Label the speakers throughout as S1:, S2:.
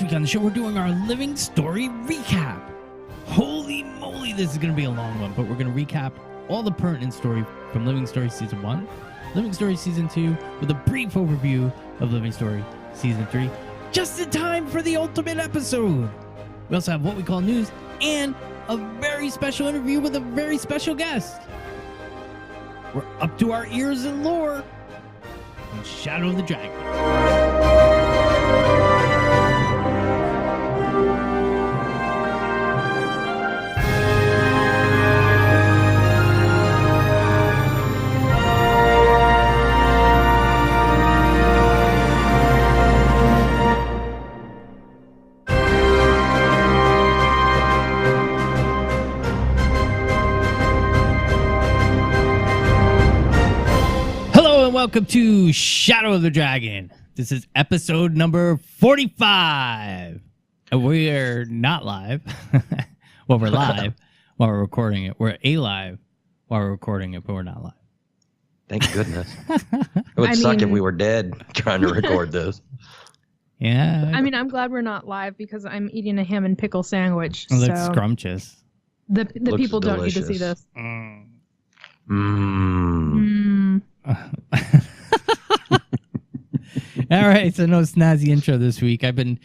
S1: week on the show, we're doing our Living Story recap. Holy moly, this is going to be a long one, but we're going to recap all the pertinent story from Living Story Season 1, Living Story Season 2, with a brief overview of Living Story Season 3, just in time for the ultimate episode. We also have what we call news and a very special interview with a very special guest. We're up to our ears in lore on Shadow of the Dragon. Welcome to Shadow of the Dragon. This is episode number 45. And we are not live. Well, we're live while we're recording it. We're live while we're recording it, but we're not live.
S2: Thank goodness. It would suck if we were dead trying to record this.
S1: Yeah.
S3: I mean, I'm glad we're not live because I'm eating a ham and pickle sandwich.
S1: It looks scrumptious.
S3: The people don't need to see this.
S1: All right, so no snazzy intro this week. I've been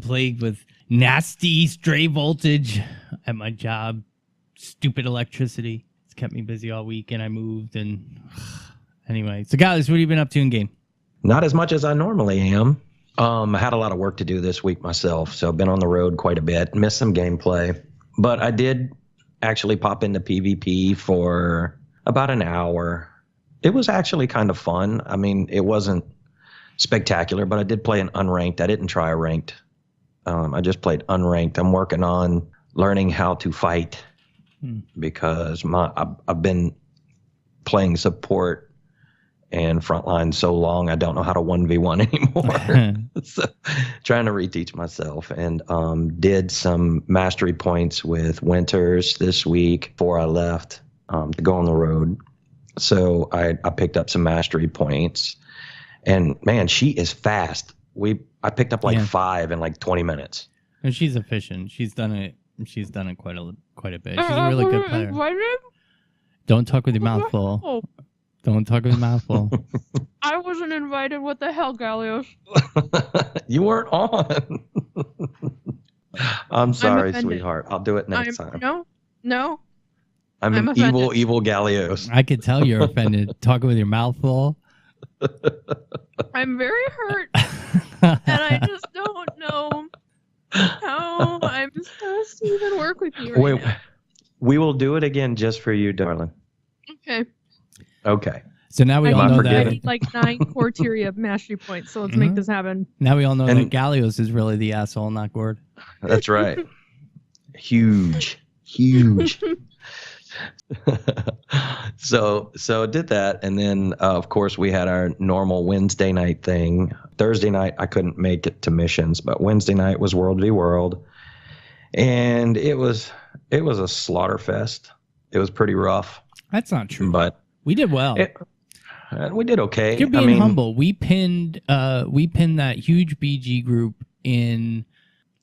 S1: plagued with nasty stray voltage at my job, stupid electricity. It's kept me busy all week, and I moved. And anyway, so guys, what have you been up to in game?
S2: Not as much as I normally am. I had a lot of work to do this week myself, so I've been on the road quite a bit. Missed some gameplay, but I did actually pop into PvP for about an hour. It was actually kind of fun. I mean, it wasn't spectacular, but I did play an unranked. I didn't try a ranked. I just played unranked. I'm working on learning how to fight because I've been playing support and frontline so long, I don't know how to 1v1 anymore. So trying to reteach myself, and did some mastery points with Winters this week before I left to go on the road. So I picked up some mastery points, and man, she is fast. I picked up 5 in 20 minutes.
S1: And she's efficient. She's done it quite a bit. She's a really good player. Don't talk with your mouth full. Don't talk with your mouth full.
S3: I wasn't invited. What the hell, Gallios?
S2: You weren't on. I'm sorry, sweetheart. I'll do it next time.
S3: No.
S2: I'm an evil Gallios.
S1: I could tell you're offended. Talking with your mouth full.
S3: I'm very hurt, and I just don't know how I'm supposed to even work with you right now.
S2: We will do it again just for you, darling. Okay.
S1: So now we all know that.
S3: I need 9 Quarteria mastery points, so let's make this happen.
S1: Now we all know that Gallios is really the asshole, not Gord.
S2: That's right. Huge. So did that, and then of course we had our normal Wednesday night thing. Thursday night I couldn't make it to missions, but Wednesday night was World v World, and it was a slaughter fest. It was pretty rough.
S1: That's not true,
S2: but
S1: we did well.
S2: We did okay.
S1: You're being humble. We pinned that huge BG group in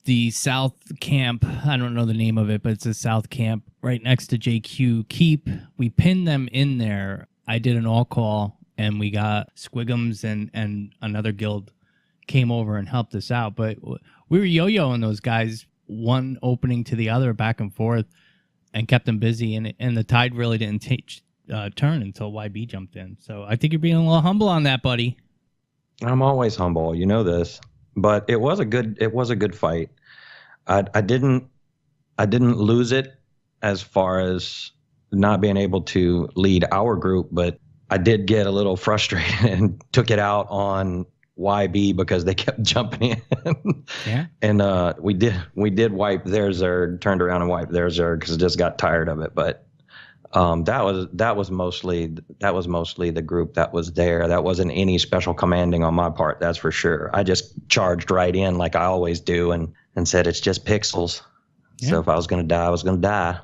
S1: the South Camp. I don't know the name of it, but it's a South Camp right next to JQ Keep. We pinned them in there. I did an all call, and we got Squigums and another guild came over and helped us out. But we were yo-yoing those guys, one opening to the other, back and forth, and kept them busy. And the tide really didn't turn until YB jumped in. So I think you're being a little humble on that, buddy.
S2: I'm always humble, you know this. But it was a good fight. I didn't lose it as far as not being able to lead our group, but I did get a little frustrated and took it out on YB because they kept jumping in. Yeah. And we did wipe their Zerg, turned around and wiped their Zerg because I just got tired of it. But that was mostly the group that was there. That wasn't any special commanding on my part, that's for sure. I just charged right in like I always do and said it's just pixels. Yeah. So if I was gonna die, I was gonna die.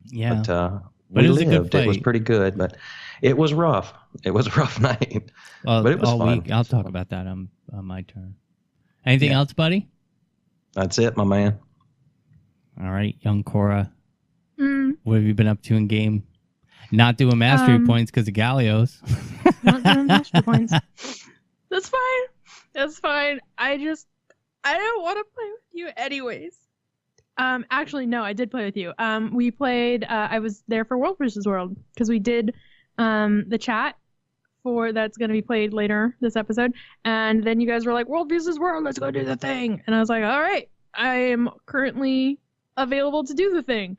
S1: Yeah.
S2: But we lived. It was pretty good, but it was rough. It was a rough night.
S1: Well,
S2: but it was fun.
S1: I'll talk about that on my turn. Anything else, buddy?
S2: That's it, my man.
S1: All right, young Cora.
S3: Mm,
S1: What have you been up to in game? Not doing mastery points because of Gallios.
S3: not doing master points. That's fine. That's fine. I don't want to play with you anyways. Actually, no, I did play with you. We played. I was there for World vs. World because we did the chat for that's going to be played later this episode, and then you guys were like, World vs. World, let's go do the thing, and I was like, all right, I am currently available to do the thing.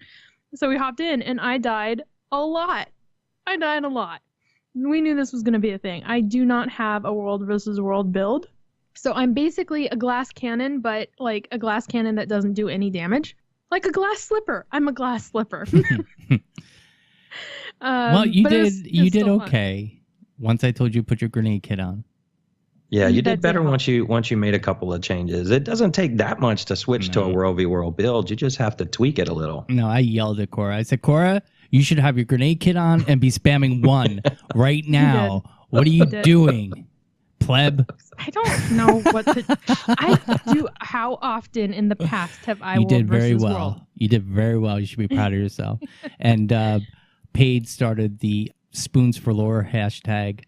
S3: So we hopped in, and I died a lot. We knew this was going to be a thing. I do not have a World vs. World build. So I'm basically a glass cannon, but like a glass cannon that doesn't do any damage. Like a glass slipper. I'm a glass slipper.
S1: Well, you did
S3: still
S1: okay. Fun. Once I told you put your grenade kit on.
S2: Yeah, you did better once you made a couple of changes. It doesn't take that much to switch to a World v World build. You just have to tweak it a little.
S1: No, I yelled at Cora. I said, Cora, you should have your grenade kit on and be spamming 1 right now. What are you doing, pleb?
S3: I don't know what to. I do. How often in the past have I?
S1: You did very well.
S3: World?
S1: You did very well. You should be proud of yourself. And Paige started the Spoons for Lore hashtag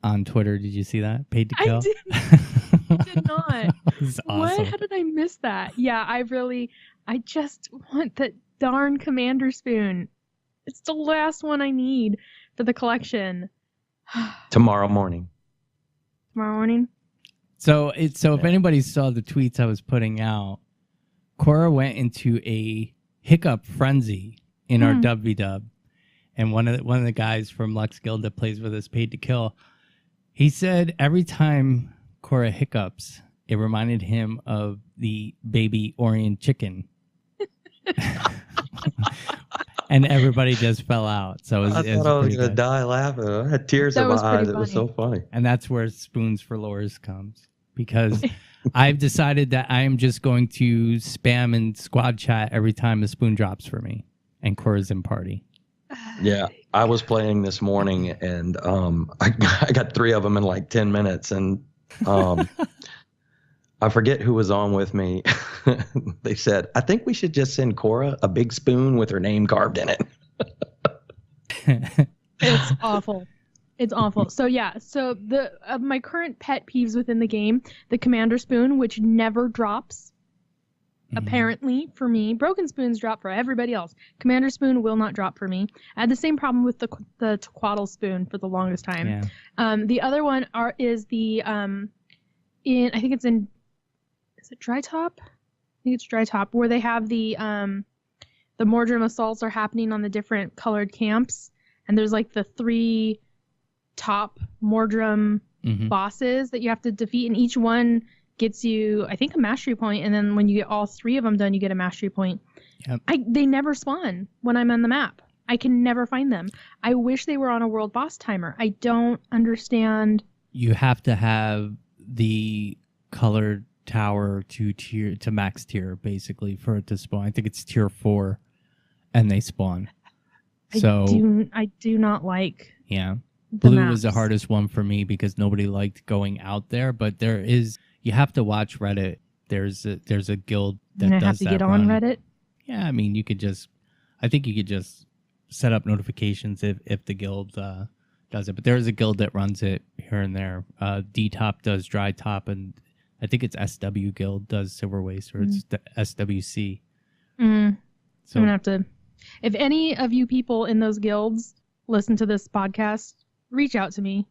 S1: on Twitter. Did you see that? Paid to kill.
S3: I did not.
S1: It's awesome.
S3: What? How did I miss that? Yeah, I just want that darn Commander Spoon. It's the last one I need for the collection.
S2: Tomorrow morning.
S1: So if anybody saw the tweets I was putting out, Cora went into a hiccup frenzy in our dub, and one of the guys from Lux Guild that plays with us, Paid to Kill, he said every time Cora hiccups, it reminded him of the baby Orient chicken. And everybody just fell out. So
S2: I thought I was going to die laughing. I had tears in my eyes. It was so funny.
S1: And that's where Spoons for Lores comes. Because I've decided that I am just going to spam in squad chat every time a spoon drops for me. And Cora's in party.
S2: Yeah, I was playing this morning, and I got 3 of them in like 10 minutes. And I forget who was on with me. They said, I think we should just send Cora a big spoon with her name carved in it.
S3: It's awful. It's awful. So yeah, so of my current pet peeves within the game, the Commander Spoon, which never drops, apparently for me. Broken spoons drop for everybody else. Commander Spoon will not drop for me. I had the same problem with the Twaddle Spoon for the longest time. Yeah. The other one is the I think it's in, is it Dry Top? I think it's Dry Top, where they have the Mordrum assaults are happening on the different colored camps, and there's like the 3 top Mordrum bosses that you have to defeat, and each one gets you, I think, a mastery point, and then when you get all 3 of them done, you get a mastery point. Yep. They never spawn when I'm on the map. I can never find them. I wish they were on a world boss timer. I don't understand.
S1: You have to have the colored tower to max tier, basically, for it to spawn. I think it's tier 4, and they spawn. I do not like. Yeah, blue was the hardest one for me because nobody liked going out there. But you have to watch Reddit. There's a guild that does that. I have to get on
S3: Reddit.
S1: Yeah, I mean, you could just set up notifications if the guild does it. But there is a guild that runs it here and there. D-Top does Dry Top, and I think it's SW Guild does Silver Waste, or it's the SWC. So
S3: I'm gonna have to. If any of you people in those guilds listen to this podcast, reach out to me.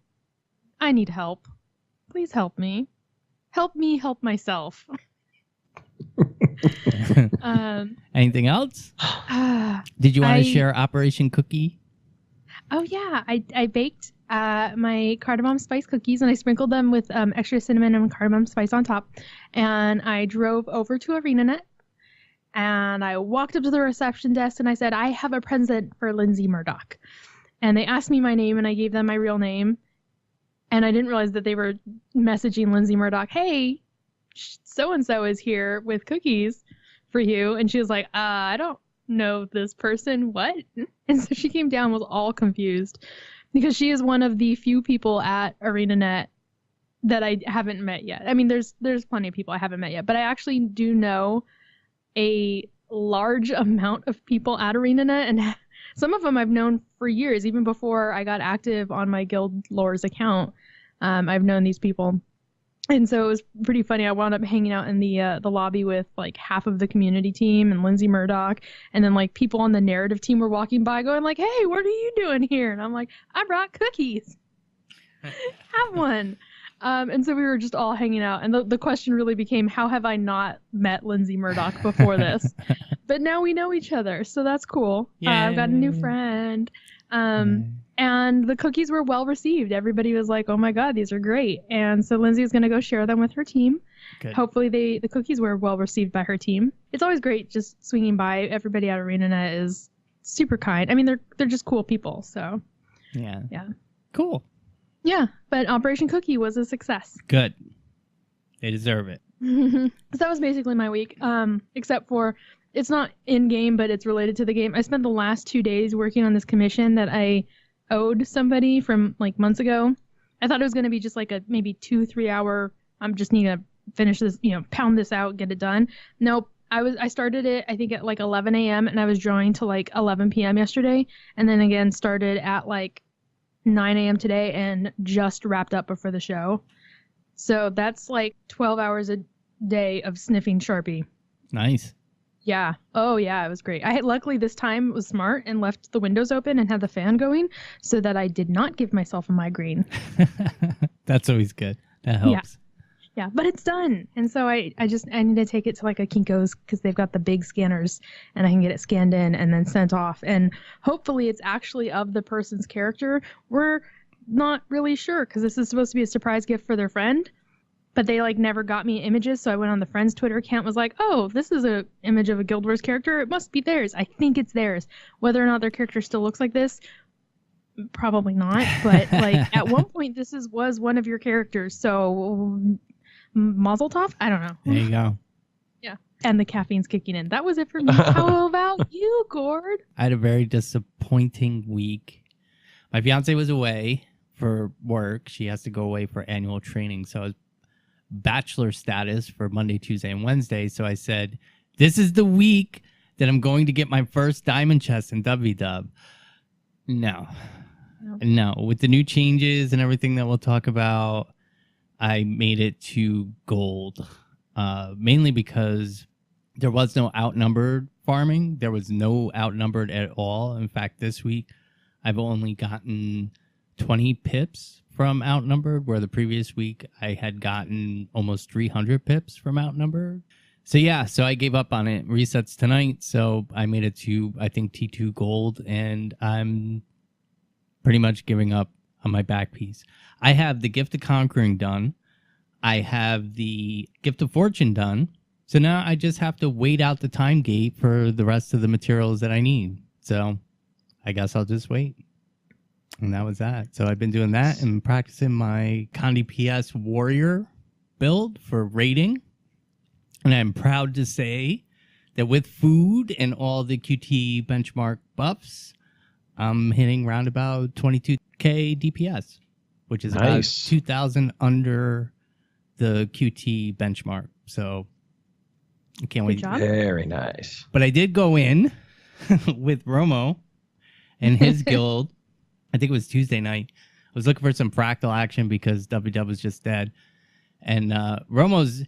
S3: I need help. Please help me. Help me help myself.
S1: Anything else? Did you want to share Operation Cookie?
S3: Oh yeah, I baked my cardamom spice cookies, and I sprinkled them with extra cinnamon and cardamom spice on top. And I drove over to ArenaNet, and I walked up to the reception desk, and I said, I have a present for Lindsay Murdoch. And they asked me my name, and I gave them my real name. And I didn't realize that they were messaging Lindsay Murdoch, hey, so-and-so is here with cookies for you. And she was like, I don't know this person. What? And so she came down, was all confused, because she is one of the few people at ArenaNet that I haven't met yet. I mean, there's plenty of people I haven't met yet, but I actually do know a large amount of people at ArenaNet, and some of them I've known for years, even before I got active on my Guild Lores account. I've known these people. And so it was pretty funny. I wound up hanging out in the lobby with like half of the community team and Lindsay Murdoch, and then like people on the narrative team were walking by going like, "Hey, what are you doing here?" And I'm like, "I brought cookies. Have one." And so we were just all hanging out, and the question really became, how have I not met Lindsay Murdoch before this? But now we know each other, so that's cool. I've got a new friend. And the cookies were well received. Everybody was like, "Oh my God, these are great." And so Lindsay is going to go share them with her team. Good. Hopefully the cookies were well received by her team. It's always great just swinging by. Everybody at ArenaNet is super kind. I mean, they're just cool people. So
S1: yeah.
S3: Cool. Yeah, but Operation Cookie was a success.
S1: Good. They deserve it.
S3: So that was basically my week, except for it's not in-game, but it's related to the game. I spent the last 2 days working on this commission that I owed somebody from like months ago. I thought it was going to be just like a maybe 2-3 hour, I'm just need to finish this, pound this out, get it done. Nope. I started it, I think at like 11 a.m. and I was drawing till like 11 p.m. yesterday. And then again, started at like 9 a.m. today and just wrapped up before the show. So that's like 12 hours a day of sniffing Sharpie.
S1: Nice.
S3: Yeah. Oh, yeah. It was great. Luckily this time was smart and left the windows open and had the fan going so that I did not give myself a migraine.
S1: That's always good. That helps.
S3: Yeah. But it's done. And so I need to take it to like a Kinko's because they've got the big scanners and I can get it scanned in and then sent off. And hopefully it's actually of the person's character. We're not really sure because this is supposed to be a surprise gift for their friend. But they like never got me images, so I went on the friend's Twitter account, was like, "Oh, this is a image of a Guild Wars character. It must be theirs. I think it's theirs." Whether or not their character still looks like this, probably not. But like at one point, was one of your characters. So Mazel Tov? I don't know.
S1: There you go.
S3: Yeah, and the caffeine's kicking in. That was it for me. How about you, Gord?
S1: I had a very disappointing week. My fiance was away for work. She has to go away for annual training, so I was bachelor status for Monday, Tuesday, and Wednesday. So I said, this is the week that I'm going to get my first diamond chest in WW. No. With the new changes and everything that we'll talk about, I made it to gold. Mainly because there was no outnumbered farming. There was no outnumbered at all. In fact, this week, I've only gotten 20 pips from outnumbered, where the previous week I had gotten almost 300 pips from outnumbered. So I gave up on it. Resets tonight, so I made it to, I think, T2 gold, and I'm pretty much giving up on my back piece. I have the Gift of Conquering done. I have the Gift of Fortune done. So now I just have to wait out the time gate for the rest of the materials that I need. So I guess I'll just wait. And that was that. So I've been doing that and practicing my Condi PS Warrior build for raiding. And I'm proud to say that with food and all the QT benchmark buffs, I'm hitting around about 22k DPS, which is about 2,000 under the QT benchmark. So I can't wait.
S2: Very nice.
S1: But I did go in with Romo and his guild. I think it was Tuesday night. I was looking for some fractal action because WW was just dead. And Romo's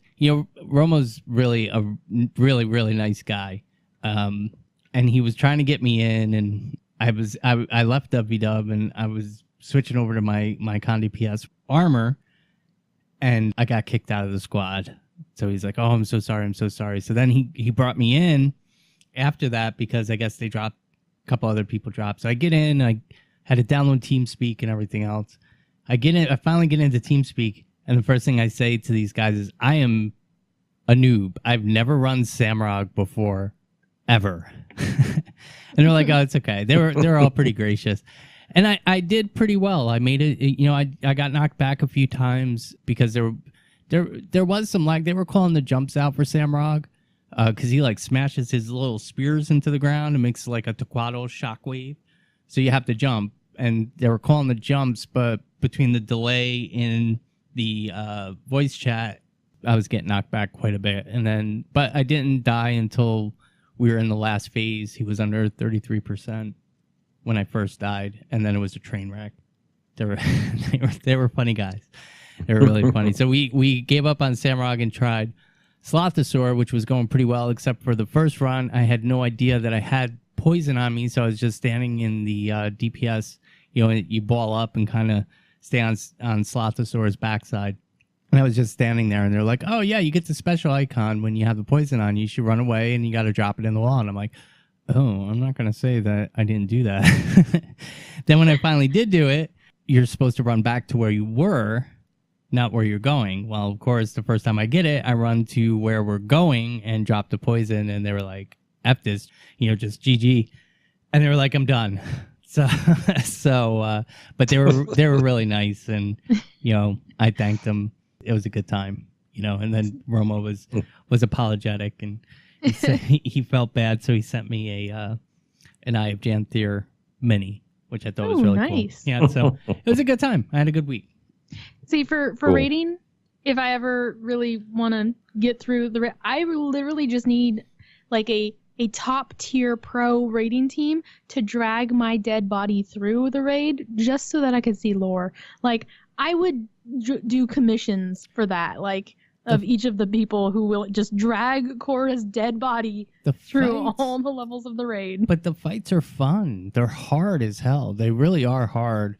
S1: really a really nice guy. And he was trying to get me in, and I left WW and I was switching over to my Condi PS armor, and I got kicked out of the squad. So he's like, "Oh, I'm so sorry. So then he brought me in after that because I guess they dropped a couple other people dropped. So I get in, I had to download TeamSpeak and everything else. I finally get into TeamSpeak, and the first thing I say to these guys is, I am a noob. I've never run Samrog before, ever. And they're like, "Oh, it's okay." They're all pretty gracious. And I did pretty well. I made it, I got knocked back a few times because there was some lag. They were calling the jumps out for Samrog because he like smashes his little spears into the ground and makes like a Taquado shockwave. So you have to jump, and they were calling the jumps, but between the delay in the voice chat, I was getting knocked back quite a bit. But I didn't die until we were in the last phase. He was under 33% when I first died, and then it was a train wreck. They were funny guys. They were really funny. So we gave up on Samurag and tried Slothosaur, which was going pretty well, except for the first run. I had no idea that I had poison on me, so I was just standing in the DPS. You ball up and kind of stay on Slothosaur's backside. And I was just standing there, and they're like, "Oh yeah, you get the special icon when you have the poison on you. You should run away, and you got to drop it in the wall." And I'm like, "Oh, I'm not gonna say that I didn't do that." Then when I finally did do it, you're supposed to run back to where you were, not where you're going. Well, of course, the first time I get it, I run to where we're going and drop the poison, and they were like, "F this, just GG," and they were like, "I'm done." But they were really nice, and I thanked them. It was a good time, And then Romo was apologetic, and he said he felt bad, so he sent me an Eye of Janthier mini, which I thought was really
S3: nice.
S1: Cool. Yeah, so it was a good time. I had a good week.
S3: See, for cool. Rating, if I ever really want to get through I literally just need like a top tier pro raiding team to drag my dead body through the raid just so that I could see lore. Like, I would do commissions for that, of each of the people who will just drag Cora's dead body through all the levels of the raid.
S1: But the fights are fun. They're hard as hell. They really are hard.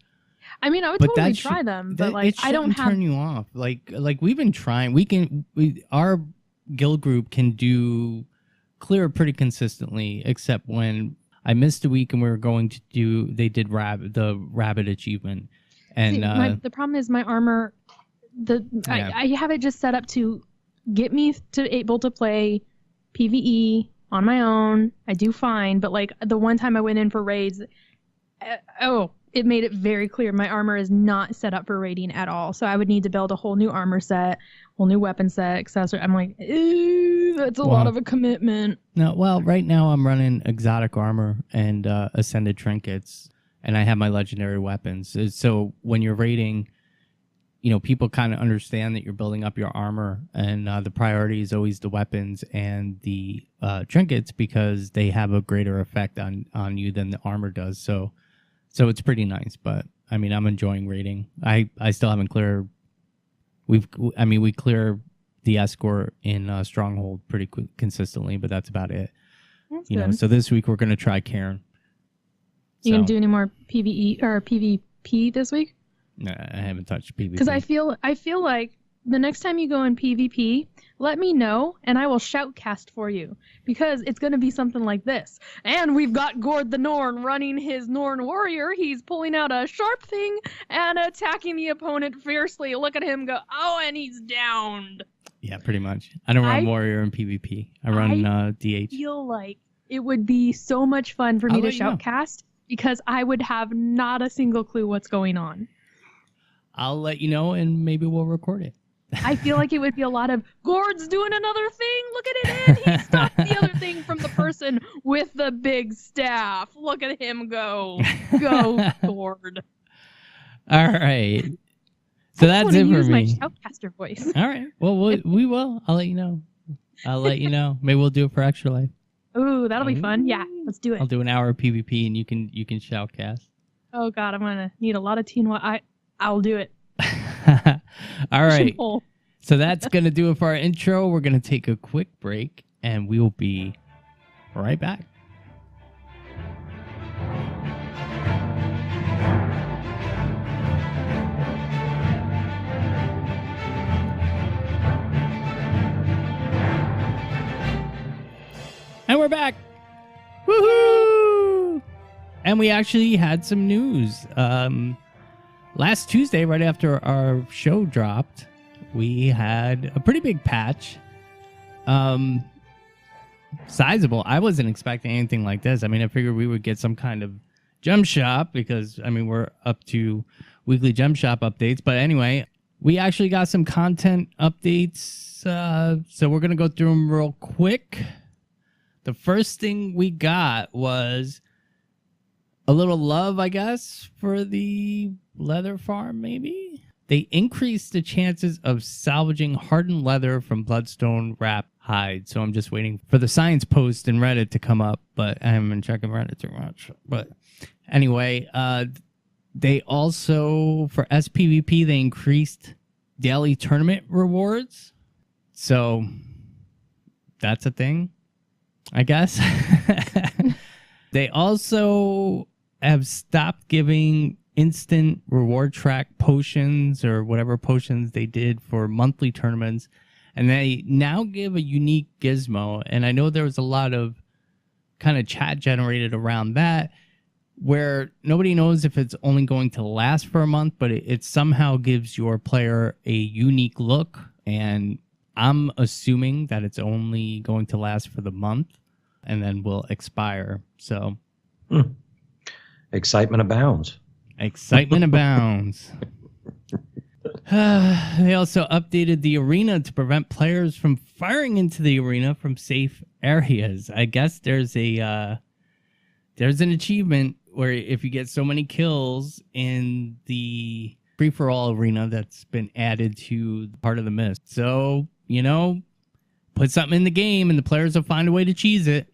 S3: I mean, I would totally try them, but I don't have.
S1: Turn you off. Like we've been trying. Our guild group can clear pretty consistently, except when I missed a week and we were going to do. They did the rabbit achievement, and
S3: the problem is my armor. I have it just set up to get me to able to play PvE on my own. I do fine, but the one time I went in for raids, it made it very clear my armor is not set up for raiding at all. So I would need to build a whole new armor set, whole new weapon set, accessory. I'm like, ew, that's a lot of a commitment.
S1: No, well, right now I'm running exotic armor and ascended trinkets, and I have my legendary weapons. So when you're raiding, people kind of understand that you're building up your armor, and the priority is always the weapons and the trinkets because they have a greater effect on you than the armor does. So it's pretty nice, but I mean, I'm enjoying raiding. I still haven't cleared. We clear the escort in Stronghold pretty consistently, but that's about it. That's good. So this week we're gonna try Cairn.
S3: You gonna do any more PvE or PvP this week?
S1: No, I haven't touched PvP.
S3: Because I feel like the next time you go in PvP, let me know, and I will shoutcast for you. Because it's going to be something like this. And we've got Gord the Norn running his Norn warrior. He's pulling out a sharp thing and attacking the opponent fiercely. Look at him go, and he's downed.
S1: Yeah, pretty much. I don't run warrior in PvP. I run DH.
S3: I feel like it would be so much fun for me to shoutcast because I would have not a single clue what's going on.
S1: I'll let you know, and maybe we'll record it.
S3: I feel like it would be a lot of, Gord's doing another thing. Look at it, and he stopped the other thing from the person with the big staff. Look at him go. Go, Gord.
S1: All right. So that's it for me.
S3: I use my shoutcaster voice.
S1: All right. Well, we will. I'll let you know. Maybe we'll do it for Extra Life.
S3: Ooh, that'll be fun. Yeah, let's do it.
S1: I'll do an hour of PvP, and you can shoutcast.
S3: Oh, God, I'm going to need a lot of teen. I'll do it.
S1: All right. So that's going to do it for our intro. We're going to take a quick break, and we will be right back. And we're back. Woohoo! And we actually had some news. Last Tuesday, right after our show dropped, we had a pretty big patch. Sizable. I wasn't expecting anything like this. I mean, I figured we would get some kind of gem shop because, we're up to weekly gem shop updates. But anyway, we actually got some content updates. So we're going to go through them real quick. The first thing we got was a little love, I guess, for the leather farm, maybe? They increased the chances of salvaging hardened leather from bloodstone wrapped hide. So I'm just waiting for the science post in Reddit to come up, but I haven't been checking Reddit too much. But anyway, they also, for SPVP, they increased daily tournament rewards. So that's a thing, I guess. They also have stopped giving instant reward track potions or whatever potions they did for monthly tournaments. And they now give a unique gizmo. And I know there was a lot of kind of chat generated around that where nobody knows if it's only going to last for a month, but it somehow gives your player a unique look. And I'm assuming that it's only going to last for the month and then will expire. So
S2: Excitement abounds.
S1: Excitement abounds. They also updated the arena to prevent players from firing into the arena from safe areas. I guess there's an achievement where if you get so many kills in the free-for-all arena that's been added to part of the mist. So, put something in the game and the players will find a way to cheese it.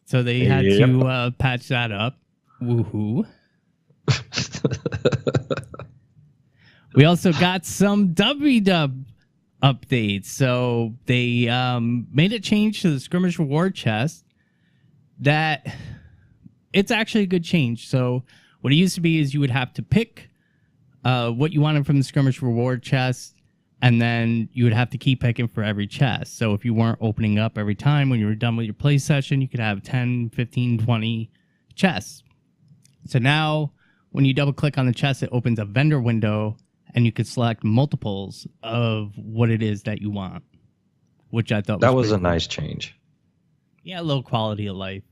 S1: So they had to patch that up. Woohoo. We also got some WW updates. So they made a change to the skirmish reward chest that it's actually a good change. So what it used to be is you would have to pick what you wanted from the skirmish reward chest, and then you would have to keep picking for every chest. So if you weren't opening up every time when you were done with your play session, you could have 10, 15, 20 chests. So now when you double click on the chest, it opens a vendor window and you could select multiples of what it is that you want, which I thought
S2: was a
S1: cool.
S2: Nice change.
S1: Yeah, a little quality of life.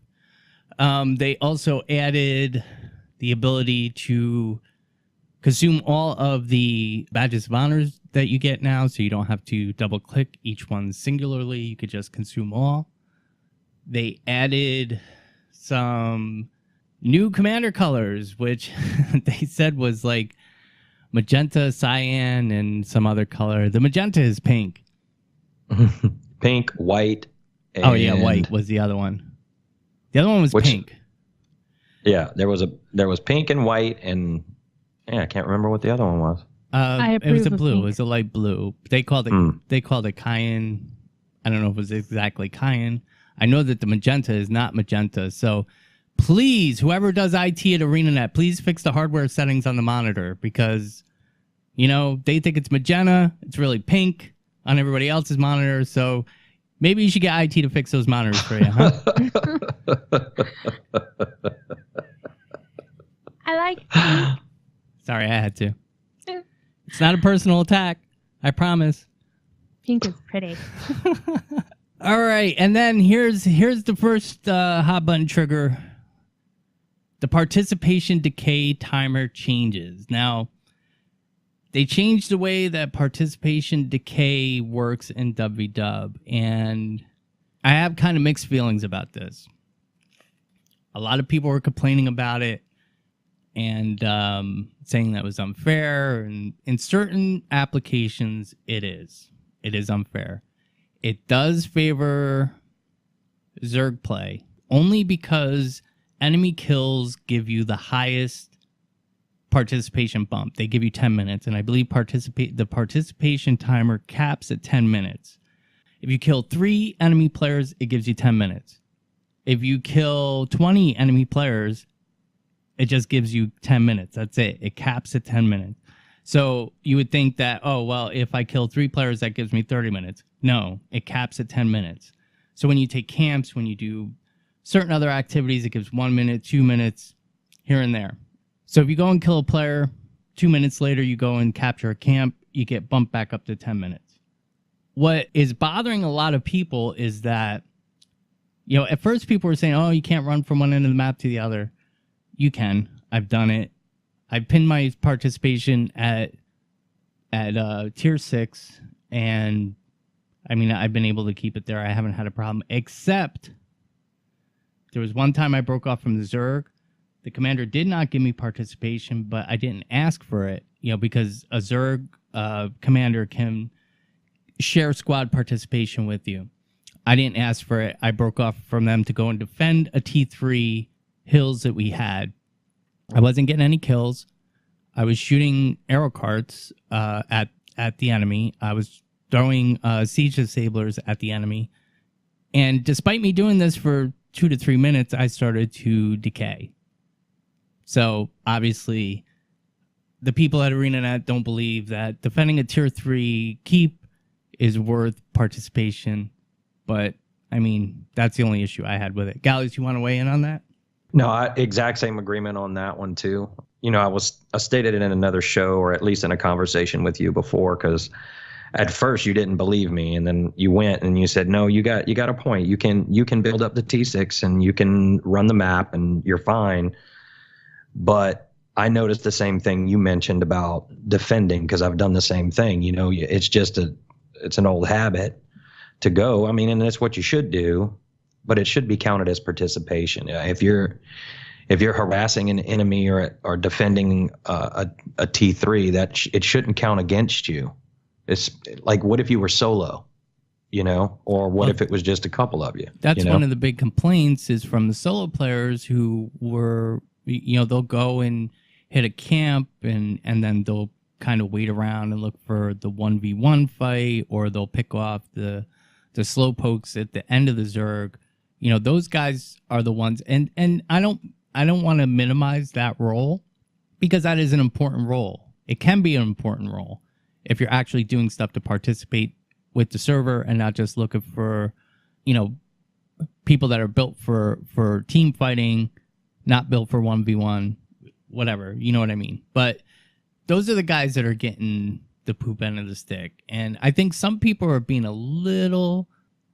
S1: They also added the ability to consume all of the badges of honors that you get now, so you don't have to double click each one singularly. You could just consume all. They added some new commander colors, which they said was like magenta, cyan, and some other color. The magenta is pink.
S2: Pink, white. And
S1: oh yeah, white was the other one. The other one was pink.
S2: Yeah, there was pink and white, and I can't remember what the other one was.
S1: It was a blue. It was a light blue. They called it cayenne. I don't know if it was exactly cayenne. I know that the magenta is not magenta. So please, whoever does IT at ArenaNet, please fix the hardware settings on the monitor because, they think it's magenta. It's really pink on everybody else's monitor. So maybe you should get IT to fix those monitors for you, huh?
S3: I like pink.
S1: Sorry, I had to. It's not a personal attack. I promise.
S3: Pink is pretty.
S1: All right, and then here's the first hot button trigger. The participation decay timer changes. Now, they changed the way that participation decay works in WW, and I have kind of mixed feelings about this. A lot of people were complaining about it and saying that was unfair, and in certain applications, it is. It is unfair. It does favor Zerg play, only because enemy kills give you the highest participation bump. They give you 10 minutes, and I believe the participation timer caps at 10 minutes. If you kill 3 enemy players, it gives you 10 minutes. If you kill 20 enemy players, it just gives you 10 minutes. That's it. It caps at 10 minutes. So you would think that, oh, well, if I kill 3 players, that gives me 30 minutes. No, it caps at 10 minutes. So when you take camps, when you do certain other activities, it gives 1 minute, 2 minutes, here and there. So if you go and kill a player, 2 minutes later, you go and capture a camp, you get bumped back up to 10 minutes. What is bothering a lot of people is that, at first people were saying, oh, you can't run from one end of the map to the other. You can. I've done it. I've pinned my participation at tier 6, and I've been able to keep it there. I haven't had a problem, except there was one time I broke off from the Zerg, The commander did not give me participation, but I didn't ask for it, because a Zerg commander can share squad participation with you. I didn't ask for it. I broke off from them to go and defend a T3 hills that we had. I wasn't getting any kills. I was shooting arrow carts at the enemy. I was throwing siege disablers at the enemy. And despite me doing this for 2 to 3 minutes, I started to decay. So obviously, the people at ArenaNet don't believe that defending a tier 3 keep is worth participation. But, I mean, that's the only issue I had with it. Gallios, you want to weigh in on that?
S2: No, exact same agreement on that one, too. I stated it in another show, or at least in a conversation with you before, because at first you didn't believe me, and then you went and you said, no, you got a point. You can build up the T6 and you can run the map and you're fine. But I noticed the same thing you mentioned about defending, because I've done the same thing. It's an old habit to go. I mean, and that's what you should do, but it should be counted as participation. If you're harassing an enemy or defending a T3, it shouldn't count against you. It's like, what if you were solo, or what if it was just a couple of you?
S1: That's one of the big complaints is from the solo players who were, they'll go and hit a camp and then they'll kind of wait around and look for the 1v1 fight, or they'll pick off the slow pokes at the end of the Zerg. Those guys are the ones, and I don't want to minimize that role, because that is an important role. It can be an important role if you're actually doing stuff to participate with the server and not just looking for, people that are built for team fighting, not built for 1v1, whatever, you know what I mean? But those are the guys that are getting the poop end of the stick. And I think some people are being a little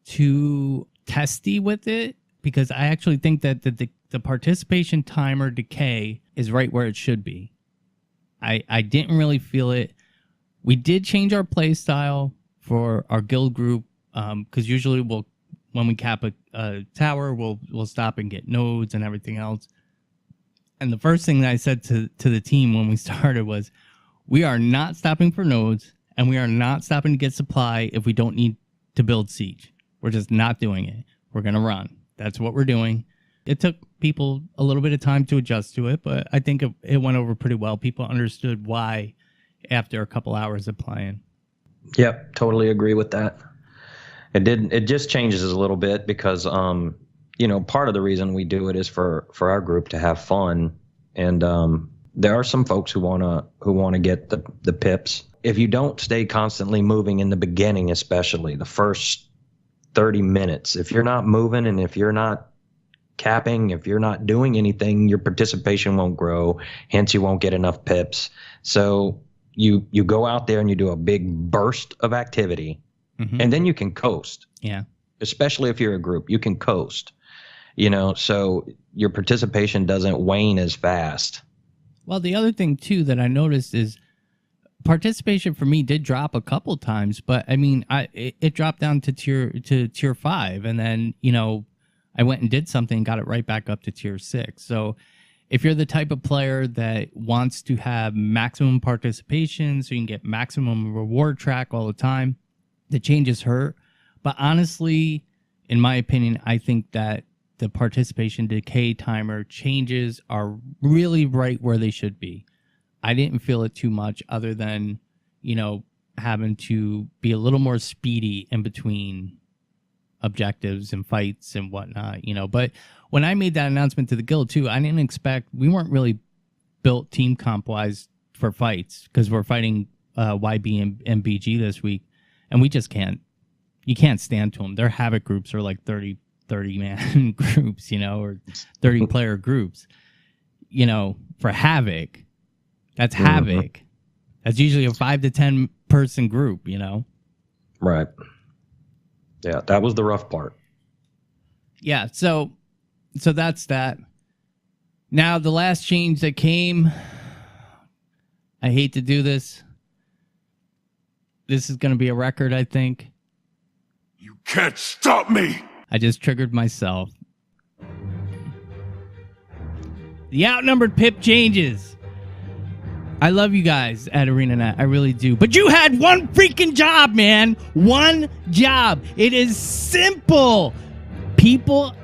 S1: too testy with it, because I actually think that the participation timer decay is right where it should be. I didn't really feel it. We did change our play style for our guild group, because usually when we cap a tower, we'll stop and get nodes and everything else. And the first thing that I said to the team when we started was, we are not stopping for nodes, and we are not stopping to get supply if we don't need to build siege. We're just not doing it. We're going to run. That's what we're doing. It took people a little bit of time to adjust to it, but I think it went over pretty well. People understood why after a couple hours of playing.
S2: Yep, totally agree with that. It just changes a little bit because part of the reason we do it is for our group to have fun, and there are some folks who want to get the pips. If you don't stay constantly moving in the beginning, especially the first 30 minutes, if you're not moving and if you're not capping, if you're not doing anything, your participation won't grow, hence you won't get enough pips. So you go out there and you do a big burst of activity, and then you can coast.
S1: Yeah.
S2: Especially if you're a group, you can coast, so your participation doesn't wane as fast.
S1: Well, the other thing too that I noticed is participation for me did drop a couple times, but I mean, it dropped down to tier 5, and then I went and did something and got it right back up to tier 6. So if you're the type of player that wants to have maximum participation so you can get maximum reward track all the time, the changes hurt. But honestly, in my opinion, I think that the participation decay timer changes are really right where they should be. I didn't feel it too much, other than, having to be a little more speedy in between objectives and fights and whatnot, But when I made that announcement to the guild too, I didn't expect, we weren't really built team comp wise for fights, because we're fighting YB and BG this week, and we just you can't stand to them. Their Havoc groups are like 30 man groups, or 30 player groups, for Havoc. That's Havoc. That's usually a 5 to 10 person group,
S2: Right. Yeah, that was the rough part.
S1: Yeah, so that's that. Now, the last change that came, I hate to do this. This is going to be a record, I think.
S4: You can't stop me!
S1: I just triggered myself. The outnumbered pip changes. I love you guys at ArenaNet. I really do. But you had one freaking job, man. One job. It is simple. People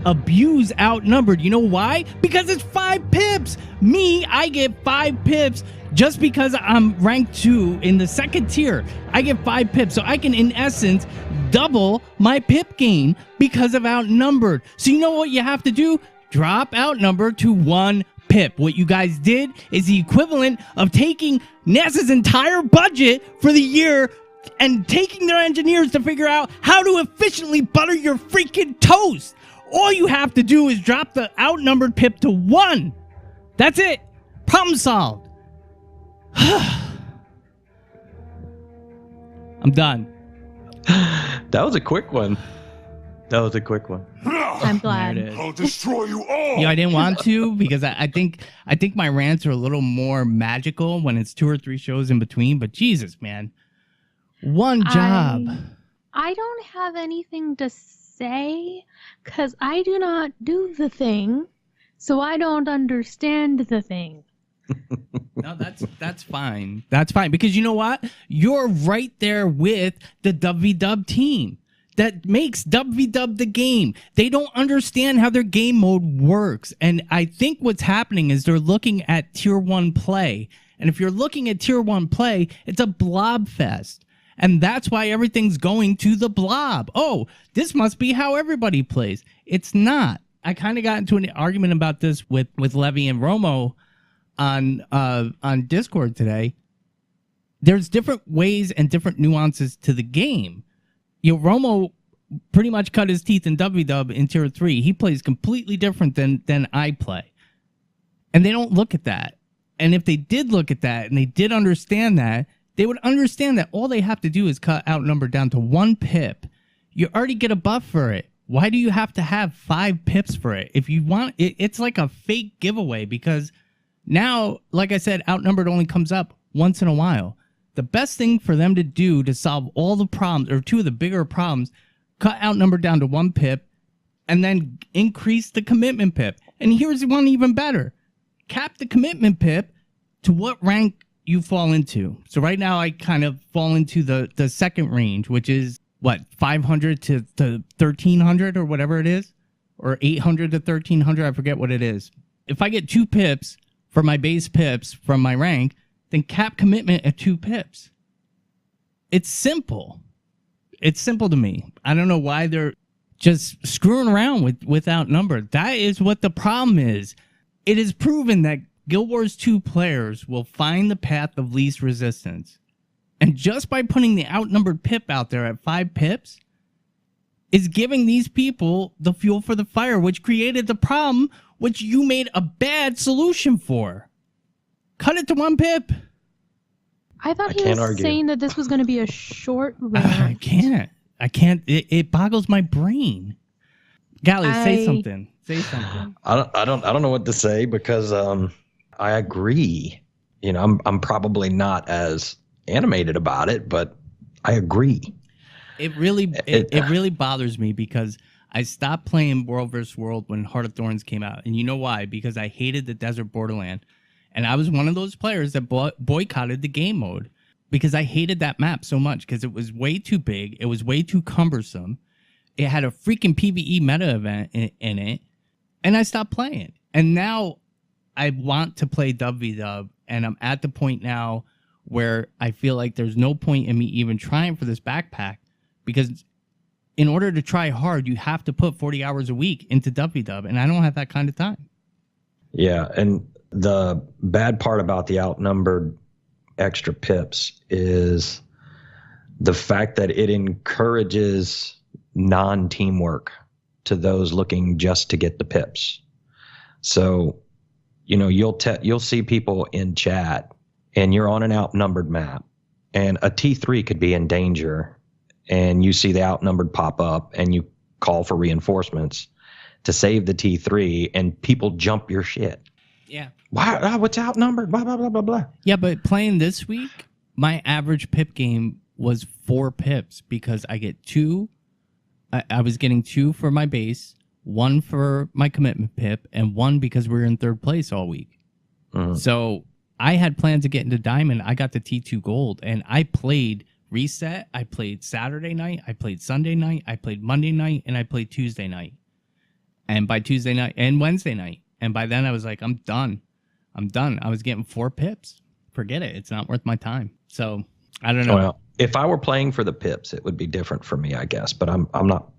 S1: abuse outnumbered. You know why? Because it's 5 pips. Me, I get 5 pips just because I'm ranked 2 in the second tier. I get 5 pips. So I can, in essence, double my pip gain because of outnumbered. So you know what you have to do? Drop outnumbered to 1 pip. What you guys did is the equivalent of taking NASA's entire budget for the year and taking their engineers to figure out how to efficiently butter your freaking toast. All you have to do is drop the outnumbered pip to 1. That's it. Problem solved. I'm done.
S2: That was a quick one.
S3: I'm glad.
S1: There it is.
S4: I'll destroy you all.
S1: Yeah, I didn't want to because I think my rants are a little more magical when it's 2 or 3 shows in between. But Jesus, man, one job.
S3: I don't have anything to say because I do not do the thing, so I don't understand the thing.
S1: No, that's fine. That's fine because you know what? You're right there with the WW team. That makes WW the game. They don't understand how their game mode works. And I think what's happening is they're looking at tier 1 play. And if you're looking at tier 1 play, it's a blob fest. And that's why everything's going to the blob. Oh, this must be how everybody plays. It's not. I kind of got into an argument about this with Levy and Romo on Discord today. There's different ways and different nuances to the game. You know, Romo pretty much cut his teeth in WW in tier 3. He plays completely different than I play. And they don't look at that. And if they did look at that and they did understand that, they would understand that all they have to do is cut outnumbered down to 1 pip. You already get a buff for it. Why do you have to have 5 pips for it? If you want it, it's like a fake giveaway because now, like I said, outnumbered only comes up once in a while. The best thing for them to do to solve all the problems, or 2 of the bigger problems, cut outnumbered down to 1 pip, and then increase the commitment pip. And here's one even better. Cap the commitment pip to what rank you fall into. So right now I kind of fall into the second range, which is, what, 500 to 1,300 or whatever it is? Or 800 to 1,300, I forget what it is. If I get 2 pips for my base pips from my rank, then cap commitment at 2 pips. It's simple. It's simple to me. I don't know why they're just screwing around with outnumbered. That is what the problem is. It is proven that Guild Wars 2 players will find the path of least resistance. And just by putting the outnumbered pip out there at 5 pips is giving these people the fuel for the fire, which created the problem which you made a bad solution for. Cut it to 1 pip.
S3: I thought he was saying that this was going to be a short rant.
S1: I can't. It boggles my brain. Gallios, say something.
S2: I don't know what to say because I agree. You know, I'm probably not as animated about it, but I agree.
S1: It really bothers me because I stopped playing World vs. World when Heart of Thorns came out, and you know why? Because I hated the Desert Borderland. And I was one of those players that boycotted the game mode because I hated that map so much because it was way too big. It was way too cumbersome. It had a freaking PvE meta event in it. And I stopped playing. And now I want to play WW. And I'm at the point now where I feel like there's no point in me even trying for this backpack because in order to try hard, you have to put 40 hours a week into WW. And I don't have that kind of time.
S2: Yeah, and the bad part about the outnumbered extra pips is the fact that it encourages non-teamwork to those looking just to get the pips. So, you know, you'll see people in chat and you're on an outnumbered map and a T3 could be in danger and you see the outnumbered pop up and you call for reinforcements to save the T3 and people jump your shit.
S1: Yeah.
S2: Why? What's outnumbered? Blah, blah, blah, blah, blah.
S1: Yeah, but playing this week, my average pip game was 4 pips because I get 2. I was getting 2 for my base, one for my commitment pip, and one because we were in third place all week. So I had plans to get into Diamond. I got the T2 Gold, and I played Reset. I played Saturday night. I played Sunday night. I played Monday night, and I played Tuesday night. And by Tuesday night and Wednesday night. And by then I was like, I'm done. I was getting 4 pips. Forget it. It's not worth my time. So I don't know.
S2: Well, if I were playing for the pips, it would be different for me, I guess. But I'm not.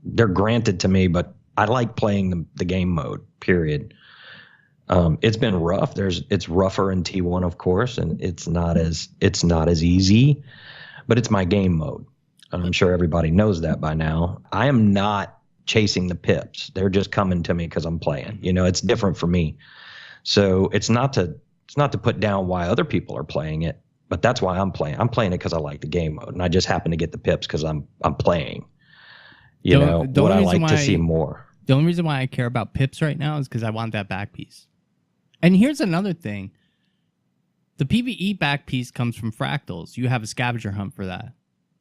S2: They're granted to me, but I like playing the game mode. Period. It's been rough. It's rougher in T1, of course, and it's not as easy. But it's my game mode, and I'm sure everybody knows that by now. I am not chasing the pips. They're just coming to me because I'm playing. It's different for me. So it's not to put down why other people are playing it, but that's why I'm playing. I'm playing it because I like the game mode, and I just happen to get the pips because I'm playing. What I like to see more.
S1: The only reason why I care about pips right now is because I want that back piece. And here's another thing. The PvE back piece comes from fractals. You have a scavenger hunt for that.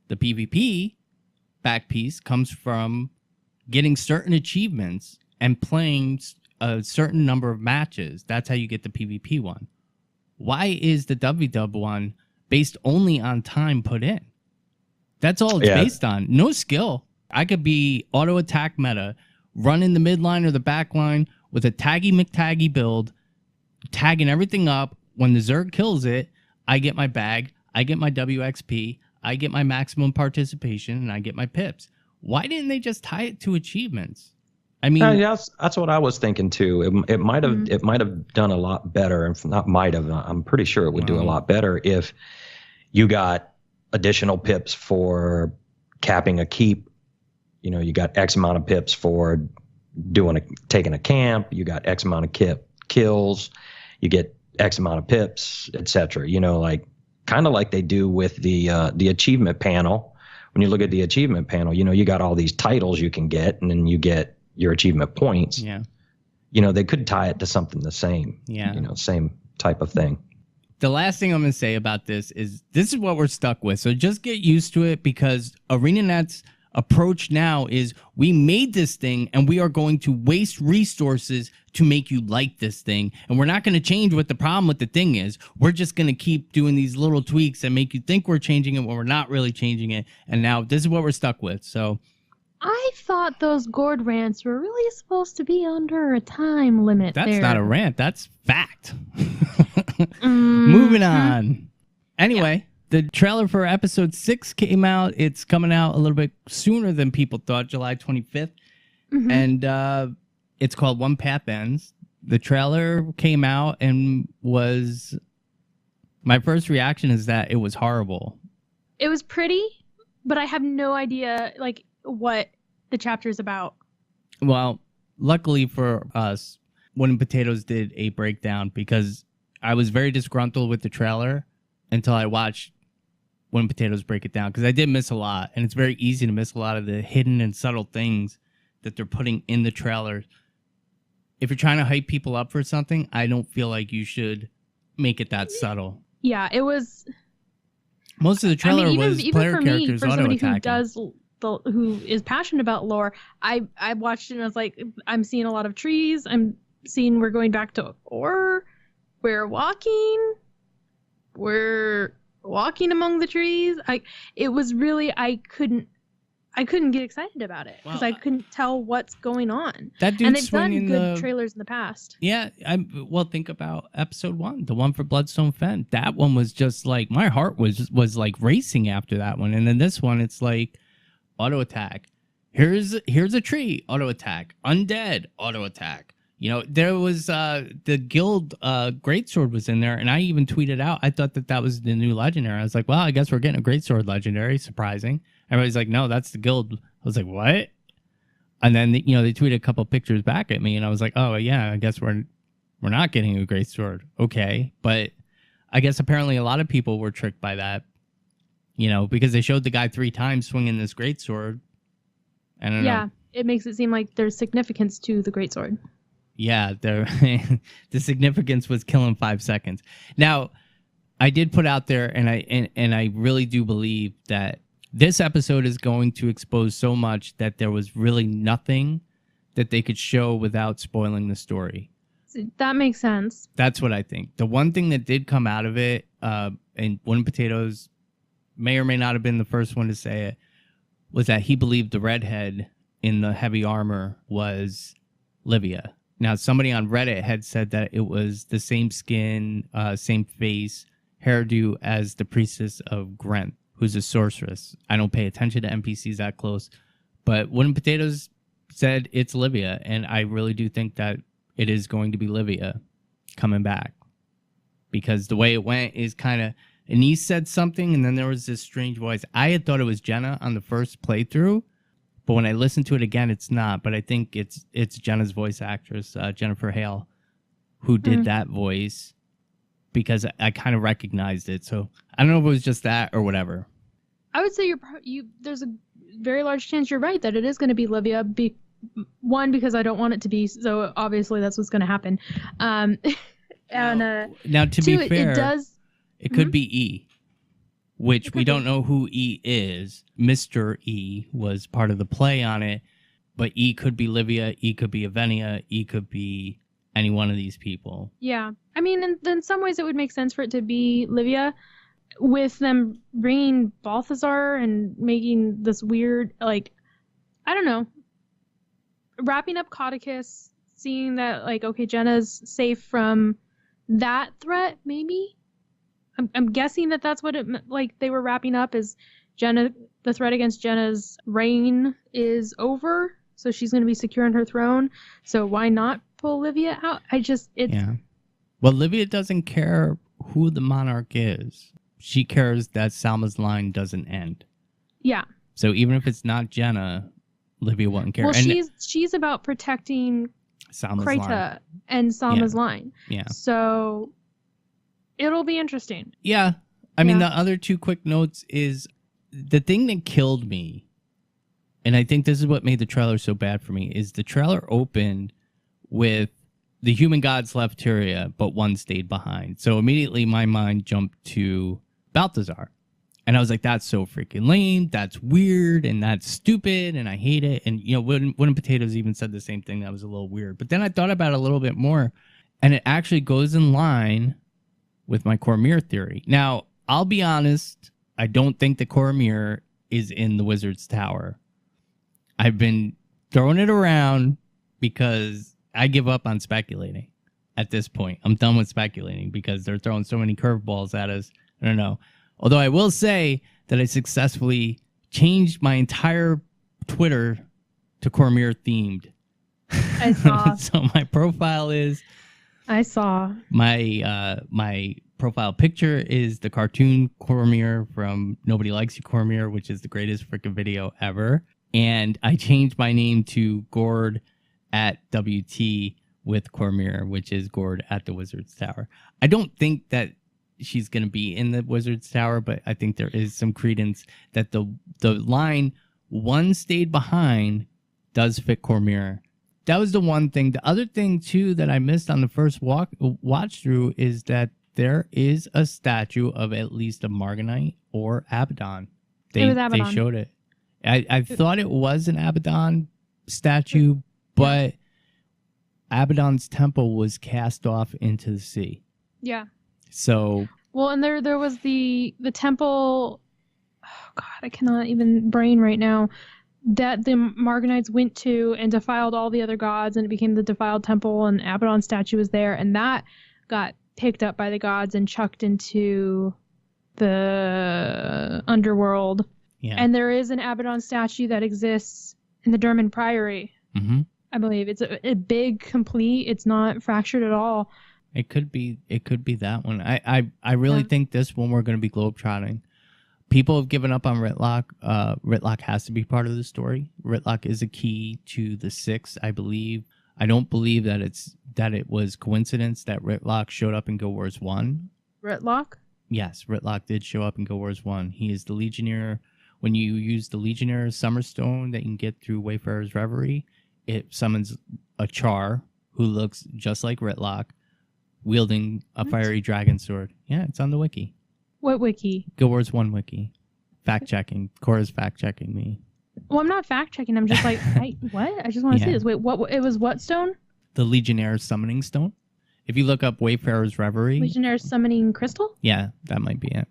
S1: The PvP back piece comes from getting certain achievements and playing a certain number of matches. That's how you get the PvP one. Why is the WW one based only on time put in? That's all it's based on. No skill. I could be auto attack meta, run in the midline or the back line with a taggy McTaggy build, tagging everything up. When the Zerg kills it, I get my bag, I get my WXP, I get my maximum participation, and I get my pips. Why didn't they just tie it to achievements? I mean,
S2: that's what I was thinking too. It might have done a lot better, and not might have. I'm pretty sure it would do a lot better if you got additional pips for capping a keep. You got X amount of pips for taking a camp. You got X amount of kills. You get X amount of pips, etc. Kind of like they do with the achievement panel. When you look at the achievement panel, you got all these titles you can get, and then you get your achievement points.
S1: Yeah.
S2: They could tie it to something the same. Yeah. Same type of thing.
S1: The last thing I'm going to say about this is what we're stuck with. So just get used to it, because ArenaNet's approach now is we made this thing and we are going to waste resources to make you like this thing, and we're not going to change what the problem with the thing is. We're just going to keep doing these little tweaks and make you think we're changing it when we're not really changing it. And now this is what we're stuck with. So
S3: I thought those Gord rants were really supposed to be under a time limit.
S1: That's not a rant, that's fact. Moving on. Anyway, the trailer for episode 6 came out. It's coming out a little bit sooner than people thought, July 25th. And it's called One Path Ends. The trailer came out and was... My first reaction is that it was horrible.
S3: It was pretty, but I have no idea what the chapter is about.
S1: Well, luckily for us, Wooden Potatoes did a breakdown, because I was very disgruntled with the trailer until I watched Wooden Potatoes break it down, because I did miss a lot, and it's very easy to miss a lot of the hidden and subtle things that they're putting in the trailers. If you're trying to hype people up for something, I don't feel like you should make it that subtle.
S3: Yeah, it was...
S1: Most of the trailer was player
S3: for
S1: characters
S3: for somebody
S1: auto-attacking.
S3: who is passionate about lore, I watched it and I was like, I'm seeing a lot of trees. I'm seeing we're going back to Ore. We're walking among the trees. It was really, I couldn't get excited about it because I couldn't tell what's going on.
S1: That dude's
S3: and they've done
S1: swinging
S3: good trailers in the past.
S1: Yeah, think about episode 1, the one for Bloodstone Fen. That one was just like, my heart was like racing after that one. And then this one, it's like auto attack. Here's a tree, auto attack. Undead, auto attack. There was the guild greatsword was in there, and I even tweeted out, I thought that was the new legendary. I was like, well, I guess we're getting a greatsword legendary. Surprising. Everybody's like, no, that's the guild. I was like, what? And then they tweeted a couple pictures back at me, and I was like, oh yeah, I guess we're not getting a greatsword. Okay, but I guess apparently a lot of people were tricked by that, because they showed the guy 3 times swinging this greatsword. I don't know.
S3: Yeah, it makes it seem like there's significance to the greatsword.
S1: Yeah, the significance was killing 5 seconds. Now, I did put out there, and I really do believe that This episode is going to expose so much that there was really nothing that they could show without spoiling the story.
S3: That makes sense.
S1: That's what I think. The one thing that did come out of it, and Wooden Potatoes may or may not have been the first one to say it, was that he believed the redhead in the heavy armor was Livia. Now, somebody on Reddit had said that it was the same skin, same face, hairdo as the priestess of Grenth, who's a sorceress. I don't pay attention to NPCs that close, but Wooden Potatoes said it's Livia, and I really do think that it is going to be Livia coming back, because the way it went is kind of, Anise said something, and then there was this strange voice. I had thought it was Jenna on the first playthrough, but when I listened to it again, it's not. But I think it's Jenna's voice actress, Jennifer Hale, who did that voice, because I kind of recognized it. So I don't know if it was just that or whatever.
S3: I would say there's a very large chance you're right that it is going to be Livia. One, because I don't want it to be, so obviously that's what's going to happen. And
S1: now, to
S3: two,
S1: be fair,
S3: it
S1: could be E, which we don't know who E is. Mr. E was part of the play on it, but E could be Livia, E could be Avenia, E could be any one of these people.
S3: Yeah. I mean, in some ways it would make sense for it to be Livia, with them bringing Balthazar and making this weird, like, I don't know, wrapping up Codicus, seeing that, like, okay, Jenna's safe from that threat, maybe? I'm guessing that that's what they were wrapping up, is Jenna, the threat against Jenna's reign is over, so she's going to be secure in her throne, so why not pull Livia out? Yeah.
S1: Well, Livia doesn't care who the monarch is. She cares that Salma's line doesn't end.
S3: Yeah.
S1: So even if it's not Jenna, Livia wouldn't care.
S3: Well, she's about protecting
S1: Salma's
S3: Krita
S1: line.
S3: and Salma's line.
S1: Yeah.
S3: So it'll be interesting.
S1: Yeah. I mean, the other two quick notes is the thing that killed me, and I think this is what made the trailer so bad for me, is the trailer opened with the human gods left Tyria, but one stayed behind. So immediately my mind jumped to Balthazar. And I was like, that's so freaking lame. That's weird. And that's stupid. And I hate it. And, you know, Wooden Potatoes even said the same thing. That was a little weird. But then I thought about it a little bit more. And it actually goes in line with my Cormyr theory. Now, I'll be honest. I don't think the Cormyr is in the Wizard's Tower. I've been throwing it around because I give up on speculating at this point. I'm done with speculating because they're throwing so many curveballs at us. I don't know. Although I will say that I successfully changed my entire Twitter to Cormyr themed.
S3: I saw.
S1: So my profile is...
S3: I saw.
S1: My profile picture is the cartoon Cormyr from Nobody Likes You Cormyr, which is the greatest freaking video ever. And I changed my name to Gord at WT with Cormyr, which is Gord at the Wizard's Tower. I don't think that she's going to be in the Wizard's Tower, but I think there is some credence that the line one stayed behind does fit Cormyr. That was the one thing. The other thing, too, that I missed on the first watch through is that there is a statue of at least a Marganite or Abaddon.
S3: It was Abaddon.
S1: They showed it. I thought it was an Abaddon statue, but Abaddon's temple was cast off into the sea.
S3: Yeah.
S1: So...
S3: Well, and there was the temple... Oh, God, I cannot even brain right now. That the Marganites went to and defiled all the other gods, and it became the defiled temple, and Abaddon's statue was there, and that got picked up by the gods and chucked into the underworld. Yeah. And there is an Abaddon statue that exists in the Durman Priory.
S1: Mm-hmm.
S3: I believe it's a big, complete. It's not fractured at all.
S1: It could be that one. I really think this one we're going to be globetrotting. People have given up on Ritlock. Ritlock has to be part of the story. Ritlock is a key to the 6, I believe. I don't believe that it was coincidence that Ritlock showed up in Guild Wars 1.
S3: Ritlock?
S1: Yes, Ritlock did show up in Guild Wars 1. He is the Legionnaire. When you use the Legionnaire Summerstone that you can get through Wayfarer's Reverie, it summons a Char who looks just like Ritlock, wielding a fiery dragon sword. Yeah, it's on the wiki.
S3: What wiki?
S1: Guild Wars 1 wiki. Fact checking. Cora's fact checking me.
S3: Well, I'm not fact checking. I'm just like, what? I just want to see this. Wait, what? It was what stone?
S1: The Legionnaire summoning stone. If you look up Wayfarer's Reverie.
S3: Legionnaire summoning crystal?
S1: Yeah, that might be it.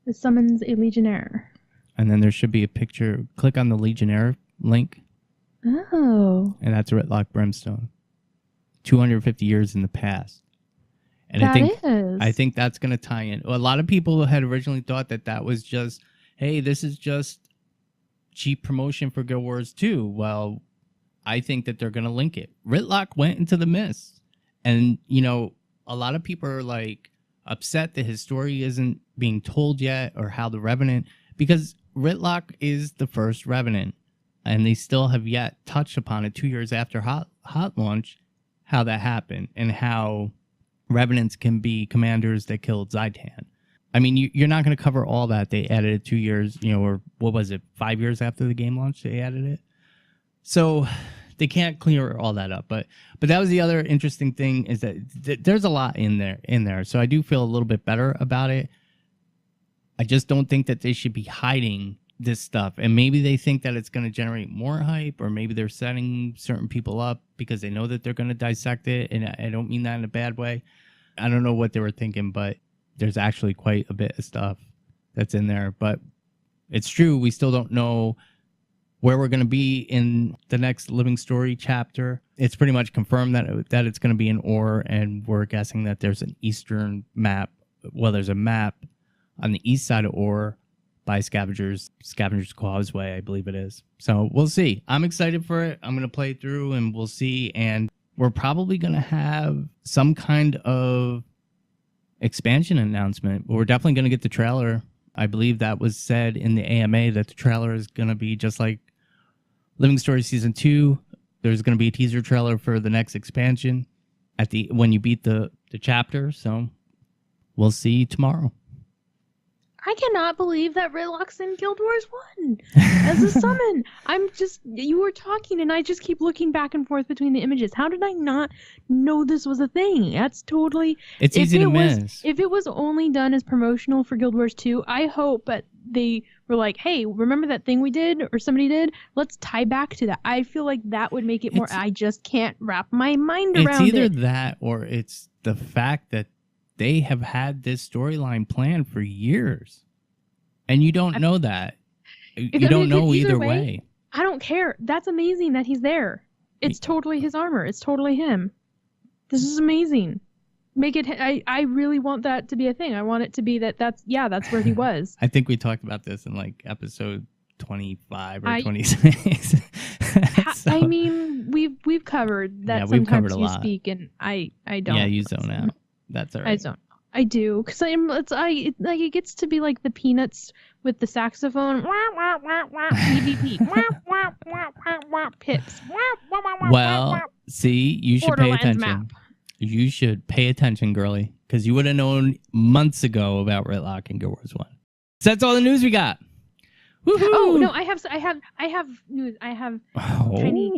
S3: It summons a Legionnaire.
S1: And then there should be a picture. Click on the Legionnaire link.
S3: Oh.
S1: And that's Ritlock Brimstone. 250 years in the past. And I think that's going to tie in. A lot of people had originally thought that was just, hey, this is just cheap promotion for Guild Wars 2. Well, I think that they're going to link it. Ritlock went into the mist. And, you know, a lot of people are like upset that his story isn't being told yet, or how the Revenant, because Ritlock is the first Revenant. And they still have yet touched upon it 2 years after hot launch, how that happened and how Revenants can be commanders that killed Zaitan. I mean, you're not going to cover all that. They added it 2 years, you know, or what was it, 5 years after the game launch, they added it. So they can't clear all that up. But that was the other interesting thing, is that there's a lot in there. So I do feel a little bit better about it. I just don't think that they should be hiding this stuff. And maybe they think that it's going to generate more hype, or maybe they're setting certain people up because they know that they're going to dissect it. And I don't mean that in a bad way. I don't know what they were thinking, but there's actually quite a bit of stuff that's in there. But it's true, we still don't know where we're going to be in the next Living Story chapter. It's pretty much confirmed that it's going to be in Ore, and we're guessing that there's an eastern map. Well, there's a map on the east side of Ore by Scavenger's Causeway, I believe it is. So we'll see. I'm excited for it. I'm going to play through and we'll see. And we're probably going to have some kind of expansion announcement. We're definitely going to get the trailer. I believe that was said in the AMA that the trailer is going to be just like Living Story Season 2. There's going to be a teaser trailer for the next expansion when you beat the chapter. So we'll see tomorrow.
S3: I cannot believe that Ritlock's in Guild Wars 1 as a summon. You were talking and I just keep looking back and forth between the images. How did I not know this was a thing? That's totally...
S1: It's easy to miss.
S3: If it was only done as promotional for Guild Wars 2, I hope that they were like, hey, remember that thing we did or somebody did? Let's tie back to that. I feel like that would make it more... I just can't wrap my mind around it.
S1: It's either that or it's the fact that they have had this storyline planned for years. And you don't know that. You don't know either way.
S3: I don't care. That's amazing that he's there. It's totally his armor. It's totally him. This is amazing. Make it... I really want that to be a thing. I want it to be that's where he was.
S1: I think we talked about this in like episode 25 or 26. So,
S3: I mean, we've covered that.
S1: Yeah, we've covered a
S3: you
S1: lot.
S3: Speak and I don't.
S1: Yeah, you zone out. That's all right.
S3: I don't. I do, because it gets to be like the Peanuts with the saxophone. EVP. Pips.
S1: Well, see, you should pay attention.
S3: Map.
S1: You should pay attention, girly, because you would have known months ago about Ritlock and Guild Wars 1. So that's all the news we got. Woohoo!
S3: Oh no, I have news. I have tiny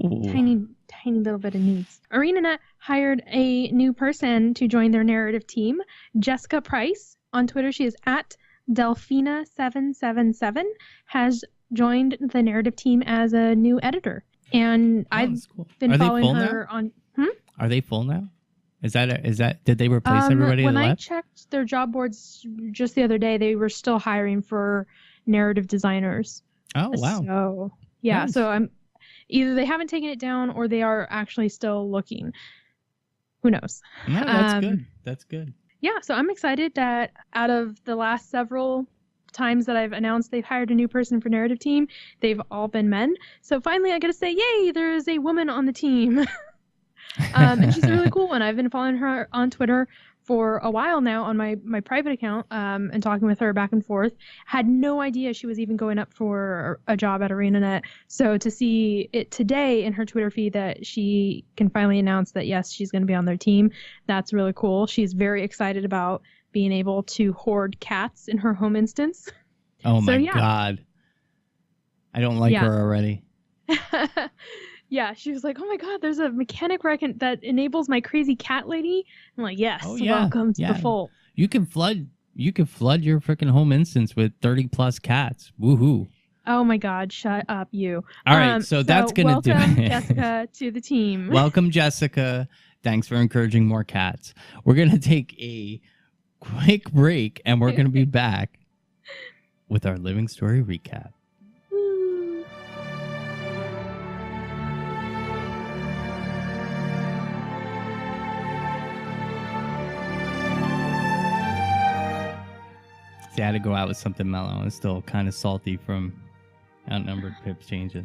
S3: little bit of news. ArenaNet hired a new person to join their narrative team. Jessica Price on Twitter. She is at Delphina777 has joined the narrative team as a new editor, and I've been following her on.
S1: Are they full now? Is that did they replace everybody
S3: when
S1: that left?
S3: I checked their job boards just the other day, they were still hiring for narrative designers.
S1: Oh wow.
S3: So yeah,
S1: nice.
S3: so I'm either they haven't taken it down or they are actually still looking. Who knows?
S1: No, that's good. That's good.
S3: Yeah, so I'm excited that out of the last several times that I've announced they've hired a new person for narrative team, they've all been men. So finally I gotta say, yay, there is a woman on the team. And she's a really cool one. I've been following her on Twitter for a while now on my private account, and talking with her back and forth. Had no idea she was even going up for a job at ArenaNet. So to see it today in her Twitter feed that she can finally announce that yes, she's going to be on their team, that's really cool. She's very excited about being able to hoard cats in her home instance.
S1: Oh my God. I don't like her already.
S3: Yeah, she was like, oh my God, there's a mechanic that enables my crazy cat lady. I'm like, yes, welcome to the fold.
S1: You can flood You could flood your freaking home instance with 30 plus cats. Woohoo.
S3: Oh my God, shut up, you.
S1: All right, so that's going to do
S3: welcome,
S1: it.
S3: Jessica, to the team.
S1: Welcome, Jessica. Thanks for encouraging more cats. We're going to take a quick break, and we're going to be back with our Living Story recap.
S3: Woo.
S1: See, I had to go out with something mellow. It's still kind of salty from outnumbered pips changes.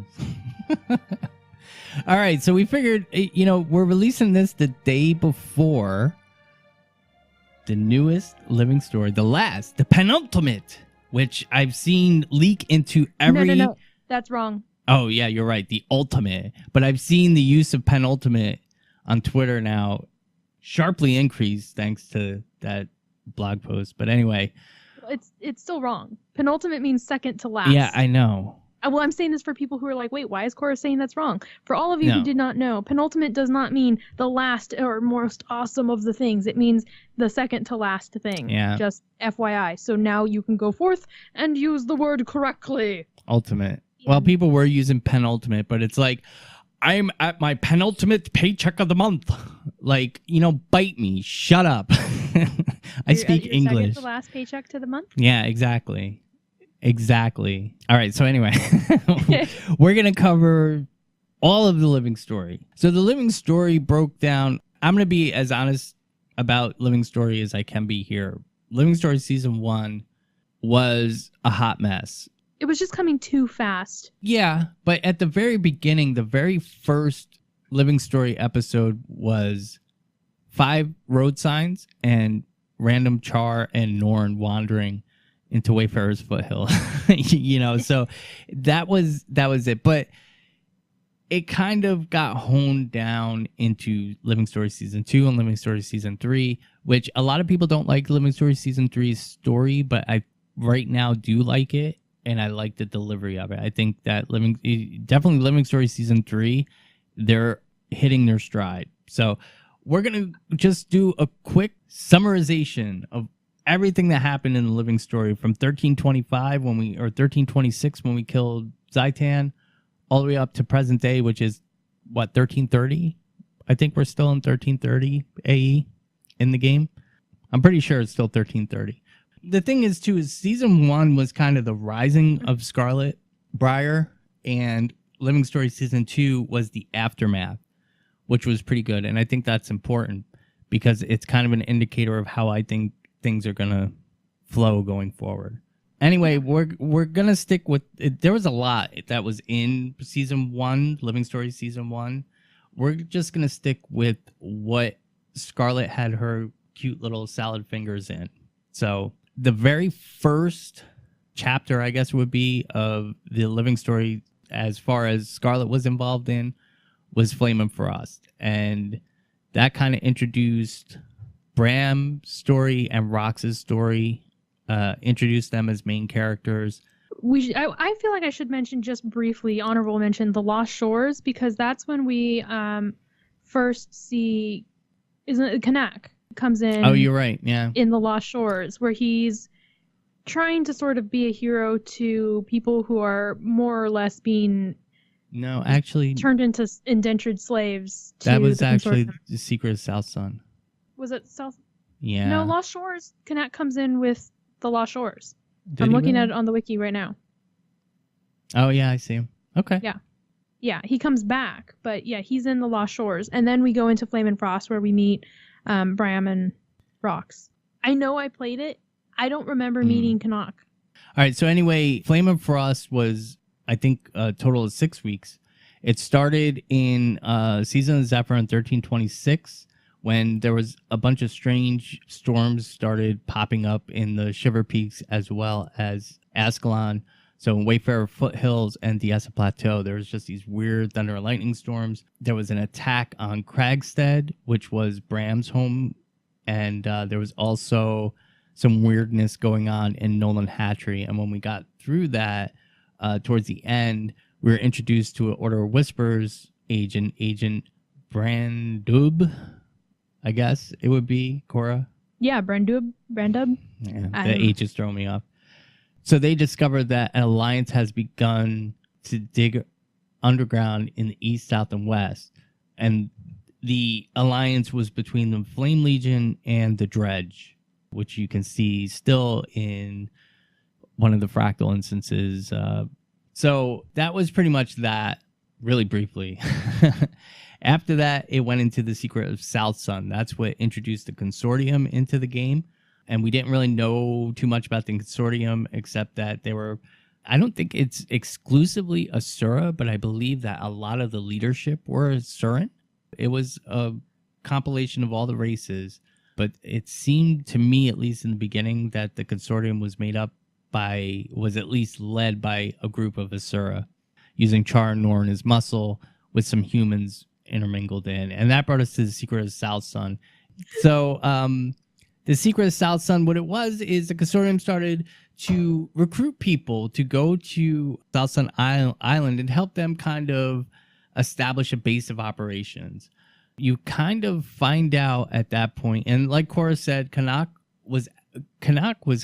S1: All right, so we figured, we're releasing this the day before the newest Living Story, the penultimate, which I've seen leak into every...
S3: No. That's wrong.
S1: Oh, yeah, you're right. The ultimate. But I've seen the use of penultimate on Twitter now sharply increased thanks to that blog post. But anyway...
S3: It's still wrong. Penultimate means second to last.
S1: Yeah, I know.
S3: Well, I'm saying this for people who are like, wait, why is Cora saying that's wrong? For all of you who did not know, penultimate does not mean the last or most awesome of the things. It means the second to last thing.
S1: Yeah.
S3: Just FYI. So now you can go forth and use the word correctly.
S1: Ultimate. Well, people were using penultimate, but it's like, I'm at my penultimate paycheck of the month. Like, bite me. Shut up. I speak English.
S3: Second to last paycheck to the month?
S1: Yeah, exactly. All right, so anyway, we're going to cover all of the Living Story. So the Living Story broke down. I'm going to be as honest about Living Story as I can be here. Living Story Season 1 was a hot mess.
S3: It was just coming too fast.
S1: Yeah, but at the very beginning, the very first Living Story episode was 5 road signs and random Char and Norn wandering into Wayfarer's Foothill. So that was it. But it kind of got honed down into Living Story Season 2 and Living Story Season 3, which a lot of people don't like Living Story Season 3's story, but I right now do like it. And I like the delivery of it. I think that definitely Living Story Season 3, they're hitting their stride. So we're going to just do a quick summarization of everything that happened in the Living Story from 1325 or 1326 when we killed Zaitan, all the way up to present day, which is, 1330? I think we're still in 1330 AE in the game. I'm pretty sure it's still 1330. The thing is, too, is Season 1 was kind of the rising of Scarlet Briar, and Living Story Season 2 was the aftermath, which was pretty good. And I think that's important because it's kind of an indicator of how I think things are going to flow going forward. Anyway, we're going to stick with it. There was a lot that was in Season 1, Living Story Season 1. We're just going to stick with what Scarlet had her cute little salad fingers in. So the very first chapter, I guess, would be of the Living Story as far as Scarlet was involved in was Flame and Frost. And that kind of introduced Bram's story and Rox's story, introduced them as main characters.
S3: I feel like I should mention just briefly, honorable mention, The Lost Shores, because that's when we first see, isn't it, Kanak comes in.
S1: Oh, you're right. Yeah.
S3: In The Lost Shores, where he's trying to sort of be a hero to people who are more or less being turned into indentured slaves.
S1: That was actually the Secret of South Sun.
S3: Was it South?
S1: Yeah.
S3: No, Lost Shores. Kanak comes in with The Lost Shores. I'm looking at it on the wiki right now.
S1: Oh yeah, I see him. Okay.
S3: Yeah, he comes back, but yeah, he's in The Lost Shores, and then we go into Flame and Frost where we meet Bram and Rox. I know I played it. I don't remember meeting Kanak.
S1: All right, so anyway, Flame and Frost was, I think, a total of 6 weeks. It started in Season of Zephyr in 1326 when there was a bunch of strange storms started popping up in the Shiver Peaks as well as Ascalon. So in Wayfarer Foothills and Diessa Plateau, there was just these weird thunder and lightning storms. There was an attack on Cragstead, which was Bram's home. And there was also some weirdness going on in Nolan Hatchery. And when we got through that, towards the end, we were introduced to an Order of Whispers agent, Agent Brandub, I guess it would be, Cora.
S3: Yeah, Brandub.
S1: Yeah,
S3: I
S1: the
S3: don't know.
S1: H is throwing me off. So they discovered that an alliance has begun to dig underground in the east, south, and west. And the alliance was between the Flame Legion and the Dredge, which you can see still in one of the fractal instances. So that was pretty much that, really briefly. After that, it went into the secret of South Sun. That's what introduced the consortium into the game. And we didn't really know too much about the consortium, except that they were, I don't think it's exclusively Asura, but I believe that a lot of the leadership were Asuran. It was a compilation of all the races, but it seemed to me, at least in the beginning, that the consortium was was at least led by a group of Asura, using Char and Norn as muscle, with some humans intermingled in. And that brought us to the secret of South Sun. So, the secret of South Sun, what it was, is the consortium started to recruit people to go to South Sun Island and help them kind of establish a base of operations. You kind of find out at that point, and like Cora said, Canuck was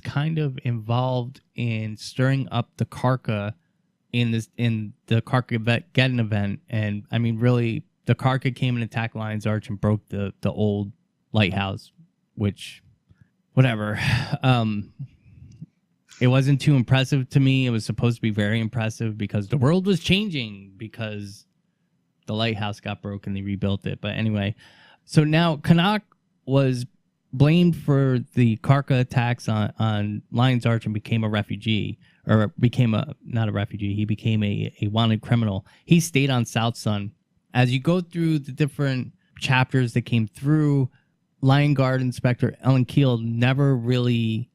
S1: kind of involved in stirring up the Karka in the Karka-Geddon event. And I mean, really, the Karka came and attacked Lion's Arch and broke the old lighthouse, which, whatever. It wasn't too impressive to me. It was supposed to be very impressive because the world was changing, because the lighthouse got broken. They rebuilt it. But anyway, so now Canuck was blamed for the Karka attacks on Lion's Arch and became a refugee, or not a refugee. He became a wanted criminal. He stayed on South Sun. As you go through the different chapters that came through, Lion Guard Inspector Ellen Keel never really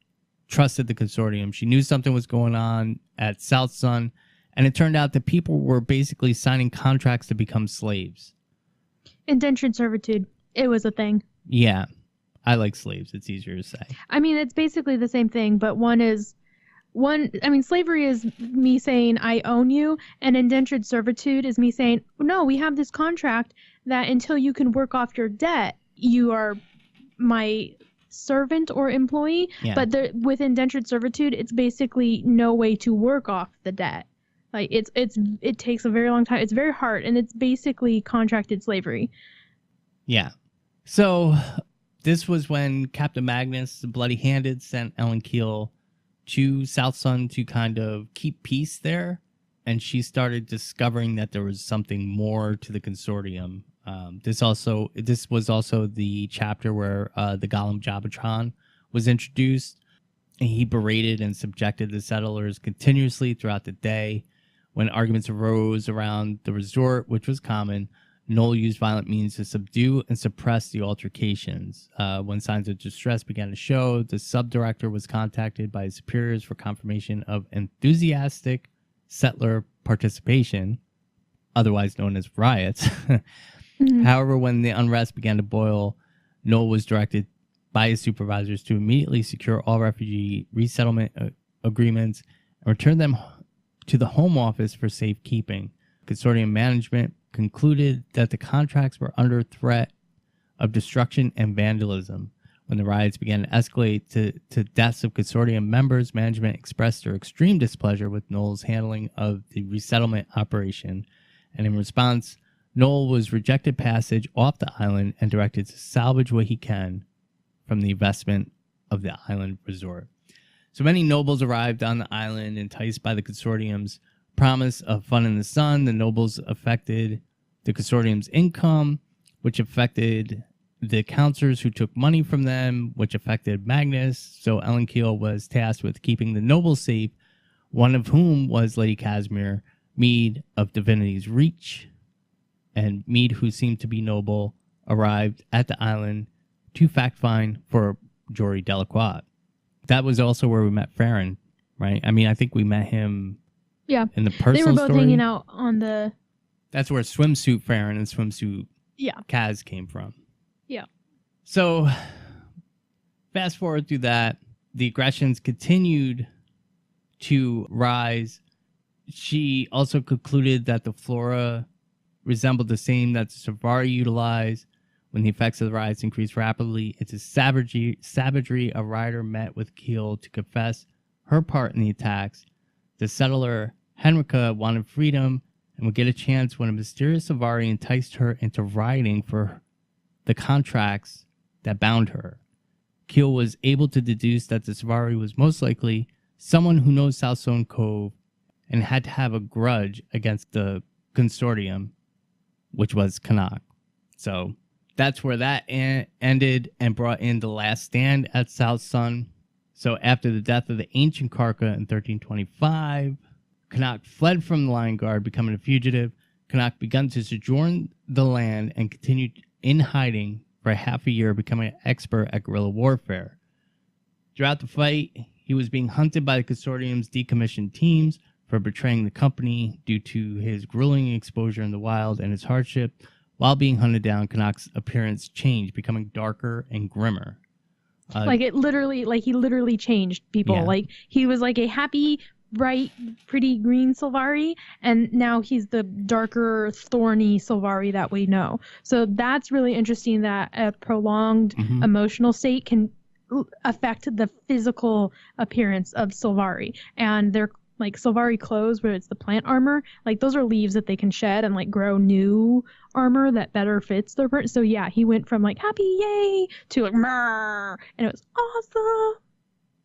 S1: trusted the consortium. She knew something was going on at South Sun, and it turned out that people were basically signing contracts to become slaves.
S3: Indentured servitude. It was a thing.
S1: Yeah. I like slaves. It's easier to say.
S3: I mean, it's basically the same thing, but slavery is me saying I own you, and indentured servitude is me saying, no, we have this contract that until you can work off your debt, you are my servant or employee.
S1: Yeah.
S3: But with indentured servitude, it's basically no way to work off the debt. Like it takes a very long time. It's very hard, and it's basically contracted slavery.
S1: Yeah. So this was when Captain Magnus, the Bloody Handed, sent Ellen Keel to South Sun to kind of keep peace there, and she started discovering that there was something more to the consortium. This was also the chapter where the Golem Jabbatron was introduced, and he berated and subjected the settlers continuously throughout the day. When arguments arose around the resort, which was common, Noel used violent means to subdue and suppress the altercations. When signs of distress began to show, the sub-director was contacted by his superiors for confirmation of enthusiastic settler participation, otherwise known as riots.
S3: Mm-hmm.
S1: However, when the unrest began to boil, Noel was directed by his supervisors to immediately secure all refugee resettlement agreements and return them to the Home Office for safekeeping. Consortium management concluded that the contracts were under threat of destruction and vandalism. When the riots began to escalate to deaths of consortium members, management expressed their extreme displeasure with Noel's handling of the resettlement operation, and in response, Noel was rejected passage off the island and directed to salvage what he can from the investment of the island resort. So many nobles arrived on the island, enticed by the consortium's promise of fun in the sun. The nobles affected the consortium's income, which affected the counselors who took money from them, which affected Magnus. So Ellen Keel was tasked with keeping the nobles safe, one of whom was Lady Casimir, Mead of Divinity's Reach. And Mead, who seemed to be noble, arrived at the island to fact-find for Jory Delacroix. That was also where we met Farron, right? I mean, I think we met him in the personal story.
S3: They were both hanging out on the...
S1: That's where swimsuit Farron and swimsuit Kaz came from.
S3: Yeah.
S1: So, fast forward through that, the aggressions continued to rise. She also concluded that the flora resembled the same that the Savari utilized When the effects of the riots increased rapidly into savagery, a rioter met with Keel to confess her part in the attacks. The settler Henrika wanted freedom and would get a chance when a mysterious Savari enticed her into rioting for the contracts that bound her. Keel was able to deduce that the Savari was most likely someone who knows South Stone Cove and had to have a grudge against the consortium, which was Canuck. So that's where that ended and brought in the last stand at South Sun. So after the death of the ancient Karka in 1325, Canuck fled from the Lion Guard, becoming a fugitive. Canuck began to sojourn the land and continued in hiding for half a year, becoming an expert at guerrilla warfare. Throughout the fight, he was being hunted by the consortium's decommissioned teams for betraying the company due to his grueling exposure in the wild and his hardship. While being hunted down, Canuck's appearance changed, becoming darker and grimmer.
S3: He literally changed people.
S1: Yeah.
S3: Like, he was like a happy, bright, pretty green Sylvari, and now he's the darker, thorny Sylvari that we know. So that's really interesting that a prolonged emotional state can affect the physical appearance of Sylvari. And they're like Sylvari clothes, where it's the plant armor, like those are leaves that they can shed and like grow new armor that better fits their person. So yeah, he went from like happy yay to like Murr, and it was awesome.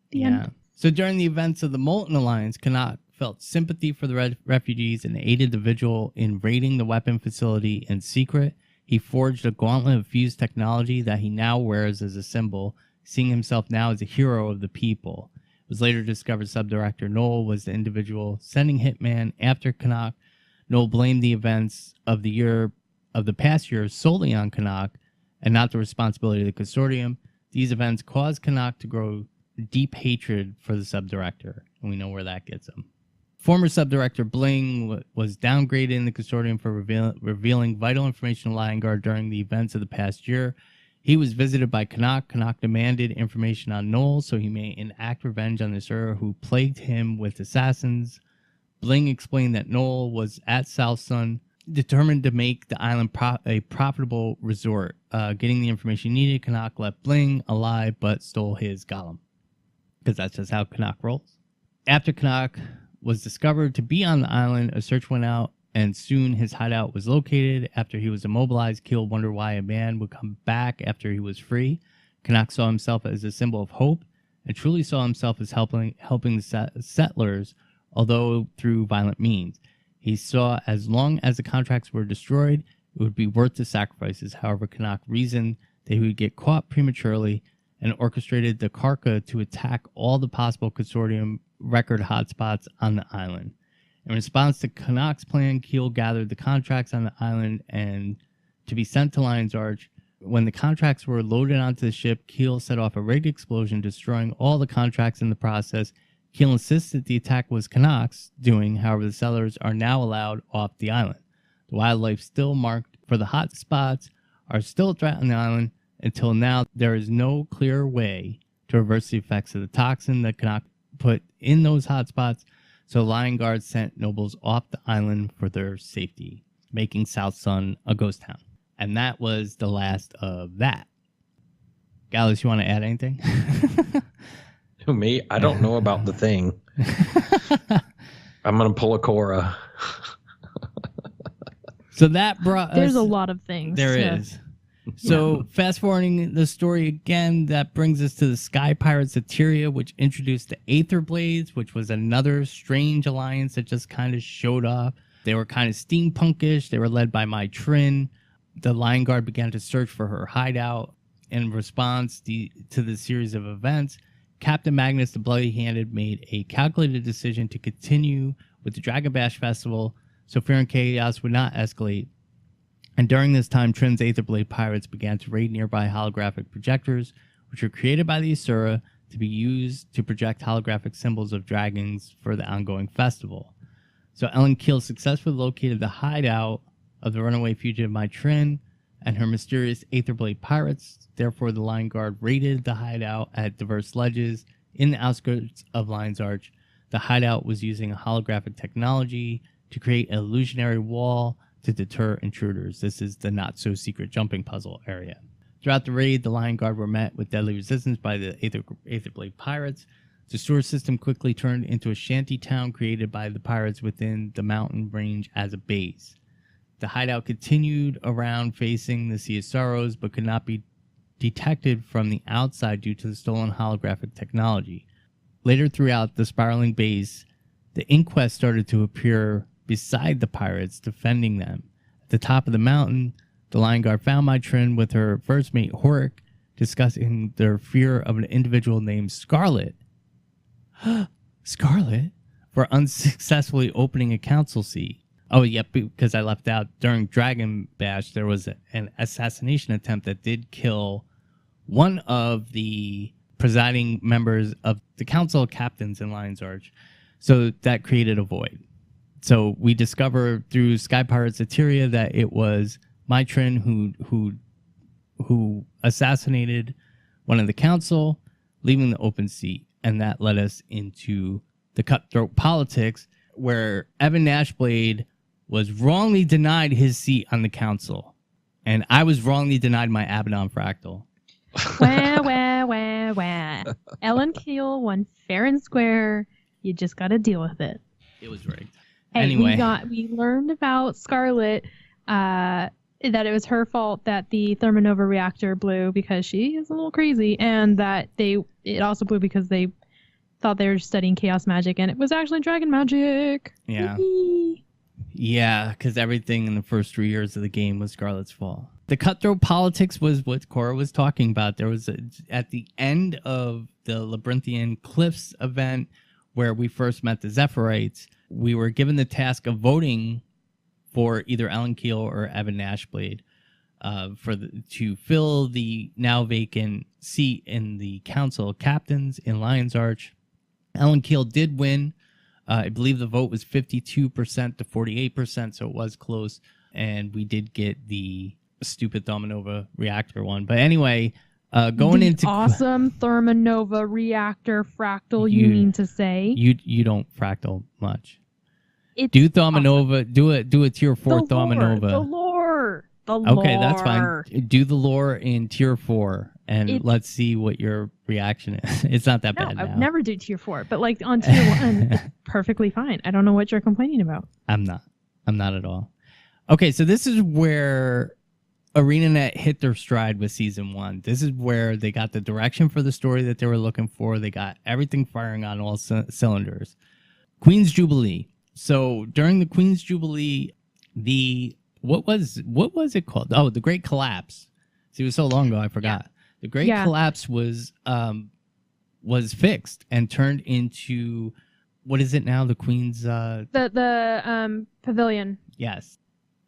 S3: The end.
S1: So during the events of the Molten Alliance, Canuck felt sympathy for the refugees and aided the Vigil in raiding the weapon facility in secret. He forged a gauntlet of fused technology that he now wears as a symbol, seeing himself now as a hero of the people. It was later discovered Subdirector Noel was the individual sending Hitman after Canuck. Noel blamed the events of the past year solely on Canuck and not the responsibility of the consortium. These events caused Canuck to grow deep hatred for the Subdirector, and we know where that gets him. Former Subdirector Bling was downgraded in the consortium for revealing vital information to Lion Guard during the events of the past year. He was visited by Canuck. Canuck demanded information on Noel so he may enact revenge on the Asura who plagued him with assassins. Bling explained that Noel was at South Sun, determined to make the island a profitable resort. Getting the information needed, Canuck left Bling alive but stole his golem, because that's just how Canuck rolls. After Canuck was discovered to be on the island, a search went out, and soon his hideout was located. After he was immobilized, Keel wondered why a man would come back after he was free. Canuck saw himself as a symbol of hope and truly saw himself as helping the settlers, although through violent means. He saw as long as the contracts were destroyed, it would be worth the sacrifices. However, Canuck reasoned that he would get caught prematurely and orchestrated the Karka to attack all the possible consortium record hotspots on the island. In response to Canuck's plan, Keel gathered the contracts on the island and to be sent to Lion's Arch. When the contracts were loaded onto the ship, Keel set off a rigged explosion, destroying all the contracts in the process. Keel insists that the attack was Canuck's doing. However, the settlers are now allowed off the island. The wildlife still marked for the hotspots are still a threat on the island. Until now, there is no clear way to reverse the effects of the toxin that Canuck put in those hotspots. So Lion Guard sent nobles off the island for their safety, making South Sun a ghost town. And that was the last of that. Gallios, you want to add anything?
S2: Who, me? I don't know about the thing. I'm going to pull a Cora.
S1: So that brought us...
S3: There's a lot of things.
S1: There is. So fast forwarding the story again, that brings us to the Sky Pirates Eteria, which introduced the Aether Blades, which was another strange alliance that just kind of showed up. They were kind of steampunkish. They were led by Mai Trin. The Lion Guard began to search for her hideout. In response to the series of events, Captain Magnus the Bloody-Handed made a calculated decision to continue with the Dragon Bash Festival so fear and chaos would not escalate. And during this time, Trin's Aetherblade pirates began to raid nearby holographic projectors, which were created by the Asura to be used to project holographic symbols of dragons for the ongoing festival. So Ellen Keel successfully located the hideout of the runaway fugitive Mai Trin and her mysterious Aetherblade pirates. Therefore, the Lion Guard raided the hideout at diverse ledges in the outskirts of Lion's Arch. The hideout was using a holographic technology to create an illusionary wall to deter intruders. This is the not-so-secret jumping puzzle area. Throughout the raid, the Lion Guard were met with deadly resistance by the Aetherblade pirates. The sewer system quickly turned into a shanty town created by the pirates within the mountain range as a base. The hideout continued around facing the Sea of Sorrows, but could not be detected from the outside due to the stolen holographic technology. Later throughout the spiraling base, the inquest started to appear beside the pirates, defending them. At the top of the mountain, the Lion Guard found Mytrin with her first mate, Horik, discussing their fear of an individual named Scarlet. Scarlet? For unsuccessfully opening a council seat. Oh, yep, because I left out during Dragon Bash, there was an assassination attempt that did kill one of the presiding members of the Council of Captains in Lion's Arch. So that created a void. So we discovered through Sky Pirates Eteria that it was Mytrin who assassinated one of the council, leaving the open seat. And that led us into the cutthroat politics, where Evan Nashblade was wrongly denied his seat on the council. And I was wrongly denied my Abaddon Fractal.
S3: Wah. Ellen Keel won fair and square. You just got to deal with it.
S1: It was rigged.
S3: Hey,
S1: anyway,
S3: we learned about Scarlet, that it was her fault that the Thermonova reactor blew because she is a little crazy, and that it also blew because they thought they were studying chaos magic, and it was actually dragon magic.
S1: Yeah. Yeah, because everything in the first 3 years of the game was Scarlet's fault. The cutthroat politics was what Cora was talking about. There was at the end of the Labyrinthian Cliffs event where we first met the Zephyrite, we were given the task of voting for either Ellen Keel or Evan Nashblade to fill the now vacant seat in the Council of Captains in Lion's Arch. Ellen Keel did win. I believe the vote was 52% to 48%, so it was close. And we did get the stupid Thermonova reactor one. But anyway, going
S3: the
S1: into
S3: awesome Thermonova reactor fractal, you mean to say?
S1: You don't fractal much.
S3: It's
S1: do Thermonova,
S3: awesome.
S1: do a tier 4 Thermonova.
S3: The lore.
S1: Okay, that's fine. Do the lore in tier 4 and let's see what your reaction is. It's not that bad.
S3: No, I would
S1: now.
S3: never do tier 4, but like on tier 1, it's perfectly fine. I don't know what you're complaining about.
S1: I'm not at all. Okay, so this is where ArenaNet hit their stride with season 1. This is where they got the direction for the story that they were looking for. They got everything firing on all cylinders. Queen's Jubilee. So during the Queen's Jubilee, what was it called? Oh, the Great Collapse. See, it was so long ago, I forgot. Yeah. The Great Collapse was fixed and turned into, what is it now? The Queen's
S3: the pavilion.
S1: Yes.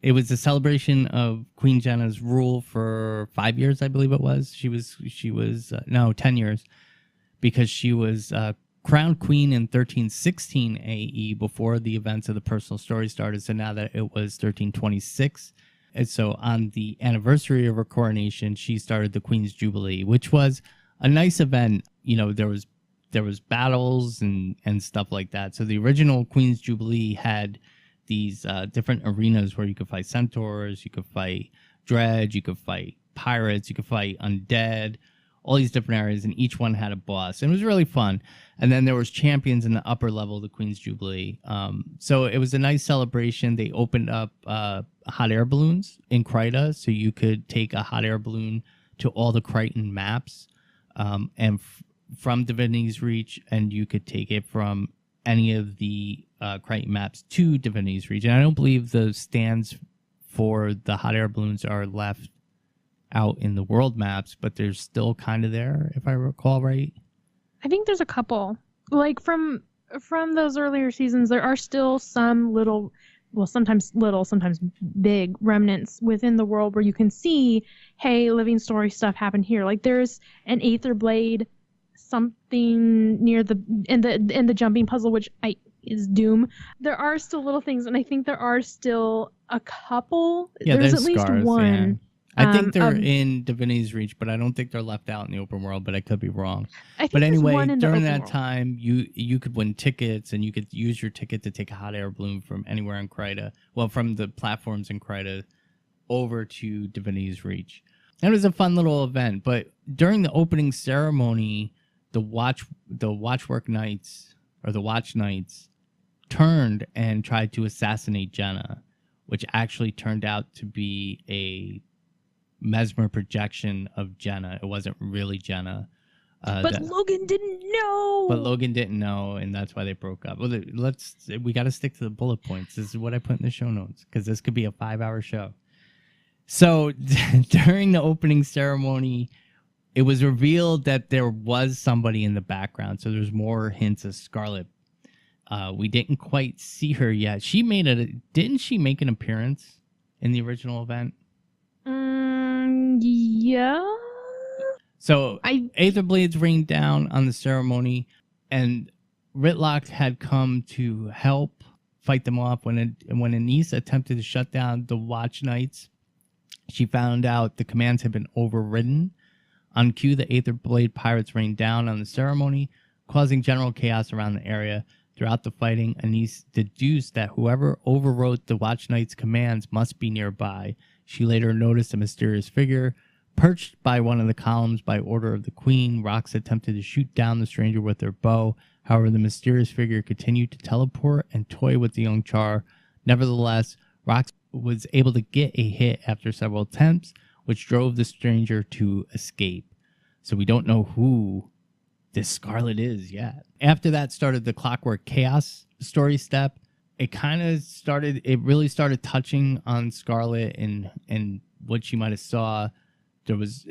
S1: It was a celebration of Queen Jenna's rule for 5 years, I believe it was. She was 10 years, because she was crowned queen in 1316 AE before the events of the personal story started. So now that it was 1326, and so on the anniversary of her coronation, she started the Queen's Jubilee, which was a nice event. You know, there was battles and stuff like that. So the original Queen's Jubilee had these different arenas where you could fight centaurs, you could fight dredge, you could fight pirates, you could fight undead, all these different areas, and each one had a boss. And it was really fun. And then there was champions in the upper level of the Queen's Jubilee. So it was a nice celebration. They opened up hot air balloons in Kryta, so you could take a hot air balloon to all the Krytan maps, and from Divinity's Reach, and you could take it from any of the Krytan maps to Divinity's Reach. And I don't believe the stands for the hot air balloons are left out in the world maps, but they're still kind of there, if I recall right.
S3: I think there's a couple. Like from those earlier seasons, there are still some little, sometimes big remnants within the world where you can see, hey, living story stuff happened here. Like there's an Aetherblade, something near in the jumping puzzle, which is Doom. There are still little things, and I think there are still a couple.
S1: Yeah,
S3: there's at least
S1: scars,
S3: one.
S1: Yeah. I think they're in Divinity's Reach, but I don't think they're left out in the open world, but I could be wrong.
S3: I think
S1: But
S3: there's
S1: anyway,
S3: one in the
S1: during
S3: open
S1: that
S3: world.
S1: time, you could win tickets, and you could use your ticket to take a hot air balloon from anywhere in Kryta, well, from the platforms in Kryta over to Divinity's Reach. And it was a fun little event, but during the opening ceremony, the Watchwork Knights, or the Watch Knights, turned and tried to assassinate Jenna, which actually turned out to be a mesmer projection of Jenna. It wasn't really Jenna.
S3: But Logan didn't know.
S1: But Logan didn't know, and that's why they broke up. Well, we got to stick to the bullet points. This is what I put in the show notes, because this could be a 5-hour show. So during the opening ceremony, it was revealed that there was somebody in the background. So there's more hints of Scarlet. We didn't quite see her yet. Didn't she make an appearance in the original event?
S3: Yeah.
S1: So Aether Blades rained down on the ceremony, and Ritlock had come to help fight them off. When Anise attempted to shut down the Watch Knights, she found out the commands had been overridden. On cue, the Aether Blade pirates rained down on the ceremony, causing general chaos around the area. Throughout the fighting, Anise deduced that whoever overwrote the Watch Knight's commands must be nearby. She later noticed a mysterious figure perched by one of the columns by order of the Queen. Rox attempted to shoot down the stranger with their bow. However, the mysterious figure continued to teleport and toy with the young Char. Nevertheless, Rox was able to get a hit after several attempts, which drove the stranger to escape. So we don't know who this Scarlet is yet. After that started the Clockwork Chaos story step. It really started touching on Scarlet and what she might have saw. There was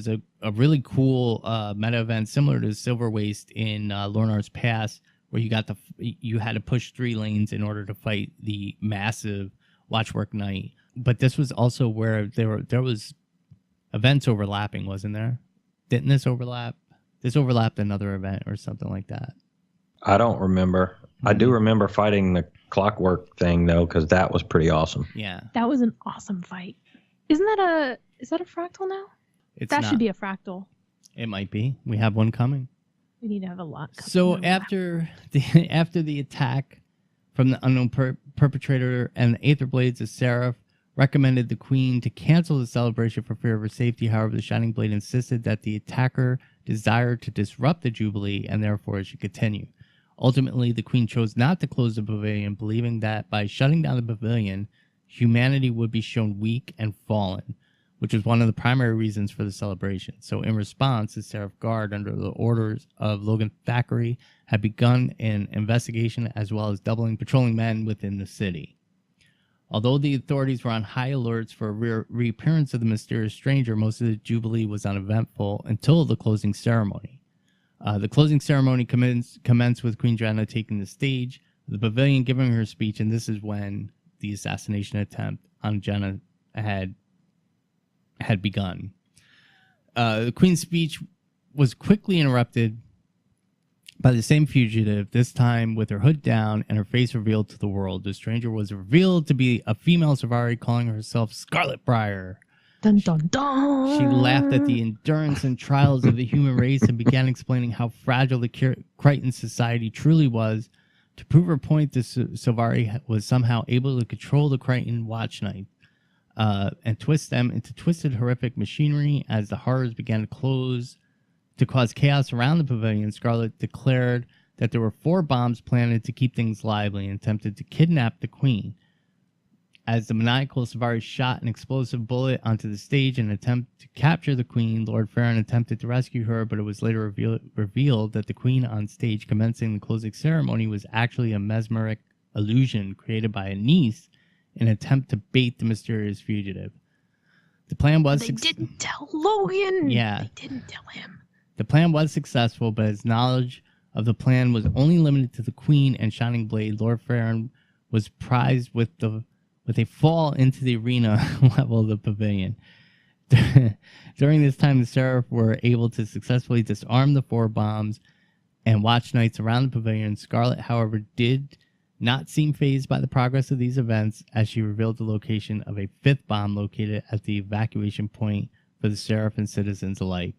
S1: a really cool meta event similar to Silver Waste in Lornar's Pass, where you had to push 3 lanes in order to fight the massive Watchwork Knight. But this was also where there was events overlapping, wasn't there? Didn't this overlap? This overlapped another event or something like that.
S2: I don't remember. Mm-hmm. I do remember fighting the Clockwork thing though, because that was pretty awesome.
S1: Yeah,
S3: that was an awesome fight. Is that a fractal now? That should be a fractal.
S1: It might be. We have one coming.
S3: We need to have a lot coming.
S1: So after the attack from the unknown perpetrator and the Aether Blades of Seraph recommended the Queen to cancel the celebration for fear of her safety. However, the Shining Blade insisted that the attacker desired to disrupt the Jubilee and therefore it should continue. Ultimately, the Queen chose not to close the pavilion, believing that by shutting down the pavilion, humanity would be shown weak and fallen, which was one of the primary reasons for the celebration. So in response, the Seraph Guard, under the orders of Logan Thackeray, had begun an investigation as well as doubling patrolling men within the city. Although the authorities were on high alerts for a reappearance of the mysterious stranger, most of the Jubilee was uneventful until the closing ceremony. The closing ceremony commenced with Queen Jenna taking the stage, the pavilion giving her speech, and this is when the assassination attempt on Jenna had begun. The Queen's speech was quickly interrupted by the same fugitive, this time with her hood down and her face revealed to the world. The stranger was revealed to be a female Savari calling herself Scarlet Briar.
S3: Dun, dun, dun.
S1: She laughed at the endurance and trials of the human race and began explaining how fragile the Crichton society truly was. To prove her point, the Savari was somehow able to control the Crichton Watch Knight and twist them into twisted, horrific machinery. As the horrors began to cause chaos around the pavilion, Scarlet declared that there were 4 bombs planted to keep things lively and attempted to kidnap the Queen. As the maniacal Savari shot an explosive bullet onto the stage in an attempt to capture the Queen, Lord Farron attempted to rescue her, but it was later revealed that the Queen on stage commencing the closing ceremony was actually a mesmeric illusion created by Anise in an attempt to bait the mysterious fugitive. The plan was...
S3: They didn't tell Logan!
S1: Yeah.
S3: They didn't tell him.
S1: The plan was successful, but his knowledge of the plan was only limited to the Queen and Shining Blade. Lord Farron was prized with a fall into the arena level of the pavilion. During this time, the Seraph were able to successfully disarm the 4 bombs and Watch Knights around the pavilion. Scarlet, however, did not seem fazed by the progress of these events, as she revealed the location of a fifth bomb located at the evacuation point for the Seraph and citizens alike.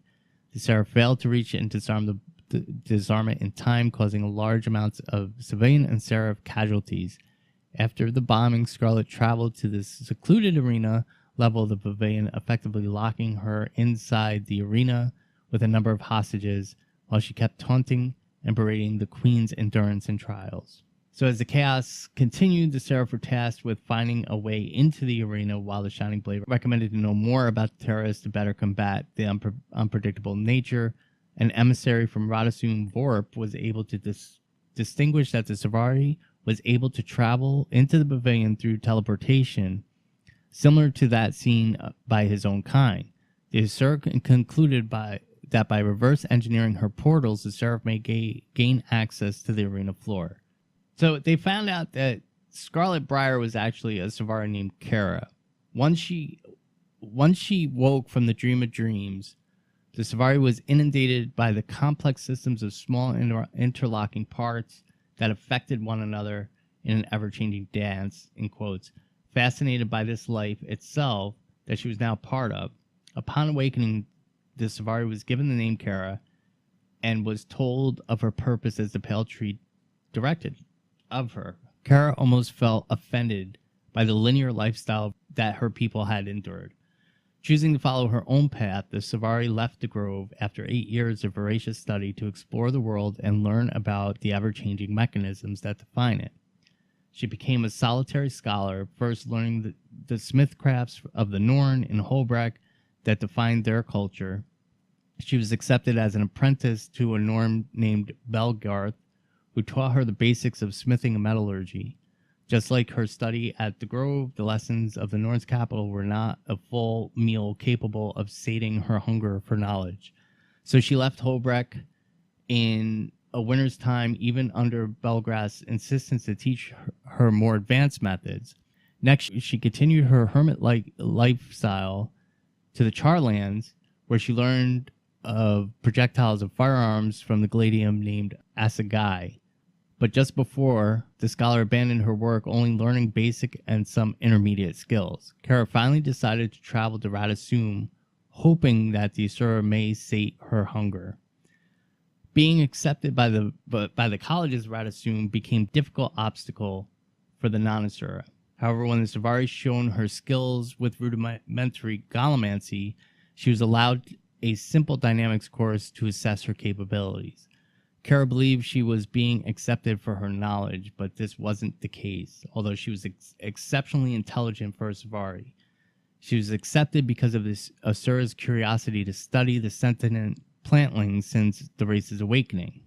S1: The Seraph failed to reach it and disarm it in time, causing large amounts of civilian and Seraph casualties. After the bombing, Scarlet traveled to this secluded arena level of the pavilion, effectively locking her inside the arena with a number of hostages, while she kept taunting and berating the Queen's endurance and trials. So as the chaos continued, the Seraph were tasked with finding a way into the arena, while the Shining Blade recommended to know more about the terrorists to better combat the unpredictable nature. An emissary from Radasum Vorp was able to distinguish that the Savari was able to travel into the pavilion through teleportation, similar to that seen by his own kind. The Asur concluded that by reverse engineering her portals, the Seraph may gain access to the arena floor. So they found out that Scarlet Briar was actually a Savari named Kara. Once she woke from the dream of dreams, the Savari was inundated by the complex systems of small interlocking parts that affected one another in an ever-changing dance, in quotes, fascinated by this life itself that she was now part of. Upon awakening, the Savari was given the name Kara and was told of her purpose as the pale tree directed of her. Kara almost felt offended by the linear lifestyle that her people had endured. Choosing to follow her own path, the Savari left the grove after 8 years of voracious study to explore the world and learn about the ever-changing mechanisms that define it. She became a solitary scholar, first learning the smithcrafts of the Norn and Holbrecht that defined their culture. She was accepted as an apprentice to a Norn named Belgarth, who taught her the basics of smithing and metallurgy. Just like her study at the Grove, the lessons of the Norn's capital were not a full meal capable of sating her hunger for knowledge. So she left Holbrecht in a winter's time, even under Belgrath's insistence to teach her more advanced methods. Next, she continued her hermit-like lifestyle to the Charlands, where she learned of projectiles and firearms from the gladium named Assagai. But just before, the scholar abandoned her work, only learning basic and some intermediate skills. Kara finally decided to travel to Radasum, hoping that the Asura may sate her hunger. Being accepted by the colleges of Radasum became a difficult obstacle for the non-Asura. However, when the Savari shown her skills with rudimentary gallimancy, she was allowed a simple dynamics course to assess her capabilities. Kara believed she was being accepted for her knowledge, but this wasn't the case, although she was exceptionally intelligent for a Savari. She was accepted because of this Asura's curiosity to study the sentient plantlings since the race's awakening.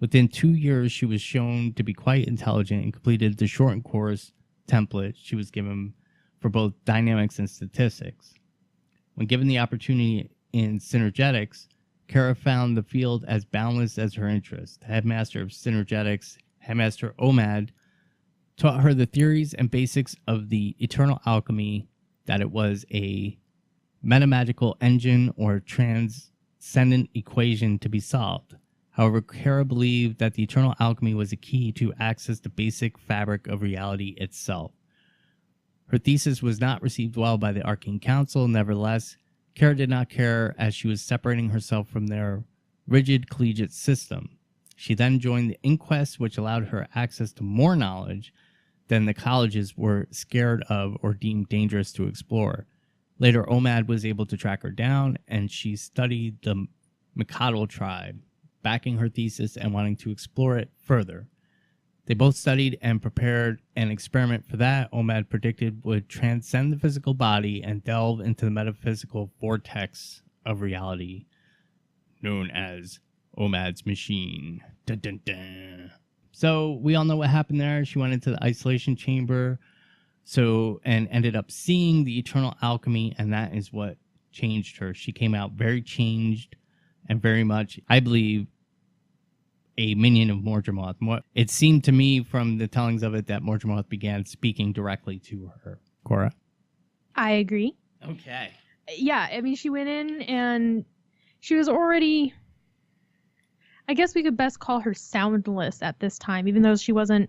S1: Within 2 years, she was shown to be quite intelligent and completed the shortened course template she was given for both dynamics and statistics. When given the opportunity in synergetics, Kara found the field as boundless as her interest. The headmaster of synergetics, Headmaster Omad, taught her the theories and basics of the eternal alchemy, that it was a metamagical engine or transcendent equation to be solved. However, Kara believed that the eternal alchemy was a key to access the basic fabric of reality itself. Her thesis was not received well by the Arcane Council. Nevertheless, Kara did not care, as she was separating herself from their rigid collegiate system. She then joined the Inquest, which allowed her access to more knowledge than the colleges were scared of or deemed dangerous to explore. Later, Omad was able to track her down, and she studied the Mikado tribe, backing her thesis and wanting to explore it further. They both studied and prepared an experiment for that Omad predicted would transcend the physical body and delve into the metaphysical vortex of reality, known as Omad's machine. Dun, dun, dun. So we all know what happened there. She went into the isolation chamber, and ended up seeing the eternal alchemy, and that is what changed her. She came out very changed and very much, I believe, a minion of Mordramoth. It seemed to me from the tellings of it that Mordramoth began speaking directly to her. Cora?
S3: I agree.
S1: Okay.
S3: Yeah, I mean, she went in and she was already, I guess we could best call her soundless at this time, even though she wasn't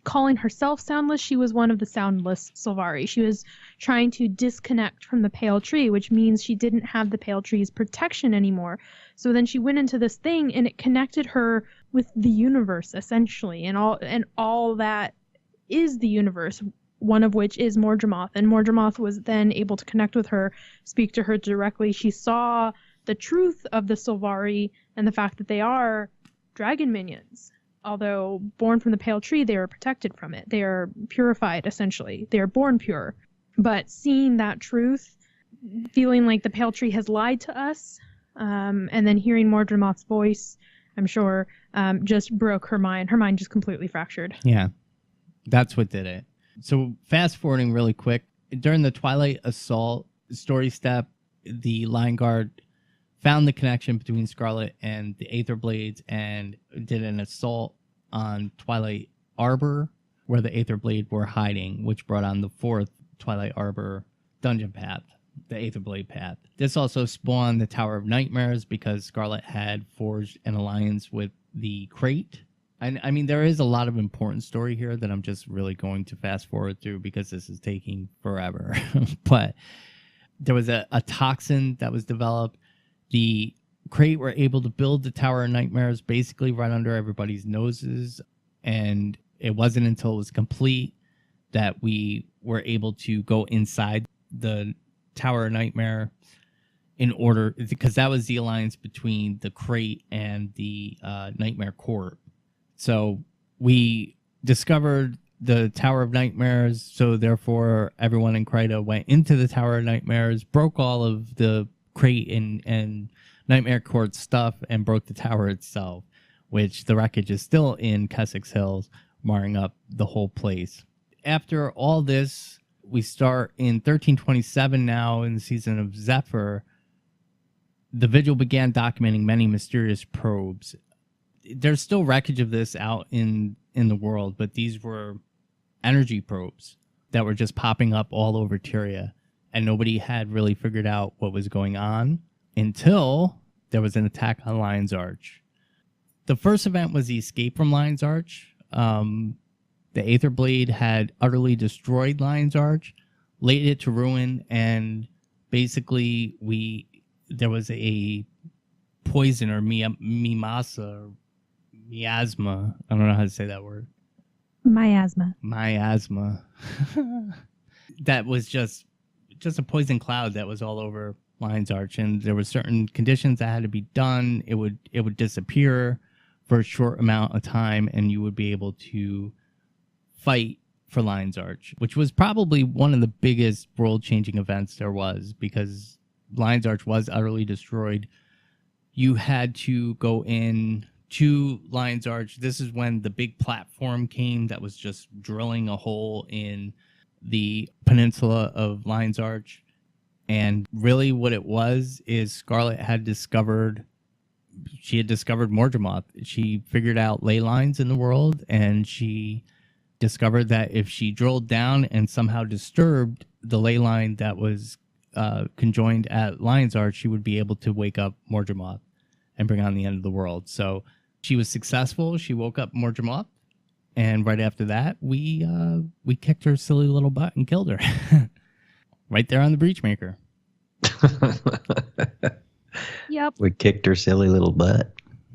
S3: calling herself soundless, she was one of the soundless Sylvari. She was trying to disconnect from the Pale Tree, which means she didn't have the Pale Tree's protection anymore. So then she went into this thing, and it connected her with the universe, essentially, and all that is the universe, one of which is Mordramoth. And Mordramoth was then able to connect with her, speak to her directly. She saw the truth of the Sylvari and the fact that they are dragon minions. Although born from the Pale Tree, they are protected from it. They are purified, essentially. They are born pure. But seeing that truth, feeling like the Pale Tree has lied to us, and then hearing Mordramoth's voice, I'm sure, just broke her mind. Her mind just completely fractured.
S1: Yeah, that's what did it. So fast forwarding really quick, during the Twilight Assault story step, the Lion Guard found the connection between Scarlet and the Aether Blades and did an assault on Twilight Arbor, where the Aether Blade were hiding, which brought on the fourth Twilight Arbor dungeon path, the Aether Blade path. This also spawned the Tower of Nightmares because Scarlet had forged an alliance with the Crate. And I mean, there is a lot of important story here that I'm just really going to fast forward through because this is taking forever. But there was a toxin that was developed. The Crate were able to build the Tower of Nightmares basically right under everybody's noses, and it wasn't until it was complete that we were able to go inside the Tower of Nightmare in order, because that was the alliance between the Crate and the Nightmare Court. So we discovered the Tower of Nightmares, so therefore everyone in Kryta went into the Tower of Nightmares, broke all of the Crate and Nightmare Court stuff, and broke the tower itself, which the wreckage is still in Kessex Hills, marring up the whole place. After all this, we start in 1327 now in the season of Zephyr. The Vigil began documenting many mysterious probes. There's still wreckage of this out in the world, but these were energy probes that were just popping up all over Tyria, and nobody had really figured out what was going on until there was an attack on Lion's Arch. The first event was the escape from Lion's Arch. The Aether Blade had utterly destroyed Lion's Arch, laid it to ruin, and basically there was a poison or miasma. I don't know how to say that word.
S3: Miasma.
S1: That was just a poison cloud that was all over Lion's Arch, and there were certain conditions that had to be done. It would disappear for a short amount of time, and you would be able to fight for Lion's Arch, which was probably one of the biggest world-changing events there was, because Lion's Arch was utterly destroyed. You had to go in to Lion's Arch. This is when the big platform came that was just drilling a hole in the peninsula of Lion's Arch. And really what it was is Scarlet had discovered Mordramoth. She figured out ley lines in the world, and she discovered that if she drilled down and somehow disturbed the ley line that was conjoined at Lion's Arch, she would be able to wake up Mordramoth and bring on the end of the world. So she was successful. She woke up Mordramoth, and right after that, we kicked her silly little butt and killed her. Right there on the Breachmaker.
S3: Yep.
S2: We kicked her silly little butt.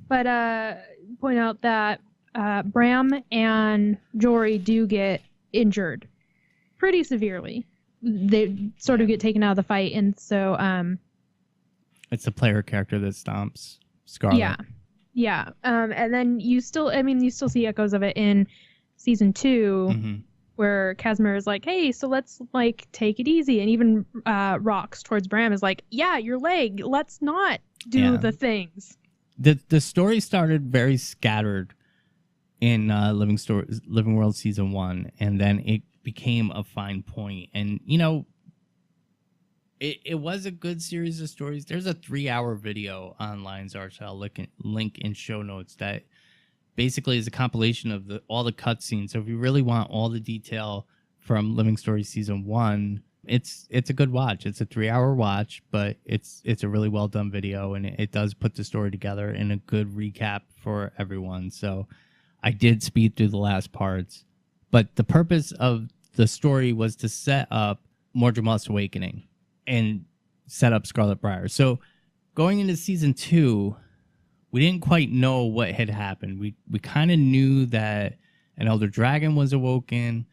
S3: But point out that Bram and Jory do get injured pretty severely. They sort of get taken out of the fight, and so
S1: it's the player character that stomps Scarlet.
S3: Yeah. And then you still see echoes of it in season 2.
S1: Mm-hmm.
S3: Where Casimir is like, hey, so let's like take it easy, and even Rox towards Bram is like, yeah, your leg, let's not do the things.
S1: The story started very scattered in Living World season 1, and then it became a fine point. And it was a good series of stories. There's a 3-hour video on Lion's Arch that I'll link in show notes that basically is a compilation of all the cutscenes. So if you really want all the detail from Living Stories season 1, it's a good watch. It's a 3-hour watch, but it's a really well done video, and it does put the story together in a good recap for everyone. So I did speed through the last parts But the purpose of the story was to set up Mordremoth's awakening and set up Scarlet Briar. So going into season 2, we didn't quite know what had happened. We kind of knew that an elder dragon was awoken,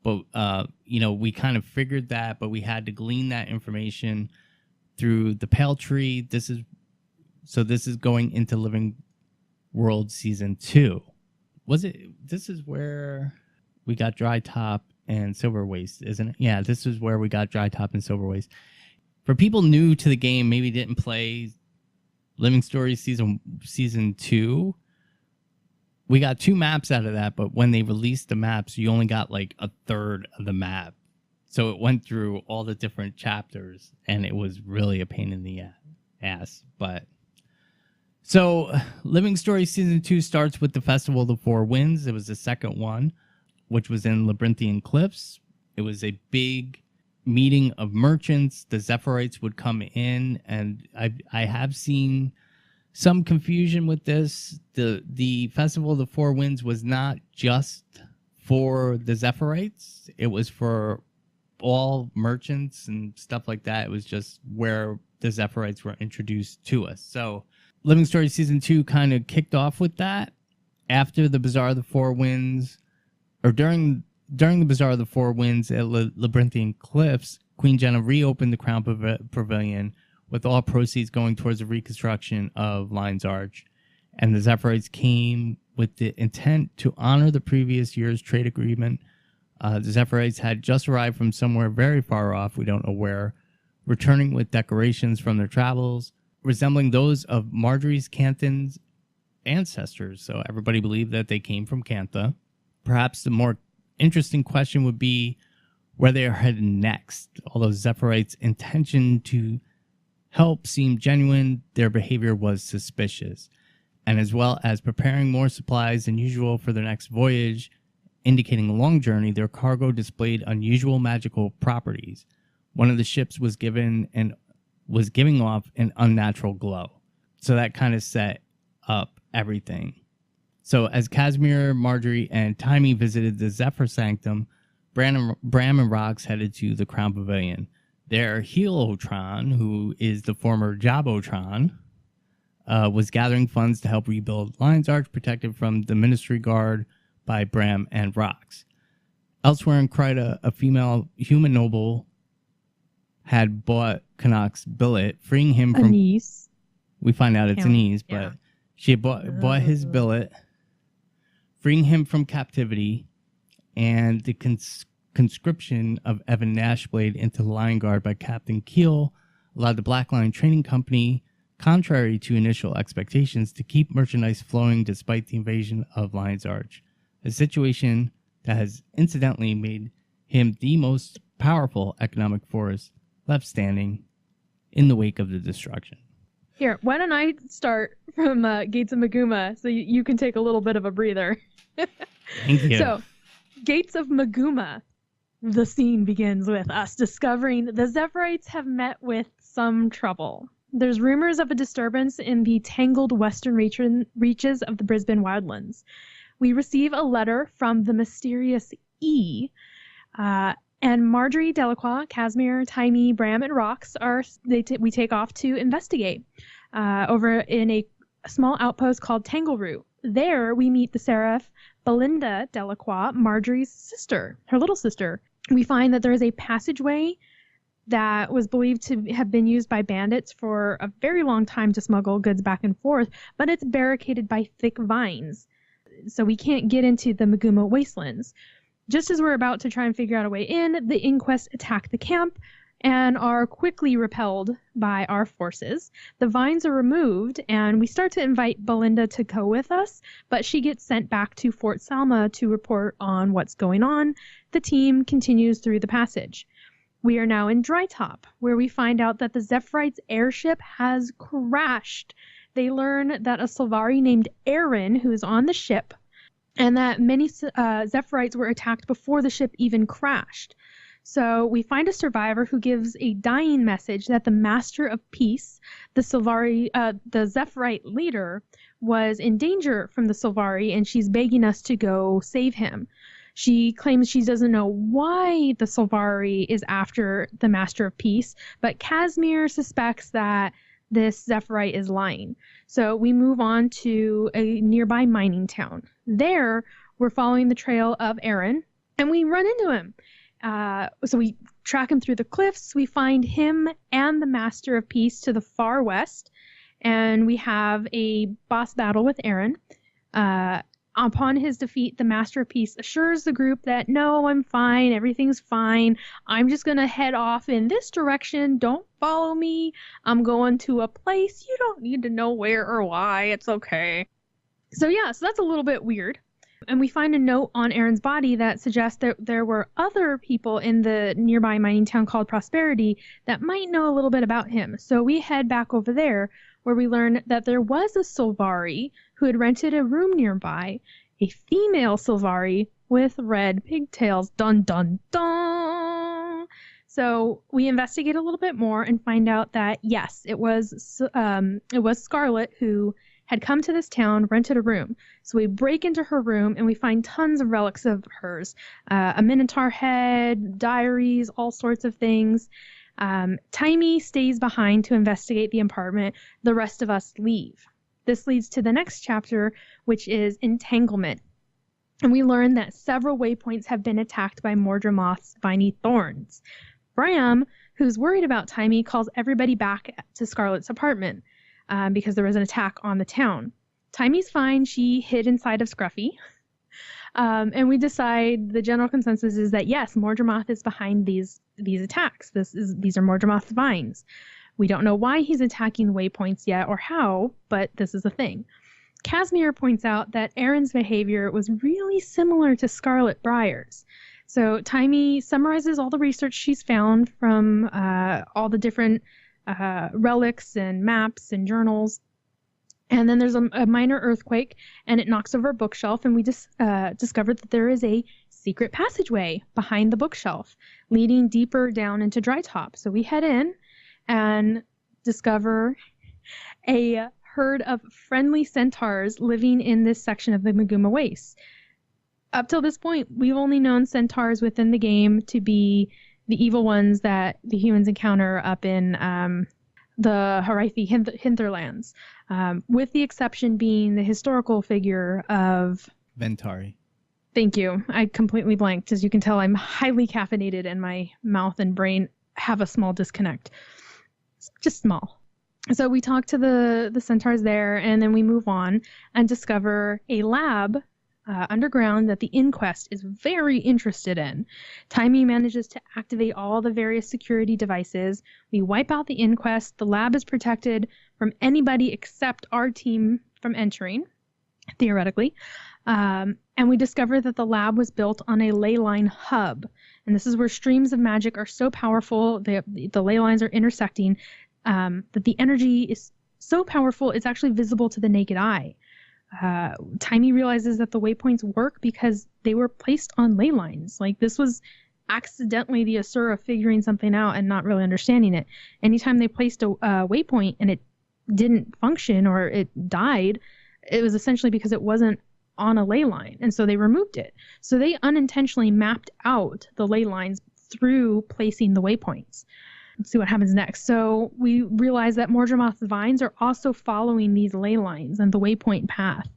S1: but we kind of figured that, but we had to glean that information through the Pale Tree. This is going into Living World season 2. This is where we got Dry Top and Silver Waste, isn't it? Yeah, this is where we got Dry Top and Silver Waste. For people new to the game, maybe didn't play Living Stories season 2, we got 2 maps out of that, but when they released the maps, you only got like a third of the map. So it went through all the different chapters, and it was really a pain in the ass. But so Living Stories season 2 starts with the Festival of the Four Winds. It was the second one, which was in Labyrinthian Cliffs. It was a big meeting of merchants. The Zephyrites would come in, and I have seen some confusion with this. The Festival of the Four Winds was not just for the Zephyrites. It was for all merchants and stuff like that. It was just where the Zephyrites were introduced to us. So Living Stories season 2 kind of kicked off with that. After the Bazaar of the Four Winds, or during the Bazaar of the Four Winds at Labyrinthian Cliffs, Queen Jenna reopened the Crown Pavilion, with all proceeds going towards the reconstruction of Lion's Arch. And the Zephyrites came with the intent to honor the previous year's trade agreement. The Zephyrites had just arrived from somewhere very far off, we don't know where, returning with decorations from their travels, resembling those of Marjorie's Canton's ancestors. So everybody believed that they came from Cantha. Perhaps the more interesting question would be where they are headed next. Although Zephyrite's intention to help seemed genuine, their behavior was suspicious. And as well as preparing more supplies than usual for their next voyage, indicating a long journey, their cargo displayed unusual magical properties. One of the ships was giving off an unnatural glow. So that kind of set up everything. So as Casimir, Marjorie, and Timey visited the Zephyr Sanctum, Bram and Rox headed to the Crown Pavilion. Their Helotron, who is the former Jabotron, was gathering funds to help rebuild Lion's Arch, protected from the Ministry Guard by Bram and Rox. Elsewhere in Kryta, a female human noble had bought Connacht's billet, freeing him from...
S3: Anise.
S1: We find out it's Anise, but
S3: yeah.
S1: She had bought his billet, freeing him from captivity, and the conscription of Evan Nashblade into the Lion Guard by Captain Keel allowed the Black Lion Trading Company, contrary to initial expectations, to keep merchandise flowing despite the invasion of Lion's Arch, a situation that has incidentally made him the most powerful economic force left standing in the wake of the destruction.
S3: Here, why don't I start from Gates of Maguma so you can take a little bit of a breather.
S1: Thank you.
S3: So, Gates of Maguma. The scene begins with us discovering the Zephyrites have met with some trouble. There's rumors of a disturbance in the tangled western reaches of the Brisbane wildlands. We receive a letter from the mysterious E, and Marjorie, Delacroix, Casimir, Timey, Bram, and Rox we take off to investigate over in a small outpost called Tangleroot. There we meet the seraph Belinda Delacroix, Marjorie's sister, her little sister. We find that there is a passageway that was believed to have been used by bandits for a very long time to smuggle goods back and forth, but it's barricaded by thick vines, so we can't get into the Maguma wastelands. Just as we're about to try and figure out a way in, the Inquest attack the camp and are quickly repelled by our forces. The vines are removed, and we start to invite Belinda to go with us, but she gets sent back to Fort Salma to report on what's going on. The team continues through the passage. We are now in Dry Top, where we find out that the Zephyrite's airship has crashed. They learn that a Sylvari named Aaron, who is on the ship, and that many Zephyrites were attacked before the ship even crashed. So we find a survivor who gives a dying message that the Master of Peace, the Zephyrite leader, was in danger from the Sylvari, and she's begging us to go save him. She claims she doesn't know why the Sylvari is after the Master of Peace, but Casimir suspects that this Zephyrite is lying. So we move on to a nearby mining town. There, we're following the trail of Aaron, and we run into him. So we track him through the cliffs. We find him and the Master of Peace to the far west, and we have a boss battle with Aaron. Upon his defeat, the Master of Peace assures the group that, no, I'm fine, everything's fine. I'm just going to head off in this direction. Don't follow me. I'm going to a place. You don't need to know where or why. It's okay. So yeah, so that's a little bit weird. And we find a note on Aaron's body that suggests that there were other people in the nearby mining town called Prosperity that might know a little bit about him. So we head back over there, where we learn that there was a Sylvari who had rented a room nearby, a female Sylvari with red pigtails. Dun, dun, dun! So we investigate a little bit more and find out that, yes, it was Scarlet who had come to this town, rented a room. So we break into her room and we find tons of relics of hers. A Minotaur head, diaries, all sorts of things. Timey stays behind to investigate the apartment. The rest of us leave. This leads to the next chapter, which is Entanglement. And we learn that several waypoints have been attacked by Mordremoth's viney thorns. Bram, who's worried about Timey, calls everybody back to Scarlet's apartment because there was an attack on the town. Timey's fine. She hid inside of Scruffy. And we decide the general consensus is that, yes, Mordremoth is behind these attacks. These are Mordremoth's vines. We don't know why he's attacking waypoints yet or how, but this is a thing. Casimir points out that Aaron's behavior was really similar to Scarlet Briar's. So Timey summarizes all the research she's found from all the different relics and maps and journals. And then there's a minor earthquake, and it knocks over a bookshelf, and we just discovered that there is a secret passageway behind the bookshelf leading deeper down into Drytop. So we head in and discover a herd of friendly centaurs living in this section of the Maguma Wastes. Up till this point, we've only known centaurs within the game to be the evil ones that the humans encounter up in the Harithi hinterlands, with the exception being the historical figure of
S1: Ventari.
S3: Thank you. I completely blanked. As you can tell, I'm highly caffeinated and my mouth and brain have a small disconnect. Just small. So we talk to the centaurs there, and then we move on and discover a lab underground that the Inquest is very interested in. Timey manages to activate all the various security devices. We wipe out the Inquest. The lab is protected from anybody except our team from entering, theoretically. And we discover that the lab was built on a ley line hub. And this is where streams of magic are so powerful, the ley lines are intersecting, that the energy is so powerful it's actually visible to the naked eye. Timey realizes that the waypoints work because they were placed on ley lines. Like, this was accidentally the Asura figuring something out and not really understanding it. Anytime they placed a waypoint and it didn't function or it died, it was essentially because it wasn't on a ley line, and so they removed it. So they unintentionally mapped out the ley lines through placing the waypoints. Let's see what happens next. So we realize that Mordremoth's vines are also following these ley lines and the waypoint path.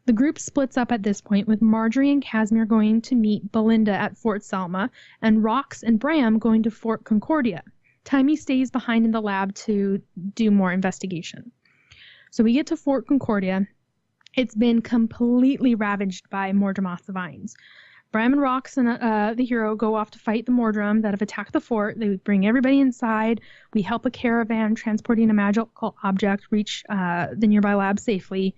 S3: The group splits up at this point, with Marjorie and Casimir going to meet Belinda at Fort Salma, and Rox and Bram going to Fort Concordia. Timey stays behind in the lab to do more investigation. So we get to Fort Concordia. It's been completely ravaged by Mordremoth's vines. Bram and Rox and the hero go off to fight the Mordrum that have attacked the fort. They bring everybody inside. We help a caravan transporting a magical object reach the nearby lab safely.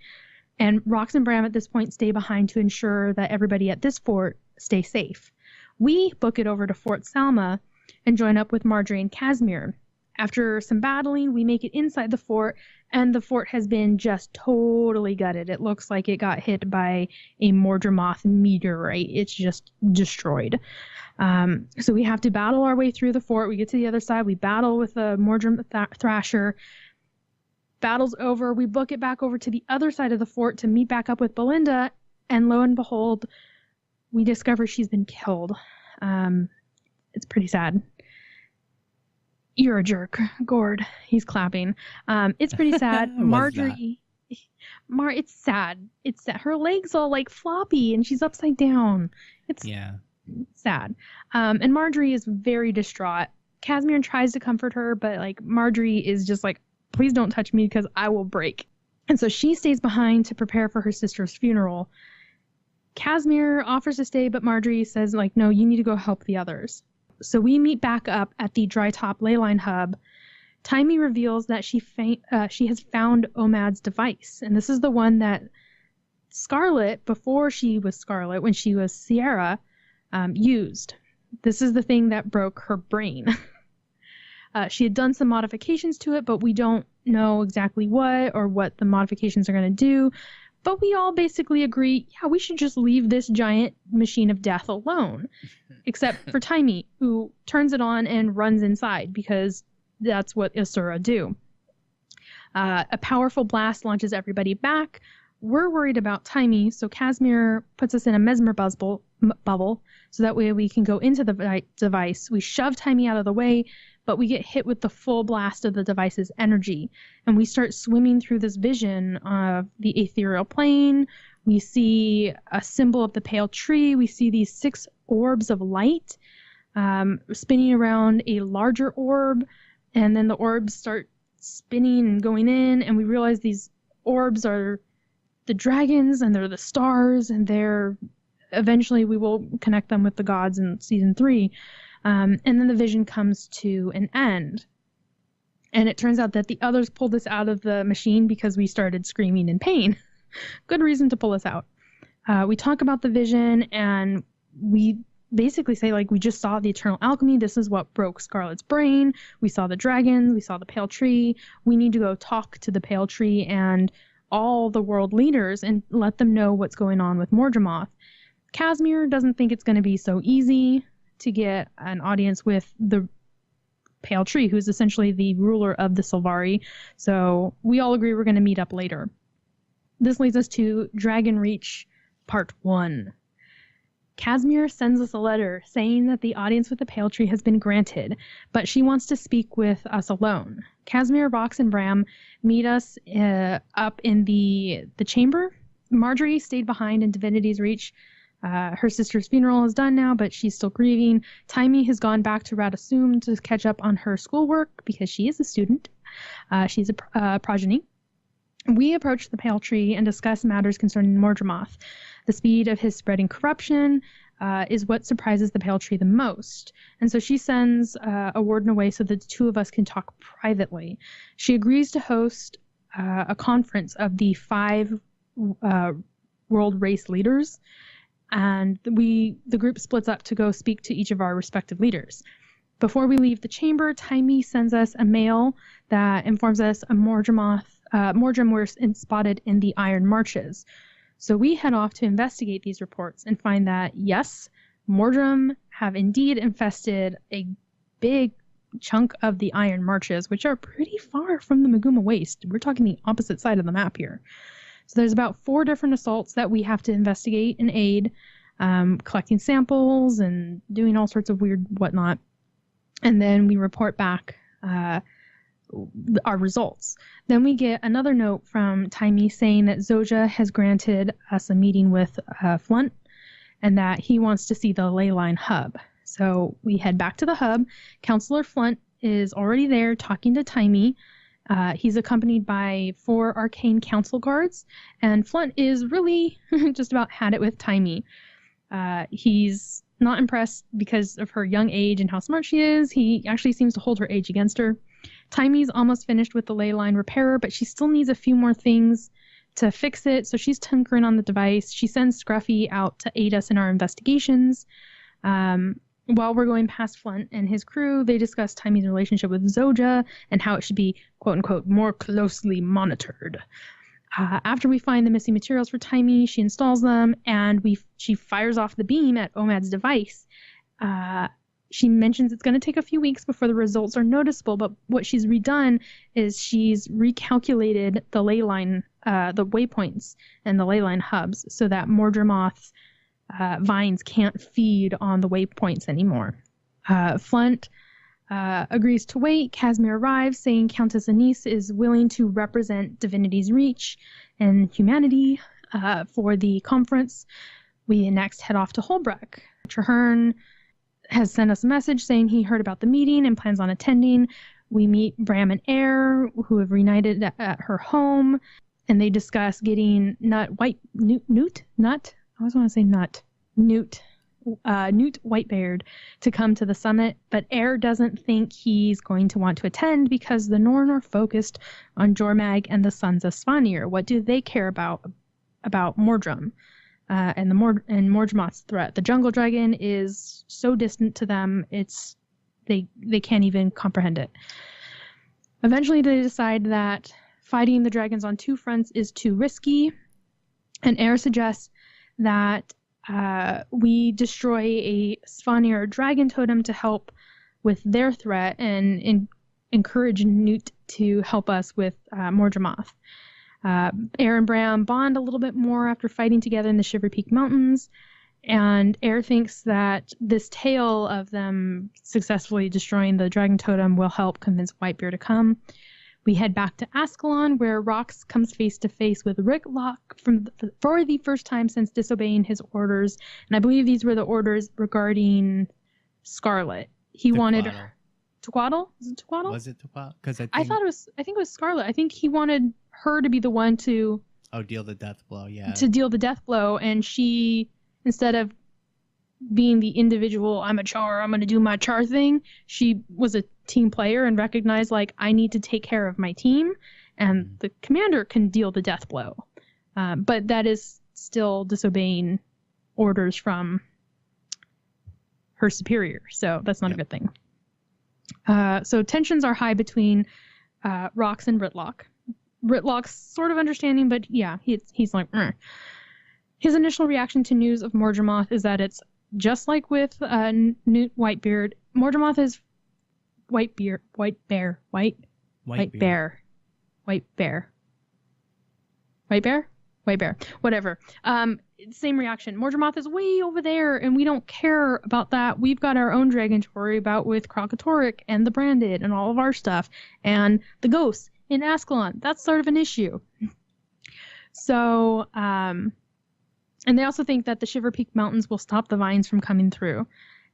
S3: And Rox and Bram at this point stay behind to ensure that everybody at this fort stay safe. We book it over to Fort Salma and join up with Marjorie and Casimir. After some battling, we make it inside the fort, and the fort has been just totally gutted. It looks like it got hit by a Mordremoth meteorite. It's just destroyed. So we have to battle our way through the fort. We get to the other side. We battle with a Mordrum Thrasher. Battle's over. We book it back over to the other side of the fort to meet back up with Belinda, and lo and behold, we discover she's been killed. It's pretty sad. You're a jerk, Gord. He's clapping. It's pretty sad. Marjorie. It's sad. It's sad. Her legs all like floppy and she's upside down. It's sad. And Marjorie is very distraught. Casimir tries to comfort her, but like Marjorie is just like, please don't touch me because I will break. And so she stays behind to prepare for her sister's funeral. Casimir offers to stay, but Marjorie says like, no, you need to go help the others. So we meet back up at the Dry Top Leyline hub. Taimi reveals that she has found Omad's device. And this is the one that Scarlet, before she was Scarlet, when she was Sierra, used. This is the thing that broke her brain. She had done some modifications to it, but we don't know exactly what or what the modifications are going to do. But we all basically agree, yeah, we should just leave this giant machine of death alone. Except for Taimi, who turns it on and runs inside because that's what Asura do. A powerful blast launches everybody back. We're worried about Taimi, so Casimir puts us in a mesmer bubble so that way we can go into the device. We shove Taimi out of the way, but we get hit with the full blast of the device's energy. And we start swimming through this vision of the ethereal plane. We see a symbol of the pale tree. We see these 6 orbs of light spinning around a larger orb. And then the orbs start spinning and going in. And we realize these orbs are the dragons and they're the stars. And they're eventually we will connect them with the gods in season 3. And then the vision comes to an end. And it turns out that the others pulled us out of the machine because we started screaming in pain. Good reason to pull us out. We talk about the vision and we basically say, like, we just saw the eternal alchemy. This is what broke Scarlet's brain. We saw the dragons. We saw the pale tree. We need to go talk to the pale tree and all the world leaders and let them know what's going on with Mordramoth. Casimir doesn't think it's going to be so easy to get an audience with the Pale Tree, who's essentially the ruler of the Sylvari. So we all agree we're going to meet up later. This leads us to Dragon Reach Part 1. Casimir sends us a letter saying that the audience with the Pale Tree has been granted, but she wants to speak with us alone. Casimir, Vox, and Bram meet us up in the chamber. Marjorie stayed behind in Divinity's Reach. Her sister's funeral is done now, but she's still grieving. Taimi has gone back to Radasum to catch up on her schoolwork because she is a student. She's a progeny. We approach the Pale Tree and discuss matters concerning Mordramoth. The speed of his spreading corruption is what surprises the Pale Tree the most. And so she sends a warden away so that the two of us can talk privately. She agrees to host a conference of the 5 world race leaders. And the group splits up to go speak to each of our respective leaders. Before we leave the chamber, Taimi sends us a mail that informs us a Mordram was spotted in the Iron Marches. So we head off to investigate these reports and find that, yes, Mordram have indeed infested a big chunk of the Iron Marches, which are pretty far from the Maguma Waste. We're talking the opposite side of the map here. So there's about 4 different assaults that we have to investigate and aid, collecting samples and doing all sorts of weird whatnot. And then we report back our results. Then we get another note from Taimi saying that Zoja has granted us a meeting with Flunt and that he wants to see the Leyline hub. So we head back to the hub. Counselor Flunt is already there talking to Taimi. He's accompanied by 4 arcane council guards, and Flunt is really just about had it with Taimi. He's not impressed because of her young age and how smart she is. He actually seems to hold her age against her. Taimi's almost finished with the ley line repairer, but she still needs a few more things to fix it, so she's tinkering on the device. She sends Scruffy out to aid us in our investigations. While we're going past Flunt and his crew, they discuss Taimi's relationship with Zoja and how it should be, quote-unquote, more closely monitored. After we find the missing materials for Taimi, she installs them, and she fires off the beam at Omad's device. She mentions it's going to take a few weeks before the results are noticeable, but what she's redone is she's recalculated the ley line, the waypoints and the ley line hubs so that Mordramoth vines can't feed on the waypoints anymore. Flint agrees to wait. Casimir arrives, saying Countess Anise is willing to represent Divinity's Reach and humanity for the conference. We next head off to Holbrook. Traherne has sent us a message saying he heard about the meeting and plans on attending. We meet Bram and Air, who have reunited at her home, and they discuss getting Newt Whitebeard to come to the summit, but Air doesn't think he's going to want to attend because the Norn are focused on Jormag and the Sons of Svanir. What do they care about Mordrum and Mordremoth's threat? The jungle dragon is so distant to them, they can't even comprehend it. Eventually they decide that fighting the dragons on two fronts is too risky, and Air suggests that we destroy a Svanir dragon totem to help with their threat and encourage Newt to help us with Mordremoth. Air and Bram bond a little bit more after fighting together in the Shiver Peak Mountains, and Air thinks that this tale of them successfully destroying the dragon totem will help convince Whitebeard to come. We head back to Ascalon, where Rox comes face to face with Ricklock for the first time since disobeying his orders. And I believe these were the orders regarding Scarlet. He wanted Tequatl? Was it Tequatl?
S1: Was it Tequatl? Because I
S3: think it was Scarlet. I think he wanted her to be the one to
S1: deal the death blow. Yeah.
S3: To deal the death blow, and she, instead of being the individual, I'm a char, I'm going to do my char thing, she was a team player and recognized, like, I need to take care of my team, and the commander can deal the death blow. But that is still disobeying orders from her superior, so that's not a good thing. So tensions are high between Rox and Ritlock. Ritlock's sort of understanding, but yeah, he's like, Meh. His initial reaction to news of Mordremoth is that it's just like with Newt Whitebeard. Mordremoth is White bear, whatever. Same reaction. Mordremoth is way over there, and we don't care about that. We've got our own dragon to worry about with Krakatoric and the Branded and all of our stuff, and the ghosts in Ascalon. That's sort of an issue. So, and they also think that the Shiver Peak Mountains will stop the vines from coming through.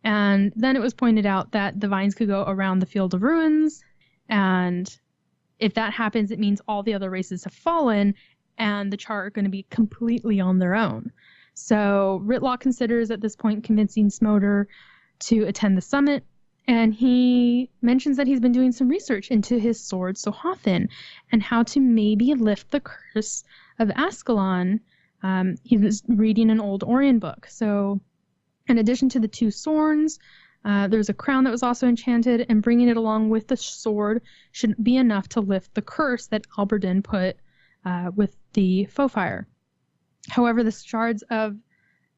S3: And then it was pointed out that the vines could go around the Field of Ruins, and if that happens, it means all the other races have fallen, and the Char are going to be completely on their own. So Ritlock considers at this point convincing Smoder to attend the summit, and he mentions that he's been doing some research into his sword Sohathin and how to maybe lift the curse of Ascalon. He was reading an old Orion book. So in addition to the two Sorns, there's a crown that was also enchanted, and bringing it along with the sword should be enough to lift the curse that Alberdin put with the Fofire. However, the shards of,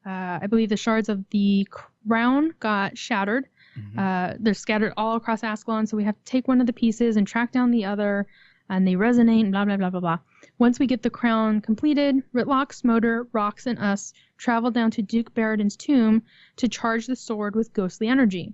S3: I believe the shards of the crown got shattered. They're scattered all across Ascalon, so we have to take one of the pieces and track down the other, and they resonate, and blah, blah, blah, blah, blah. Once we get the crown completed, Ritlock, Smoder, Rox, and us travel down to Duke Barradin's tomb to charge the sword with ghostly energy.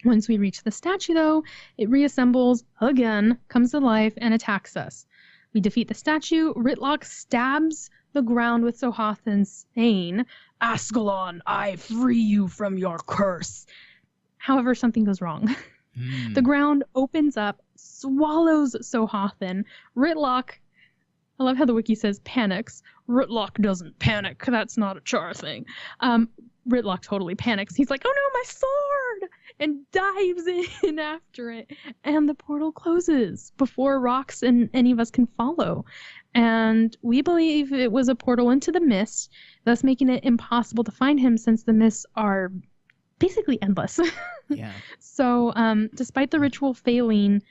S3: Once we reach the statue, though, it reassembles again, comes to life, and attacks us. We defeat the statue. Ritlock stabs the ground with Sohathin, saying, "Ascalon, I free you from your curse." However, something goes wrong. The ground opens up, swallows Sohathin. Ritlock, I love how the wiki says panics. Ritlock doesn't panic. That's not a Char thing. Ritlock totally panics. He's like, "Oh no, my sword!" and dives in after it. And the portal closes before Rox and any of us can follow. And we believe it was a portal into the mist, thus making it impossible to find him since the mists are basically endless.
S1: Yeah.
S3: So, despite the ritual failing,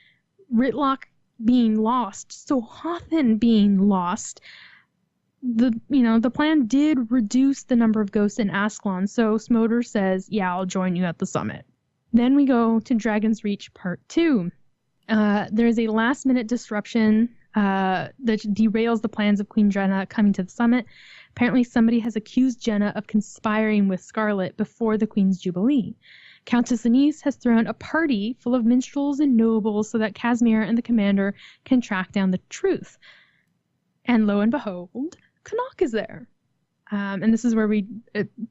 S3: Ritlock being lost, Sohathin being lost, the plan did reduce the number of ghosts in Ascalon. So Smoder says, "Yeah, I'll join you at the summit." Then we go to Dragon's Reach Part 2. There's a last-minute disruption that derails the plans of Queen Jenna coming to the summit. Apparently somebody has accused Jenna of conspiring with Scarlet before the Queen's Jubilee. Countess Anise has thrown a party full of minstrels and nobles so that Casimir and the commander can track down the truth. And lo and behold, Canuck is there. And this is where we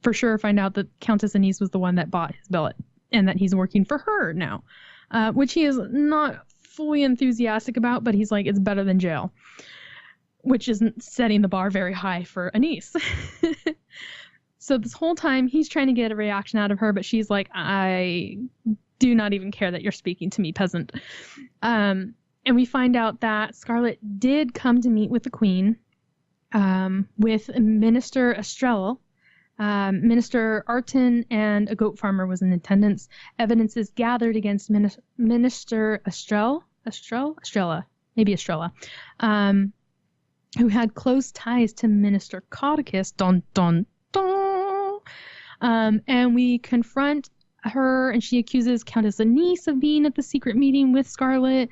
S3: for sure find out that Countess Anise was the one that bought his billet and that he's working for her now, which he is not fully enthusiastic about, but he's like, it's better than jail, which isn't setting the bar very high for Anise. So this whole time he's trying to get a reaction out of her, but she's like, I do not even care that you're speaking to me, peasant. And we find out that Scarlet did come to meet with the Queen, with Minister Estrella. Minister Arton and a goat farmer was in attendance. Evidence is gathered against Minister Estrella, who had close ties to Minister Codicus. Dun, dun, dun. And we confront her, and she accuses Countess Anise of being at the secret meeting with Scarlet.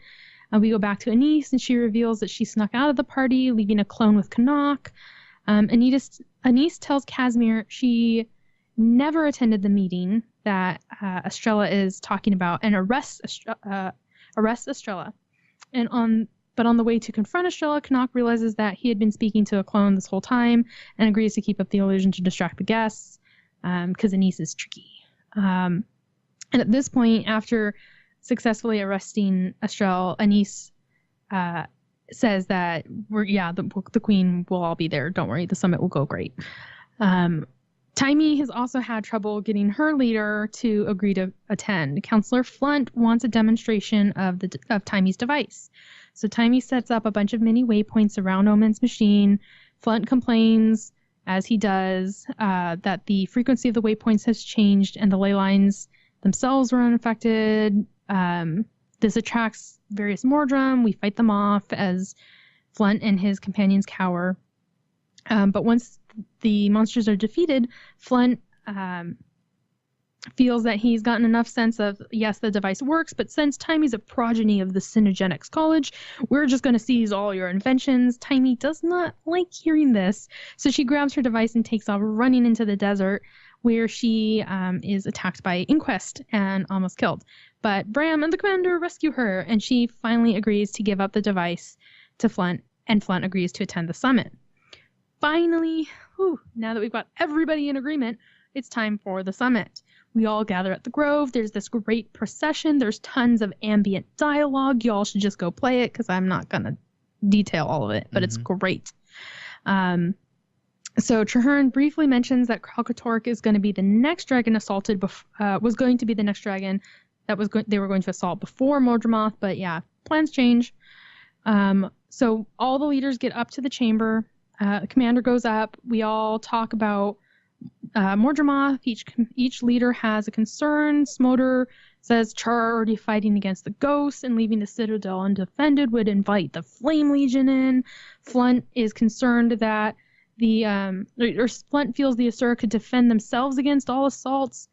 S3: We go back to Anise, and she reveals that she snuck out of the party, leaving a clone with Canuck. Anise tells Casimir she never attended the meeting that Estrella is talking about, and arrests Estrella. But on the way to confront Estrella, Canuck realizes that he had been speaking to a clone this whole time and agrees to keep up the illusion to distract the guests, because Anise is tricky. And at this point, after successfully arresting Estrella, Anise says that the Queen will all be there. Don't worry, the summit will go great. Taimi has also had trouble getting her leader to agree to attend. Counselor Flunt wants a demonstration of Taimi's device. So Taimi sets up a bunch of mini waypoints around Omen's machine. Flunt complains, as he does, that the frequency of the waypoints has changed and the ley lines themselves were unaffected. This attracts various Mordrum. We fight them off as Flunt and his companions cower. But once the monsters are defeated, Flunt feels that he's gotten enough sense of, yes, the device works, but since Taimi's a progeny of the Cinegenics College, we're just going to seize all your inventions. Taimi does not like hearing this, so she grabs her device and takes off running into the desert, where she is attacked by Inquest and almost killed. But Bram and the commander rescue her, and she finally agrees to give up the device to Flunt, and Flunt agrees to attend the summit. Finally, now that we've got everybody in agreement, it's time for the summit. We all gather at the Grove. There's this great procession. There's tons of ambient dialogue. Y'all should just go play it, because I'm not going to detail all of it, but it's great. So Traherne briefly mentions that Kralkatork is going to be the next dragon assaulted, was going to be the next dragon that they were going to assault before Mordremoth, but yeah, plans change. So all the leaders get up to the chamber. The commander goes up. We all talk about Mordremoth. Each leader has a concern. Smoder says Char already fighting against the ghosts and leaving the citadel undefended would invite the Flame Legion in. Flunt is concerned that Flunt feels the Asura could defend themselves against all assaults,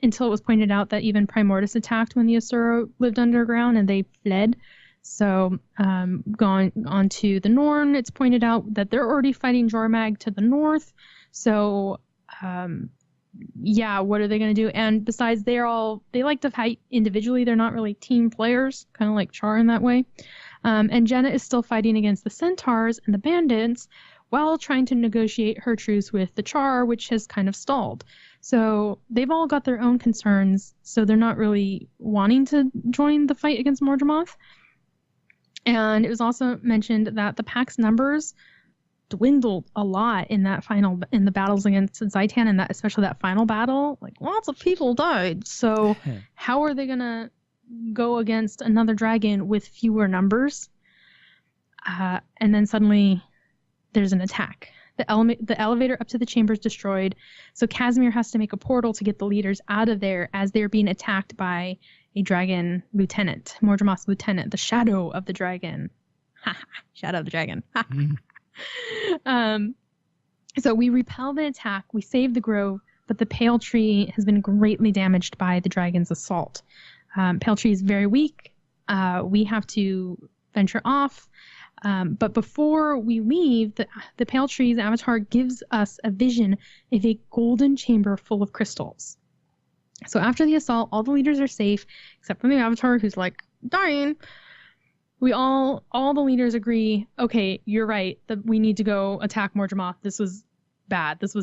S3: until it was pointed out that even Primordus attacked when the Asura lived underground and they fled. So going on to the Norn, it's pointed out that they're already fighting Jormag to the north. So what are they going to do? And besides, they like to fight individually. They're not really team players, kind of like Char in that way. And Jenna is still fighting against the Centaurs and the Bandits while trying to negotiate her truce with the Char, which has kind of stalled. So they've all got their own concerns, so they're not really wanting to join the fight against Mordremoth. And it was also mentioned that the pack's numbers dwindled a lot in the battles against Zaitan, and especially that final battle. Like, lots of people died. So how are they gonna go against another dragon with fewer numbers? And then suddenly there's an attack. The elevator up to the chamber is destroyed, so Casimir has to make a portal to get the leaders out of there as they're being attacked by a dragon lieutenant, Mordremoth's lieutenant, the Shadow of the Dragon. Shadow of the Dragon. So we repel the attack, we save the grove, but the Pale Tree has been greatly damaged by the dragon's assault. Pale Tree is very weak. We have to venture off. But before we leave, the Pale Tree's avatar gives us a vision of a golden chamber full of crystals. So after the assault, all the leaders are safe, except for the avatar who's like dying. All the leaders agree, okay, you're right, that we need to go attack Mordramoth. This was bad. This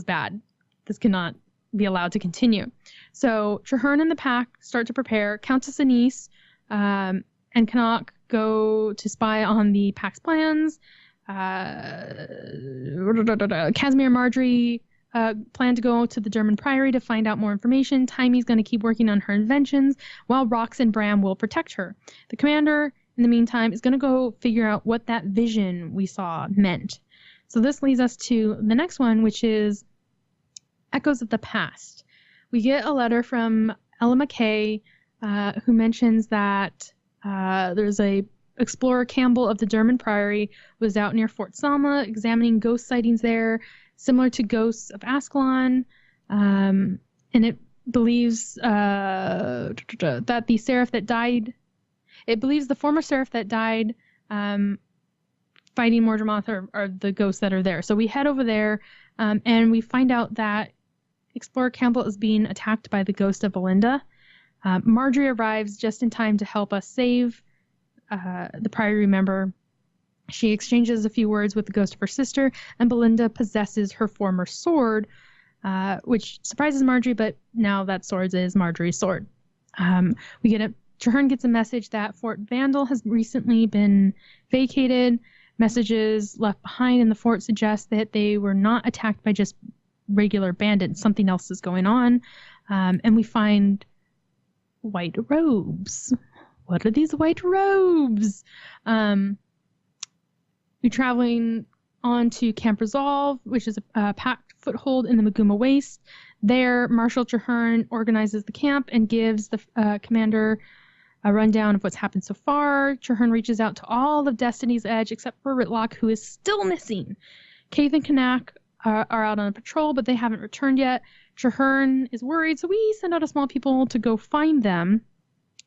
S3: cannot be allowed to continue. So Traherne and the pack start to prepare. Countess Anise and Canuck go to spy on the pack's plans. Casimir and Marjorie plan to go to the German Priory to find out more information. Timey's going to keep working on her inventions, while Rox and Bram will protect her. The commander, in the meantime, is going to go figure out what that vision we saw meant. So this leads us to the next one, which is Echoes of the Past. We get a letter from Ella McKay, who mentions that there's a explorer Campbell of the German Priory was out near Fort Selma examining ghost sightings there, similar to ghosts of Ascalon, and it believes that the seraph that died. It believes the former seraph that died fighting Mordramoth are the ghosts that are there. So we head over there, and we find out that Explorer Campbell is being attacked by the ghost of Belinda. Marjorie arrives just in time to help us save the Priory member. She exchanges a few words with the ghost of her sister, and Belinda possesses her former sword, which surprises Marjorie, but now that sword is Marjorie's sword. Traherne gets a message that Fort Vandal has recently been vacated. Messages left behind in the fort suggest that they were not attacked by just regular bandits. Something else is going on. And we find white robes. What are these white robes? We're traveling on to Camp Resolve, which is a packed foothold in the Maguma Waste. There, Marshal Traherne organizes the camp and gives the commander a rundown of what's happened so far. Traherne reaches out to all of Destiny's Edge except for Ritlock, who is still missing. Kaith and Canuck are out on a patrol, but they haven't returned yet. Traherne is worried, so we send out a small people to go find them.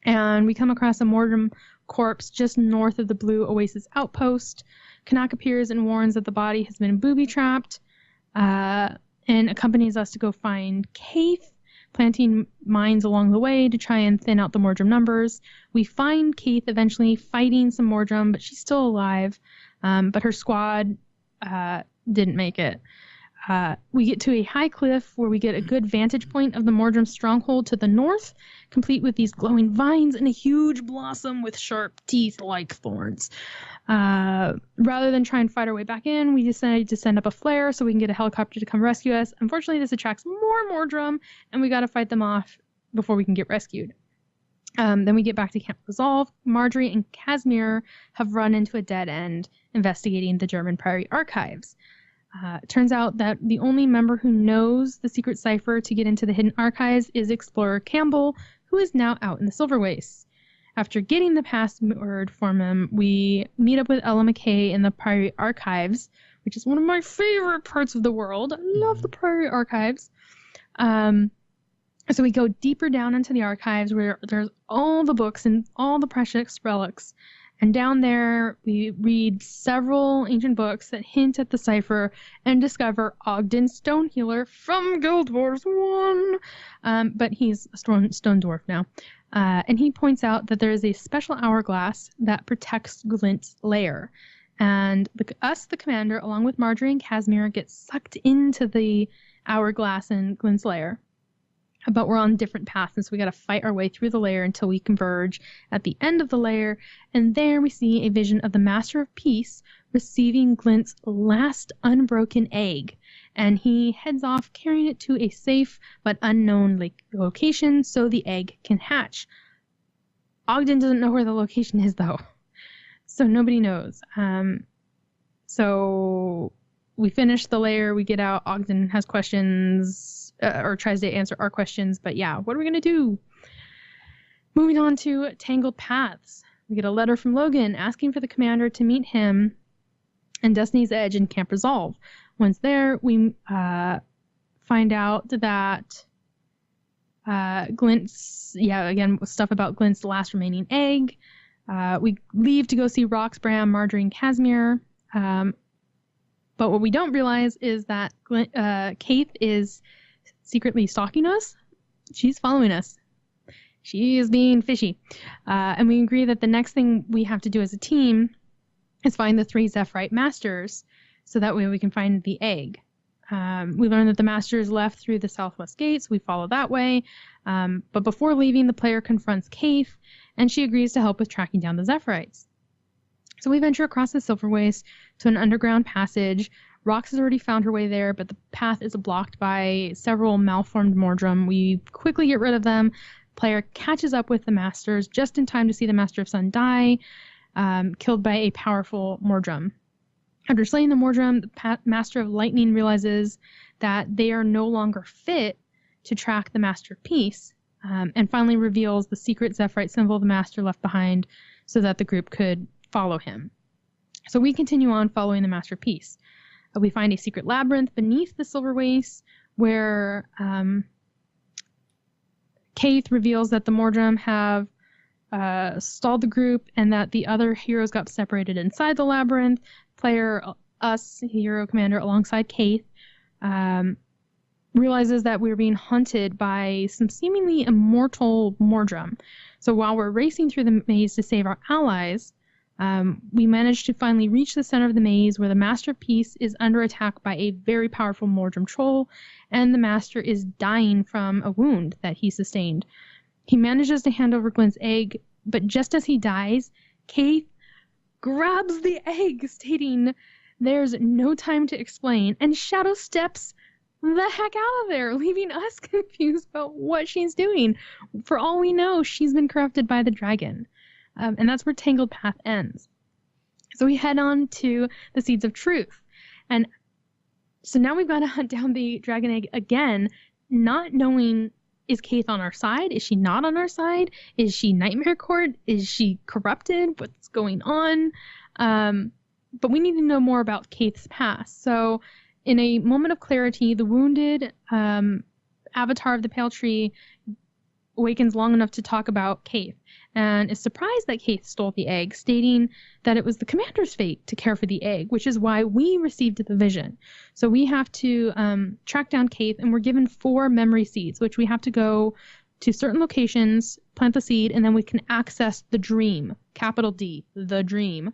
S3: And we come across a Mordrum corpse just north of the Blue Oasis outpost. Canuck appears and warns that the body has been booby-trapped, and accompanies us to go find Kaith, planting mines along the way to try and thin out the Mordrum numbers. We find Kaith eventually fighting some Mordrum, but she's still alive, but her squad didn't make it. We get to a high cliff where we get a good vantage point of the Mordrum stronghold to the north, complete with these glowing vines and a huge blossom with sharp teeth like thorns. Rather than try and fight our way back in, we decided to send up a flare so we can get a helicopter to come rescue us. Unfortunately, this attracts more Mordrum, and we got to fight them off before we can get rescued. Then we get back to Camp Resolve. Marjorie and Casimir have run into a dead end investigating the German Priory archives. It turns out that the only member who knows the secret cipher to get into the hidden archives is Explorer Campbell, who is now out in the Silver Wastes. After getting the password from him, we meet up with Ella McKay in the Priory archives, which is one of my favorite parts of the world. I love the Priory archives. So we go deeper down into the archives where there's all the books and all the precious relics. And down there, we read several ancient books that hint at the cipher and discover Ogden Stonehealer from Guild Wars 1. But he's a stone dwarf now. And he points out that there is a special hourglass that protects Glint's lair. And the commander, along with Marjorie and Casimir, get sucked into the hourglass in Glint's lair. But we're on different paths, and so we got to fight our way through the lair until we converge at the end of the lair. And there we see a vision of the Master of Peace receiving Glint's last unbroken egg. And he heads off carrying it to a safe but unknown location so the egg can hatch. Ogden doesn't know where the location is, though. So nobody knows. So we finish the lair, we get out. Ogden has questions, or tries to answer our questions. But yeah, what are we going to do? Moving on to Tangled Paths. We get a letter from Logan asking for the commander to meet him in Destiny's Edge in Camp Resolve. Once there, we find out that Glint's, again, stuff about Glint's last remaining egg. We leave to go see Rox, Bram, Marjorie, and Casimir. But what we don't realize is that Kaith is secretly stalking us. She's following us. She is being fishy. And we agree that the next thing we have to do as a team is find the 3 Zephyrite Masters, so that way we can find the egg. We learn that the Masters left through the southwest gates. We follow that way. But before leaving, the player confronts Kaith, and she agrees to help with tracking down the Zephyrite. So we venture across the Silver Waste to an underground passage. Rox has already found her way there, but the path is blocked by several malformed Mordrum. We quickly get rid of them. Player catches up with the Masters just in time to see the Master of Sun die, killed by a powerful Mordrum. After slaying the Mordrum, the Master of Lightning realizes that they are no longer fit to track the Master of Peace, and finally reveals the secret Zephyrite symbol the Master left behind so that the group could follow him. So we continue on following the Master of Peace. We find a secret labyrinth beneath the Silver Waste where Kaith reveals that the Mordrum have stalled the group and that the other heroes got separated inside the labyrinth. Player, us, hero commander, alongside Kaith, realizes that we're being hunted by some seemingly immortal Mordrum. So while we're racing through the maze to save our allies, we manage to finally reach the center of the maze where the Master of Peace is under attack by a very powerful Mordrum troll, and the Master is dying from a wound that he sustained. He manages to hand over Gwyn's egg, but just as he dies, Kaith grabs the egg, stating, "There's no time to explain," and shadow steps the heck out of there, leaving us confused about what she's doing. For all we know, she's been corrupted by the dragon. And that's where Tangled Path ends. So we head on to the Seeds of Truth. And so now we've got to hunt down the dragon egg again, not knowing, is Kaith on our side? Is she not on our side? Is she Nightmare Court? Is she corrupted? What's going on? But we need to know more about Kaith's past. So in a moment of clarity, the wounded avatar of the Pale Tree awakens long enough to talk about Kaith, and is surprised that Kaith stole the egg, stating that it was the commander's fate to care for the egg, which is why we received the vision. So we have to track down Kaith, and we're given 4 memory seeds, which we have to go to certain locations, plant the seed, and then we can access the dream, capital D, the dream.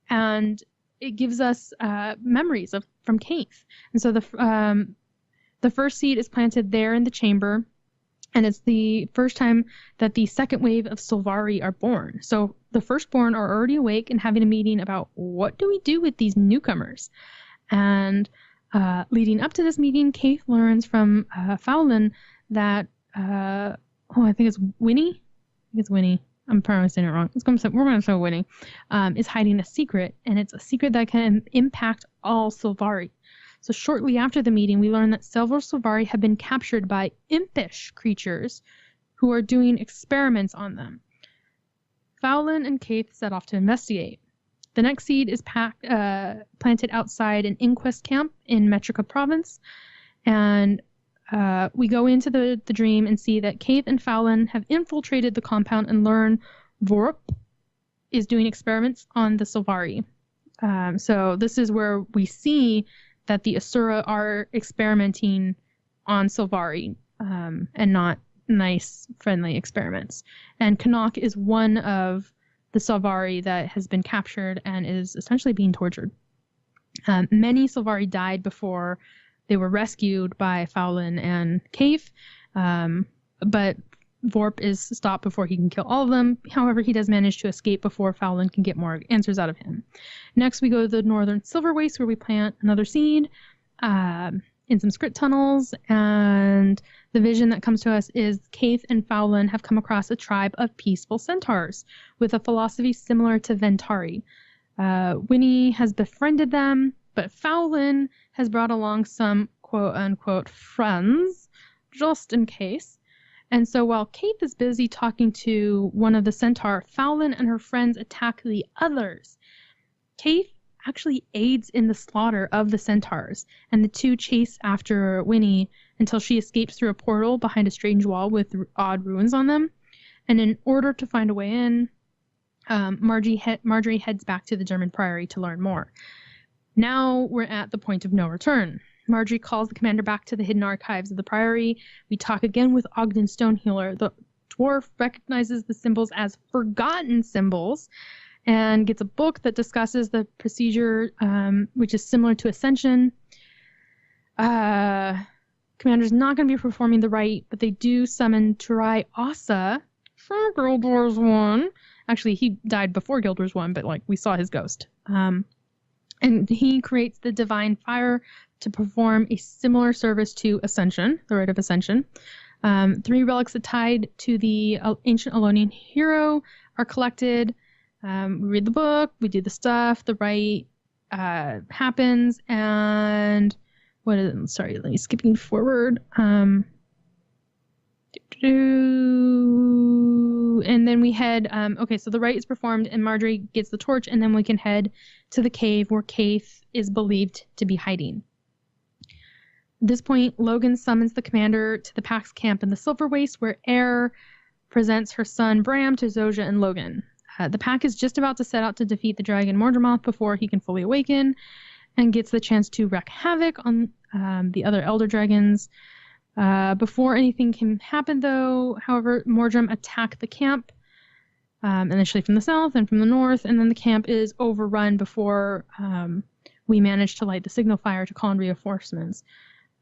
S3: And it gives us memories from Kaith. And so the first seed is planted there in the chamber, and it's the first time that the second wave of Sylvari are born. So the firstborn are already awake and having a meeting about what do we do with these newcomers. And leading up to this meeting, Kaith learns from Fowlin that, I think it's Winnie? I think it's Winnie. I'm probably saying it wrong. We're going to say Winnie, is hiding a secret, and it's a secret that can impact all Sylvari. So shortly after the meeting, we learn that several Sylvari have been captured by impish creatures who are doing experiments on them. Fowlin and Kaith set off to investigate. The next seed is planted outside an inquest camp in Metrica province, and we go into the dream and see that Kaith and Fowlin have infiltrated the compound and learn Vorp is doing experiments on the Sylvari. So this is where we see that the Asura are experimenting on Sylvari, and not nice, friendly experiments. And Canuck is one of the Sylvari that has been captured and is essentially being tortured. Many Sylvari died before they were rescued by Fowlin and Kaith, but Vorp is stopped before he can kill all of them. However, he does manage to escape before Fowlin can get more answers out of him. Next, we go to the Northern Silver Waste, where we plant another seed in some script tunnels, and the vision that comes to us is Kaith and Fowlin have come across a tribe of peaceful centaurs with a philosophy similar to Ventari. Winnie has befriended them, but Fowlin has brought along some quote-unquote friends, just in case. And so while Kaith is busy talking to one of the centaur, Fowlin and her friends attack the others. Kaith actually aids in the slaughter of the centaurs, and the two chase after Winnie until she escapes through a portal behind a strange wall with odd ruins on them. And in order to find a way in, Marjorie heads back to the German Priory to learn more. Now we're at the point of no return. Marjorie calls the commander back to the hidden archives of the Priory. We talk again with Ogden Stonehealer. The dwarf recognizes the symbols as forgotten symbols and gets a book that discusses the procedure, which is similar to Ascension. Commander's not going to be performing the rite, but they do summon Turai Asa from Guild Wars 1. Actually, he died before Guild Wars 1, but like we saw his ghost. And he creates the divine fire to perform a similar service to Ascension, the rite of Ascension. 3 relics tied to the ancient Elonian hero are collected. We read the book, we do the stuff, the rite happens, and what is it? Sorry, let me skipping forward. And then we head, okay, so the rite is performed and Marjorie gets the torch, and then we can head to the cave where Kaith is believed to be hiding. At this point, Logan summons the commander to the Pax camp in the Silver Waste, where Air presents her son Bram to Zoja and Logan. The pack is just about to set out to defeat the dragon Mordramoth before he can fully awaken, and gets the chance to wreak havoc on the other Elder Dragons. Before anything can happen, though, however, Mordrum attack the camp, initially from the south and from the north, and then the camp is overrun before we manage to light the signal fire to call in reinforcements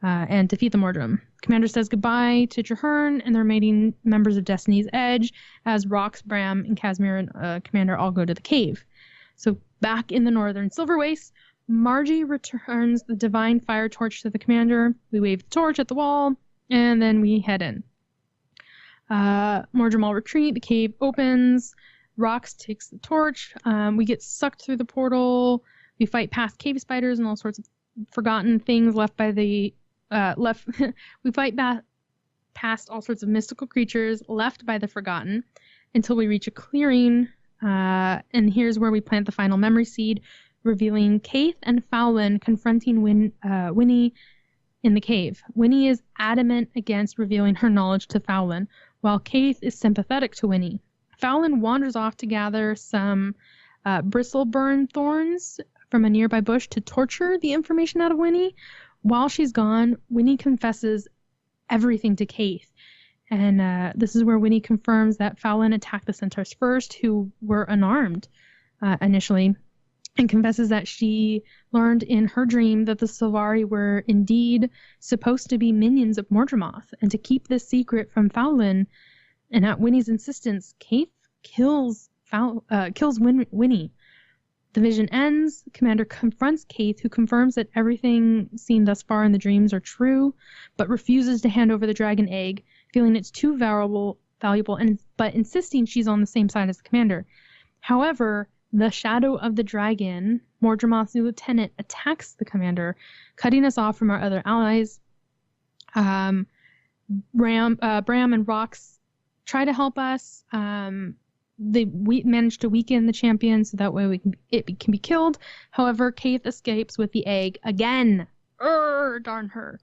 S3: and defeat the Mordrum. Commander says goodbye to Traherne and the remaining members of Destiny's Edge as Rox, Bram, and Casimir and Commander all go to the cave. So back in the northern Silver Waste, Margie returns the divine fire torch to the commander. We wave the torch at the wall, and then we head in. Mordrum all retreat. The cave opens. Rox takes the torch. We get sucked through the portal. We fight past cave spiders and all sorts of forgotten things left by the we fight past all sorts of mystical creatures left by the Forgotten until we reach a clearing. And here's where we plant the final memory seed, revealing Kaith and Fowlin confronting Winnie in the cave. Winnie is adamant against revealing her knowledge to Fowlin, while Kaith is sympathetic to Winnie. Fowlin wanders off to gather some bristleburn thorns from a nearby bush to torture the information out of Winnie. While she's gone, Winnie confesses everything to Kaith. And this is where Winnie confirms that Fowlin attacked the centaurs first, who were unarmed initially, and confesses that she learned in her dream that the Sylvari were indeed supposed to be minions of Mordramoth. And to keep this secret from Fowlin, and at Winnie's insistence, Kaith kills Winnie. The vision ends. Commander confronts Kaith, who confirms that everything seen thus far in the dreams are true, but refuses to hand over the dragon egg, feeling it's too valuable, but insisting she's on the same side as the commander. However, the shadow of the dragon, Mordramoth's new lieutenant, attacks the commander, cutting us off from our other allies. Bram and Rox try to help us. We managed to weaken the champion so that way it can be killed. However, Kaith escapes with the egg again. Darn her.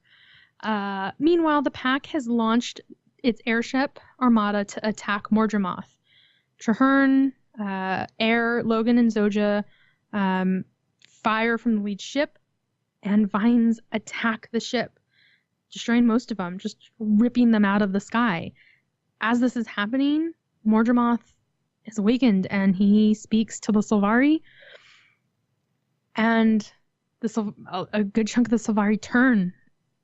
S3: Meanwhile, the pack has launched its airship armada to attack Mordramoth. Traherne, Air, Logan, and Zoja fire from the lead ship, and Vines attack the ship, destroying most of them, just ripping them out of the sky. As this is happening, Mordramoth is awakened, and he speaks to the Sylvari, and a good chunk of the Sylvari turn,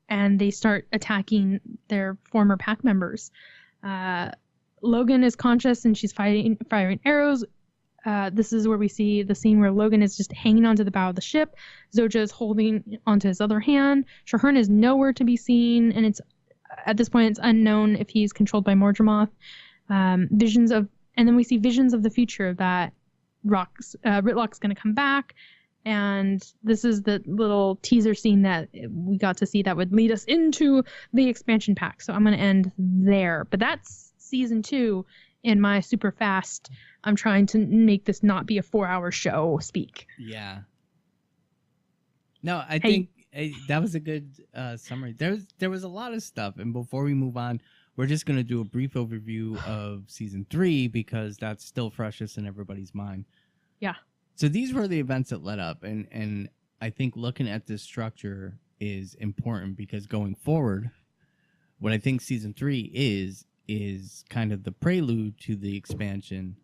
S3: and they start attacking their former pack members. Logan is conscious, and she's firing arrows. This is where we see the scene where Logan is just hanging onto the bow of the ship. Zoja is holding onto his other hand. Traherne is nowhere to be seen, and at this point it's unknown if he's controlled by Mordramoth. And then we see visions of the future that Ritlock's going to come back. And this is the little teaser scene that we got to see that would lead us into the expansion pack. So I'm going to end there. But that's season 2 in my super fast, I'm trying to make this not be a 4-hour show speak.
S1: Yeah. No, I think that was a good summary. There was a lot of stuff. And before we move on, we're just going to do a brief overview of season 3 because that's still freshest in everybody's mind.
S3: Yeah.
S1: So these were the events that led up, and I think looking at this structure is important because going forward, what I think season 3 is kind of the prelude to the expansion,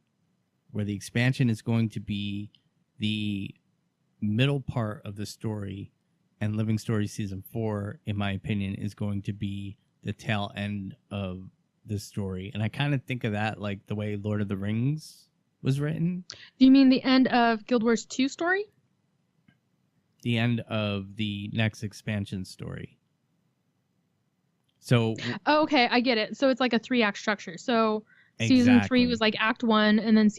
S1: where the expansion is going to be the middle part of the story, and Living Story season 4, in my opinion, is going to be the tail end of the story. And I kind of think of that like the way Lord of the Rings was written.
S3: Do you mean the end of Guild Wars 2 story?
S1: The end of the next expansion story. So
S3: Oh, okay, I get it. So it's like a 3-act structure. So season 3 was like Act 1, and then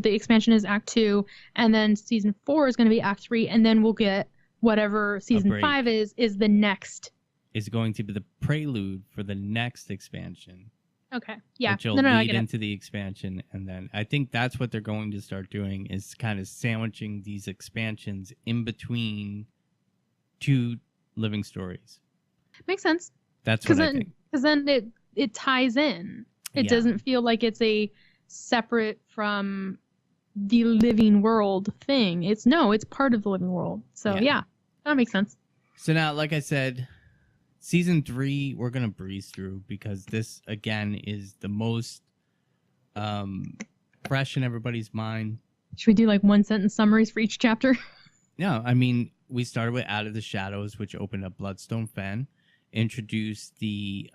S3: the expansion is Act 2, and then season 4 is going to be Act 3, and then we'll get whatever season 5 is the next.
S1: Is going to be the prelude for the next expansion.
S3: Okay. Yeah.
S1: Which will lead into the expansion. And then I think that's what they're going to start doing is kind of sandwiching these expansions in between 2 living stories.
S3: Makes sense.
S1: That's what I think.
S3: Because then it ties in. It doesn't feel like it's a separate from the living world thing. It's part of the living world. So yeah, that makes sense.
S1: So now, like I said, season 3, we're going to breeze through because this, again, is the most fresh in everybody's mind.
S3: Should we do like 1-sentence summaries for each chapter?
S1: No, I mean, we started with Out of the Shadows, which opened up Bloodstone Fen, introduced the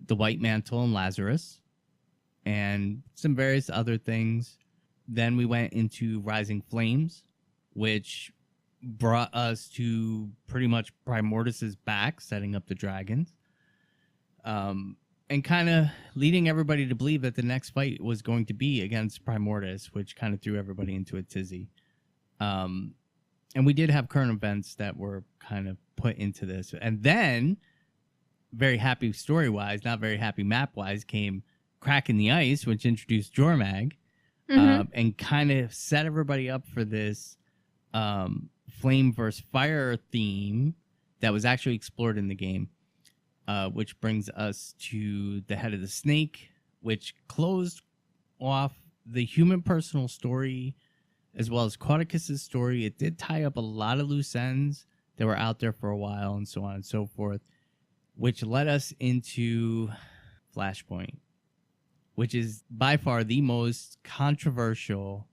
S1: White Mantle and Lazarus, and some various other things. Then we went into Rising Flames, which brought us to pretty much Primordus's back, setting up the dragons, and kind of leading everybody to believe that the next fight was going to be against Primordus, which kind of threw everybody into a tizzy. And we did have current events that were kind of put into this. And then, very happy story-wise, not very happy map-wise, came Crack in the Ice, which introduced Jormag, and kind of set everybody up for this flame versus fire theme that was actually explored in the game, which brings us to the Head of the Snake, which closed off the human personal story as well as Quaticus's story. It did tie up a lot of loose ends that were out there for a while and so on and so forth, which led us into Flashpoint, which is by far the most controversial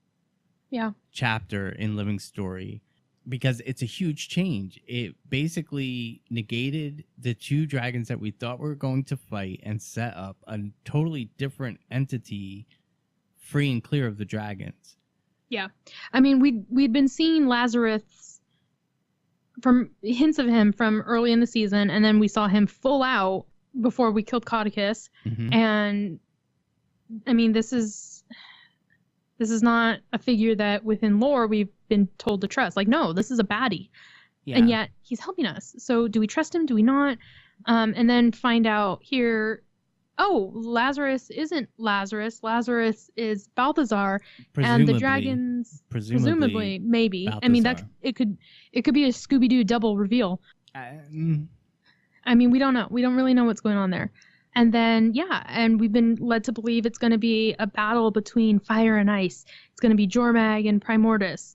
S1: chapter in Living Story because it's a huge change. It basically negated the 2 dragons that we thought were going to fight and set up a totally different entity free and clear of the dragons.
S3: Yeah. I mean, we'd been seeing Lazarus from hints of him from early in the season, and then we saw him full out before we killed Quaticus. And I mean, this is not a figure that within lore we've been told to trust. Like, no, this is a baddie. And yet he's helping us. So do we trust him? Do we not? And then find out here, oh, Lazarus isn't Lazarus. Lazarus is Balthazar. And the dragons, presumably maybe. Balthazar. I mean, it could be a Scooby-Doo double reveal. I mean, we don't know. We don't really know what's going on there. And then, and we've been led to believe it's going to be a battle between fire and ice. It's going to be Jormag and Primordus.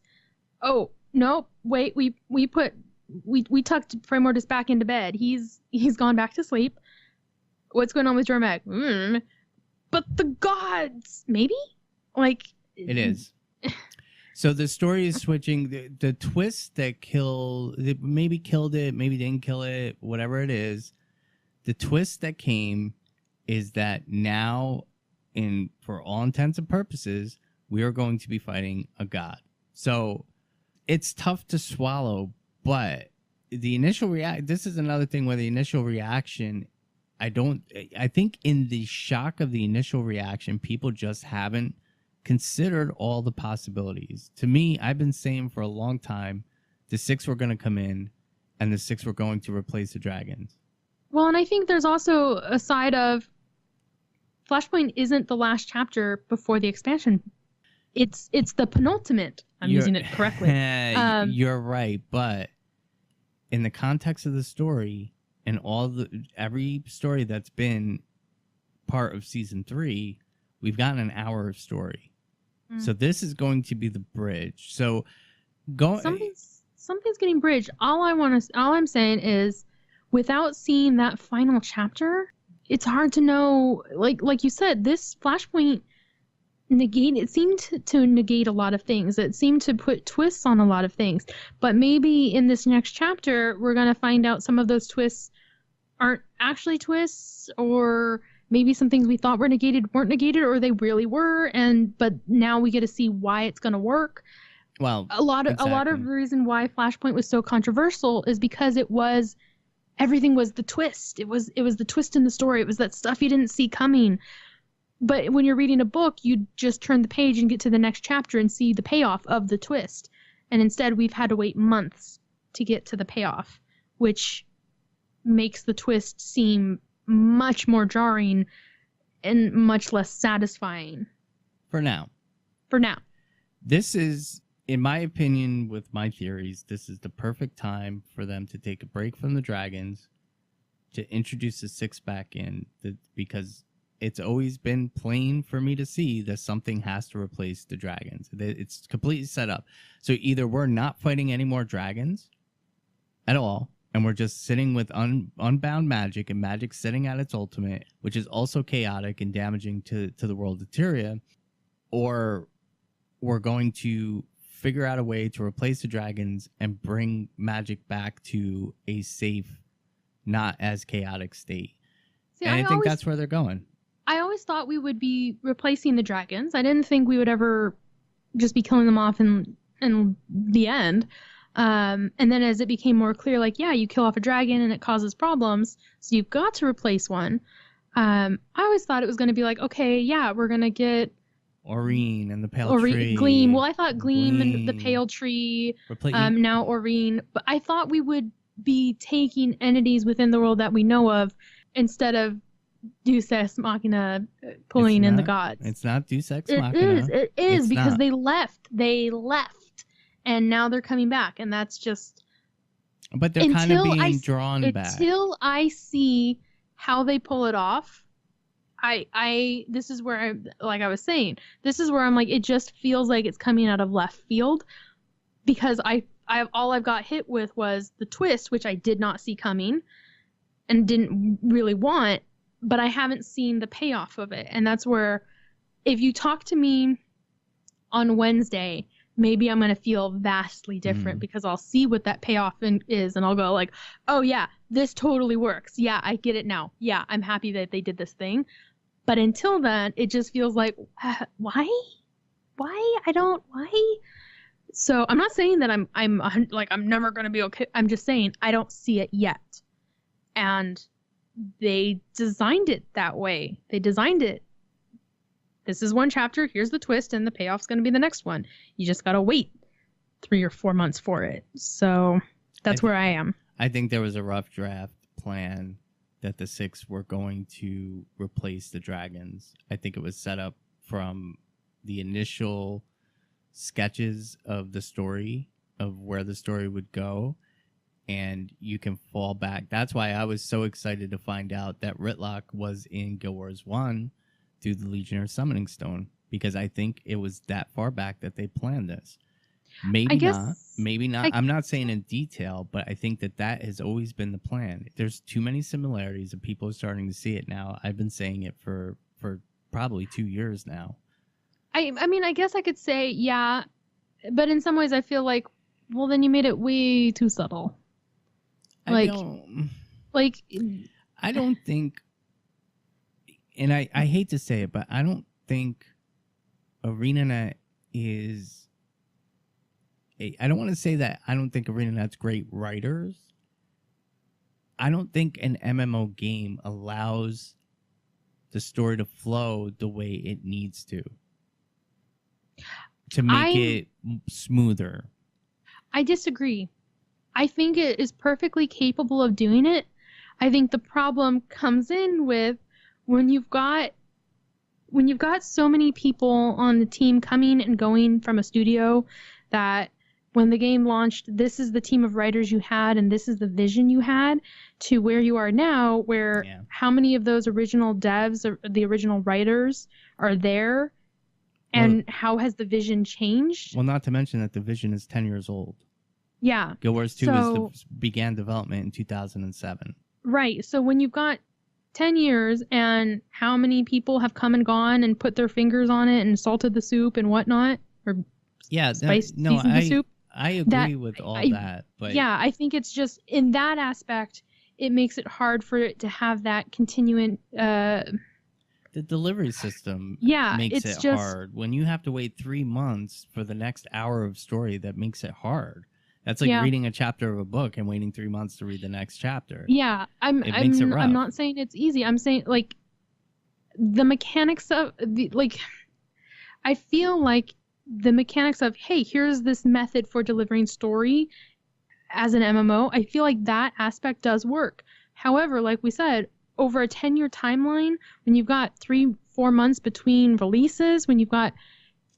S3: Oh, no, wait, we tucked Primordus back into bed. He's gone back to sleep. What's going on with Jormag? But the gods, maybe? Like...
S1: It is. So the story is switching. The twist that maybe killed it, maybe didn't kill it, whatever it is, the twist that came is that now, for all intents and purposes, we are going to be fighting a god. So it's tough to swallow, but the initial this is another thing where the initial reaction, I think in the shock of the initial reaction, people just haven't considered all the possibilities. To me, I've been saying for a long time, the 6 were going to come in and the 6 were going to replace the dragons.
S3: Well, and I think there's also a side of Flashpoint isn't the last chapter before the expansion. It's the penultimate. I'm using it correctly.
S1: You're right, but in the context of the story, and every story that's been part of season 3, we've gotten an hour of story. So this is going to be the bridge. So
S3: something's getting bridged. All I'm saying is, without seeing that final chapter, it's hard to know. Like you said, this Flashpoint seemed to negate a lot of things. It seemed to put twists on a lot of things. But maybe in this next chapter, we're gonna find out some of those twists aren't actually twists, or maybe some things we thought were negated weren't negated, or they really were, but now we get to see why it's going to work.
S1: Well,
S3: a lot of the reason why Flashpoint was so controversial is because everything was the twist. It was the twist in the story. It was that stuff you didn't see coming. But when you're reading a book, you just turn the page and get to the next chapter and see the payoff of the twist. And instead, we've had to wait months to get to the payoff, which makes the twist seem much more jarring and much less satisfying.
S1: For now. This is, in my opinion, with my theories, this is the perfect time for them to take a break from the dragons, to introduce the 6 back in, because it's always been plain for me to see that something has to replace the dragons. It's completely set up. So either we're not fighting any more dragons at all, and we're just sitting with unbound magic, and magic sitting at its ultimate, which is also chaotic and damaging to the world of Tyria, or we're going to figure out a way to replace the dragons and bring magic back to a safe, not as chaotic state. See, and I think that's where they're going.
S3: I always thought we would be replacing the dragons. I didn't think we would ever just be killing them off in the end. And then as it became more clear, like, yeah, you kill off a dragon and it causes problems, so you've got to replace one. I always thought it was going to be like, okay, yeah, we're going to get
S1: Aurene and the Pale Tree.
S3: Gleam. Well, I thought Gleam and the Pale Tree. Now Aurene. But I thought we would be taking entities within the world that we know of instead of Deus Ex Machina pulling in the gods.
S1: It's not Deus Ex Machina.
S3: It is because they left. And now they're coming back, and that's just...
S1: But they're kind of being drawn back.
S3: Until I see how they pull it off, this is where like I was saying, this is where I'm like, it just feels like it's coming out of left field, because all I've got hit with was the twist, which I did not see coming and didn't really want, but I haven't seen the payoff of it. And that's where, if you talk to me on Wednesday, maybe I'm going to feel vastly different, because I'll see what that payoff is, and I'll go like, oh yeah, this totally works. Yeah, I get it now. Yeah, I'm happy that they did this thing. But until then, it just feels like, why? So I'm not saying that I'm never going to be okay. I'm just saying I don't see it yet. And they designed it that way. They designed it. This is one chapter, here's the twist, and the payoff's going to be the next one. You just got to wait 3 or 4 months for it. So that's where I am.
S1: I think there was a rough draft plan that the 6 were going to replace the dragons. I think it was set up from the initial sketches of the story, of where the story would go, and you can fall back. That's why I was so excited to find out that Ritlock was in Guild Wars 1 through the Legionnaire Summoning Stone, because I think it was that far back that they planned this. Maybe not. I'm not saying in detail, but I think that has always been the plan. There's too many similarities, and people are starting to see it now. I've been saying it for probably 2 years now.
S3: I mean, I guess I could say, yeah, but in some ways I feel like, well, then you made it way too subtle. I don't
S1: think, and I hate to say it, but I don't think ArenaNet is... I don't want to say that I don't think ArenaNet's great writers. I don't think an MMO game allows the story to flow the way it needs to make it smoother.
S3: I disagree. I think it is perfectly capable of doing it. I think the problem comes in with when you've got so many people on the team coming and going from a studio that when the game launched, this is the team of writers you had and this is the vision you had, to where you are now, where how many of those original devs or the original writers are there, and how has the vision changed?
S1: Well, not to mention that the vision is 10 years old.
S3: Yeah.
S1: Guild Wars 2 began development in 2007.
S3: Right. So when you've got 10 years and how many people have come and gone and put their fingers on it and salted the soup and whatnot, or seasoned the soup.
S1: I agree with all that. But
S3: yeah, I think it's just in that aspect, it makes it hard for it to have that continuing.
S1: The delivery system makes it hard. When you have to wait 3 months for the next hour of story, that makes it hard. That's like reading a chapter of a book and waiting 3 months to read the next chapter.
S3: Yeah, I'm not saying it's easy. I'm saying like the mechanics of I feel like the mechanics of, hey, here's this method for delivering story as an MMO. I feel like that aspect does work. However, like we said, over a 10-year timeline, when you've got 3-4 months between releases, when you've got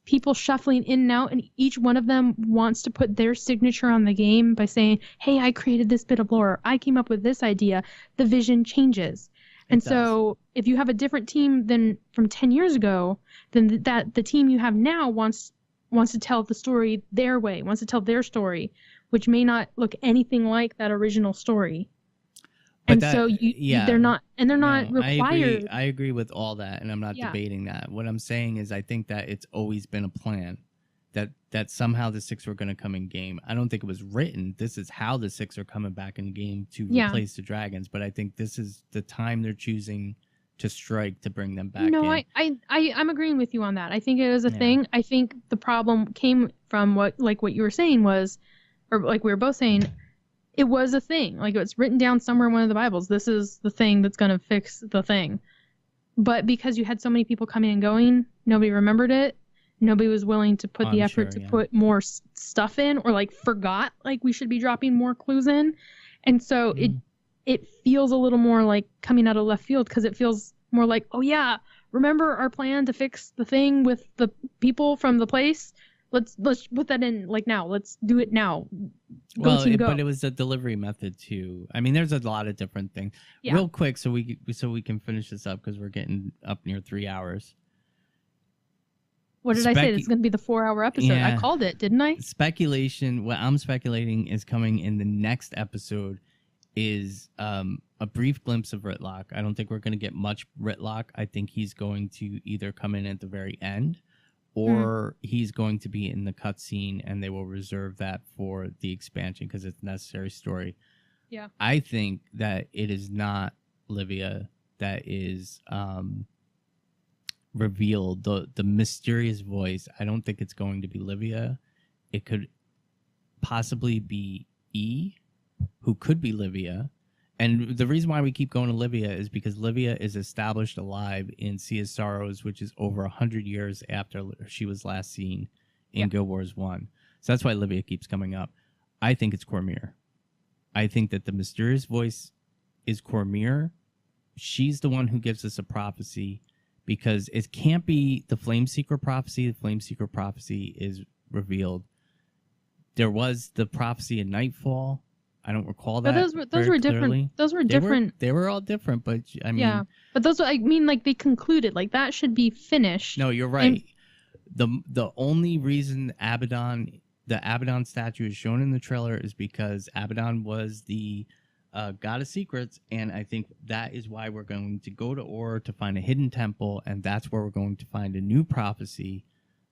S3: people shuffling in and out, and each one of them wants to put their signature on the game by saying, hey, I created this bit of lore, I came up with this idea, the vision changes. And so if you have a different team than from 10 years ago, then the team you have now wants to tell the story their way, wants to tell their story, which may not look anything like that original story. But they're not required.
S1: I agree with all that, and I'm not debating that. What I'm saying is I think that it's always been a plan that somehow the 6 were going to come in game. I don't think it was written. This is how the 6 are coming back in game to replace the dragons. But I think this is the time they're choosing to strike to bring them back in.
S3: No, I'm agreeing with you on that. I think it is a thing. I think the problem came from what you were saying was, or like we were both saying, it was a thing. Like it's written down somewhere in one of the Bibles. This is the thing that's going to fix the thing. But because you had so many people coming and going, nobody remembered it. Nobody was willing to put the effort to put more stuff in, or like forgot like we should be dropping more clues in. And so it feels a little more like coming out of left field, because it feels more like, oh yeah, remember our plan to fix the thing with the people from the place? Let's put that in like now. Let's do it now. But
S1: it was a delivery method too. I mean, there's a lot of different things. Yeah. Real quick, so we can finish this up because we're getting up near 3 hours.
S3: What did I say? It's going to be the 4-hour episode. Yeah. I called it, didn't I?
S1: Speculation. What I'm speculating is coming in the next episode is a brief glimpse of Ritlock. I don't think we're going to get much Ritlock. I think he's going to either come in at the very end, or he's going to be in the cutscene, and they will reserve that for the expansion because it's a necessary story.
S3: Yeah.
S1: I think that it is not Livia that is revealed. The mysterious voice, I don't think it's going to be Livia. It could possibly be E, who could be Livia. And the reason why we keep going to Livia is because Livia is established alive in Sea of Sorrows, which is over 100 years after she was last seen in Guild Wars 1. So that's why Livia keeps coming up. I think it's Cormyr. I think that the mysterious voice is Cormyr. She's the one who gives us a prophecy, because it can't be the Flameseeker prophecy. The Flameseeker prophecy is revealed. There was the prophecy in Nightfall. I don't recall that.
S3: But those were different.
S1: Clearly.
S3: Those were different.
S1: They were all different, but I mean,
S3: yeah. But those, I mean, like they concluded. Like that should be finished.
S1: No, you're right. The only reason the Abaddon statue is shown in the trailer is because Abaddon was the god of secrets, and I think that is why we're going to go to Ur to find a hidden temple, and that's where we're going to find a new prophecy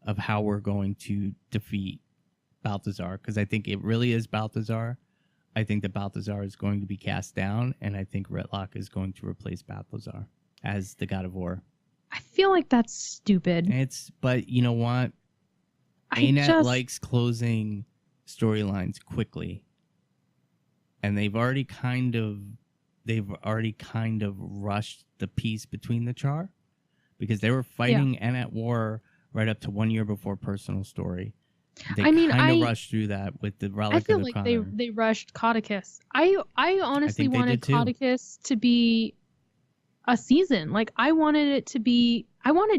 S1: of how we're going to defeat Balthazar, because I think it really is Balthazar. I think that Balthazar is going to be cast down, and I think Ritlock is going to replace Balthazar as the god of war.
S3: I feel like that's stupid.
S1: But you know what? ANET likes closing storylines quickly, and they've already kind of rushed the peace between the Char, because they were fighting and at war right up to 1 year before personal story. They kind of rushed through that with the Relic of the
S3: Connor. I feel like they rushed Codicus. I honestly wanted Codicus to be a season. Like I wanted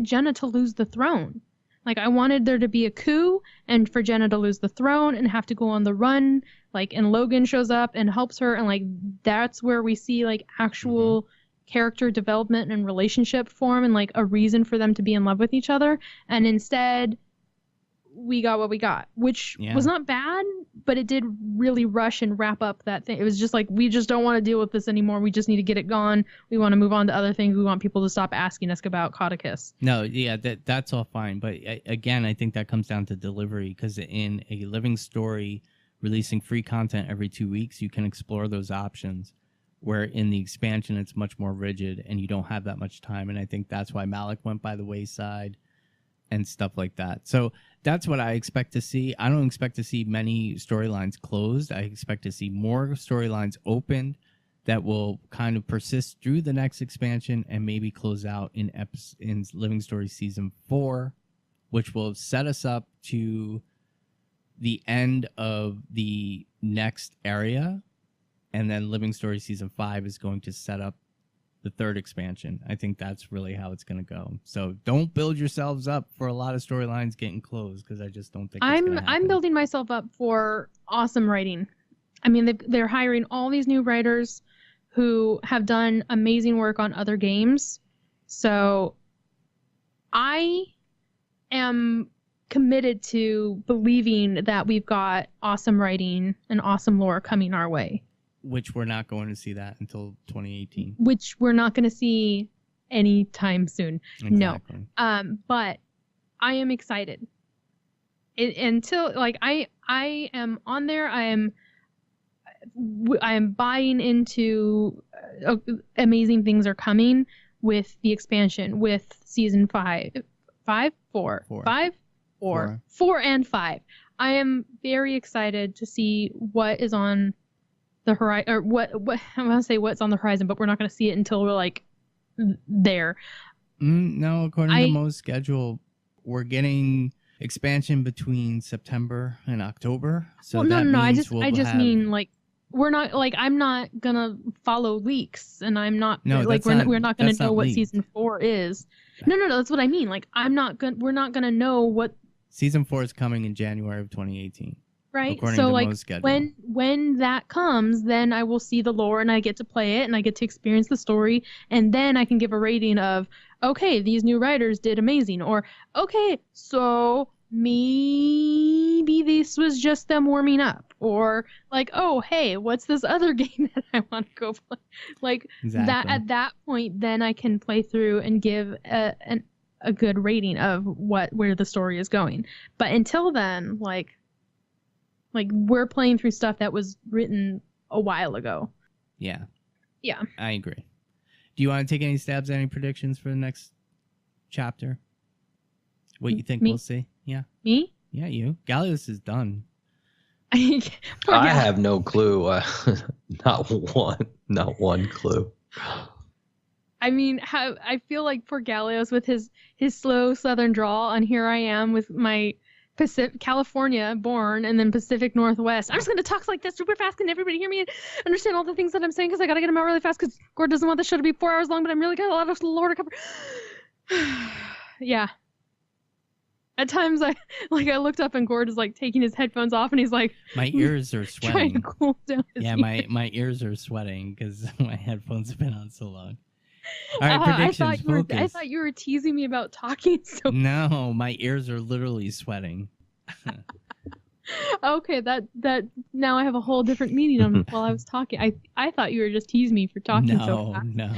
S3: Jenna to lose the throne. Like, I wanted there to be a coup and for Jenna to lose the throne and have to go on the run, like, and Logan shows up and helps her, and, like, that's where we see, like, actual character development and relationship form and, like, a reason for them to be in love with each other. And instead, we got what we got, which was not bad, but it did really rush and wrap up that thing. It was just like, we just don't want to deal with this anymore. We just need to get it gone. We want to move on to other things. We want people to stop asking us about Codicus.
S1: No, yeah, that's all fine. But again, I think that comes down to delivery, because in a living story, releasing free content every 2 weeks, you can explore those options. Where in the expansion, it's much more rigid and you don't have that much time. And I think that's why Malik went by the wayside and stuff like that. So that's what I expect to see. I don't expect to see many storylines closed. I expect to see more storylines opened that will kind of persist through the next expansion and maybe close out in Living Story Season 4, which will set us up to the end of the next area. And then Living Story Season 5 is going to set up the third expansion. I think that's really how it's going to go. So don't build yourselves up for a lot of storylines getting closed, because I just don't think it's going to happen.
S3: I'm building myself up for awesome writing. I mean, they're hiring all these new writers who have done amazing work on other games. So I am committed to believing that we've got awesome writing and awesome lore coming our way.
S1: Which we're not going to see that until 2018.
S3: Which we're not going to see anytime soon.
S1: Exactly.
S3: No. But I am excited. Until, like, I am on there. I am buying into amazing things are coming with the expansion, with season 4 and 5. I am very excited to see what is on the horizon, or what I'm gonna say what's on the horizon, but we're not gonna see it until we're like there.
S1: No, according to Mo's schedule, we're getting expansion between September and October. So
S3: well, no. I just mean, like, we're not, like, I'm not gonna follow leaks, and I'm not we're not gonna know what season 4 is. No, that's what I mean. Like, we're not gonna know what
S1: season 4 is coming in January of 2018.
S3: Right. So, like, when that comes, then I will see the lore and I get to play it and I get to experience the story, and then I can give a rating of, okay, these new writers did amazing, or okay, so maybe this was just them warming up, or like, oh, hey, what's this other game that I want to go play? Like, that at that point, then I can play through and give a good rating of where the story is going. But until then, like we're playing through stuff that was written a while ago.
S1: Yeah.
S3: Yeah.
S1: I agree. Do you want to take any stabs at any predictions for the next chapter? What you think we'll see? Yeah.
S3: Me?
S1: Yeah, you. Gallios is done.
S2: I have no clue. Not one clue.
S3: I mean, I feel like poor Gallios with his slow Southern drawl, and here I am with my California born and then Pacific Northwest. I'm just going to talk like this super fast. Can everybody hear me and understand all the things that I'm saying? Because I got to get them out really fast because Gord doesn't want the show to be 4 hours long, but I'm really got a lot of lore to cover. Yeah. At times I looked up and Gord is like taking his headphones off and he's like,
S1: my ears are sweating.
S3: Trying to cool down his ears.
S1: my ears are sweating because my headphones have been on so long. All right, predictions.
S3: I thought you were teasing me about talking so.
S1: No, my ears are literally sweating.
S3: Okay, that now I have a whole different meaning on while I was talking. I thought you were just teasing me for talking so fast.
S1: No.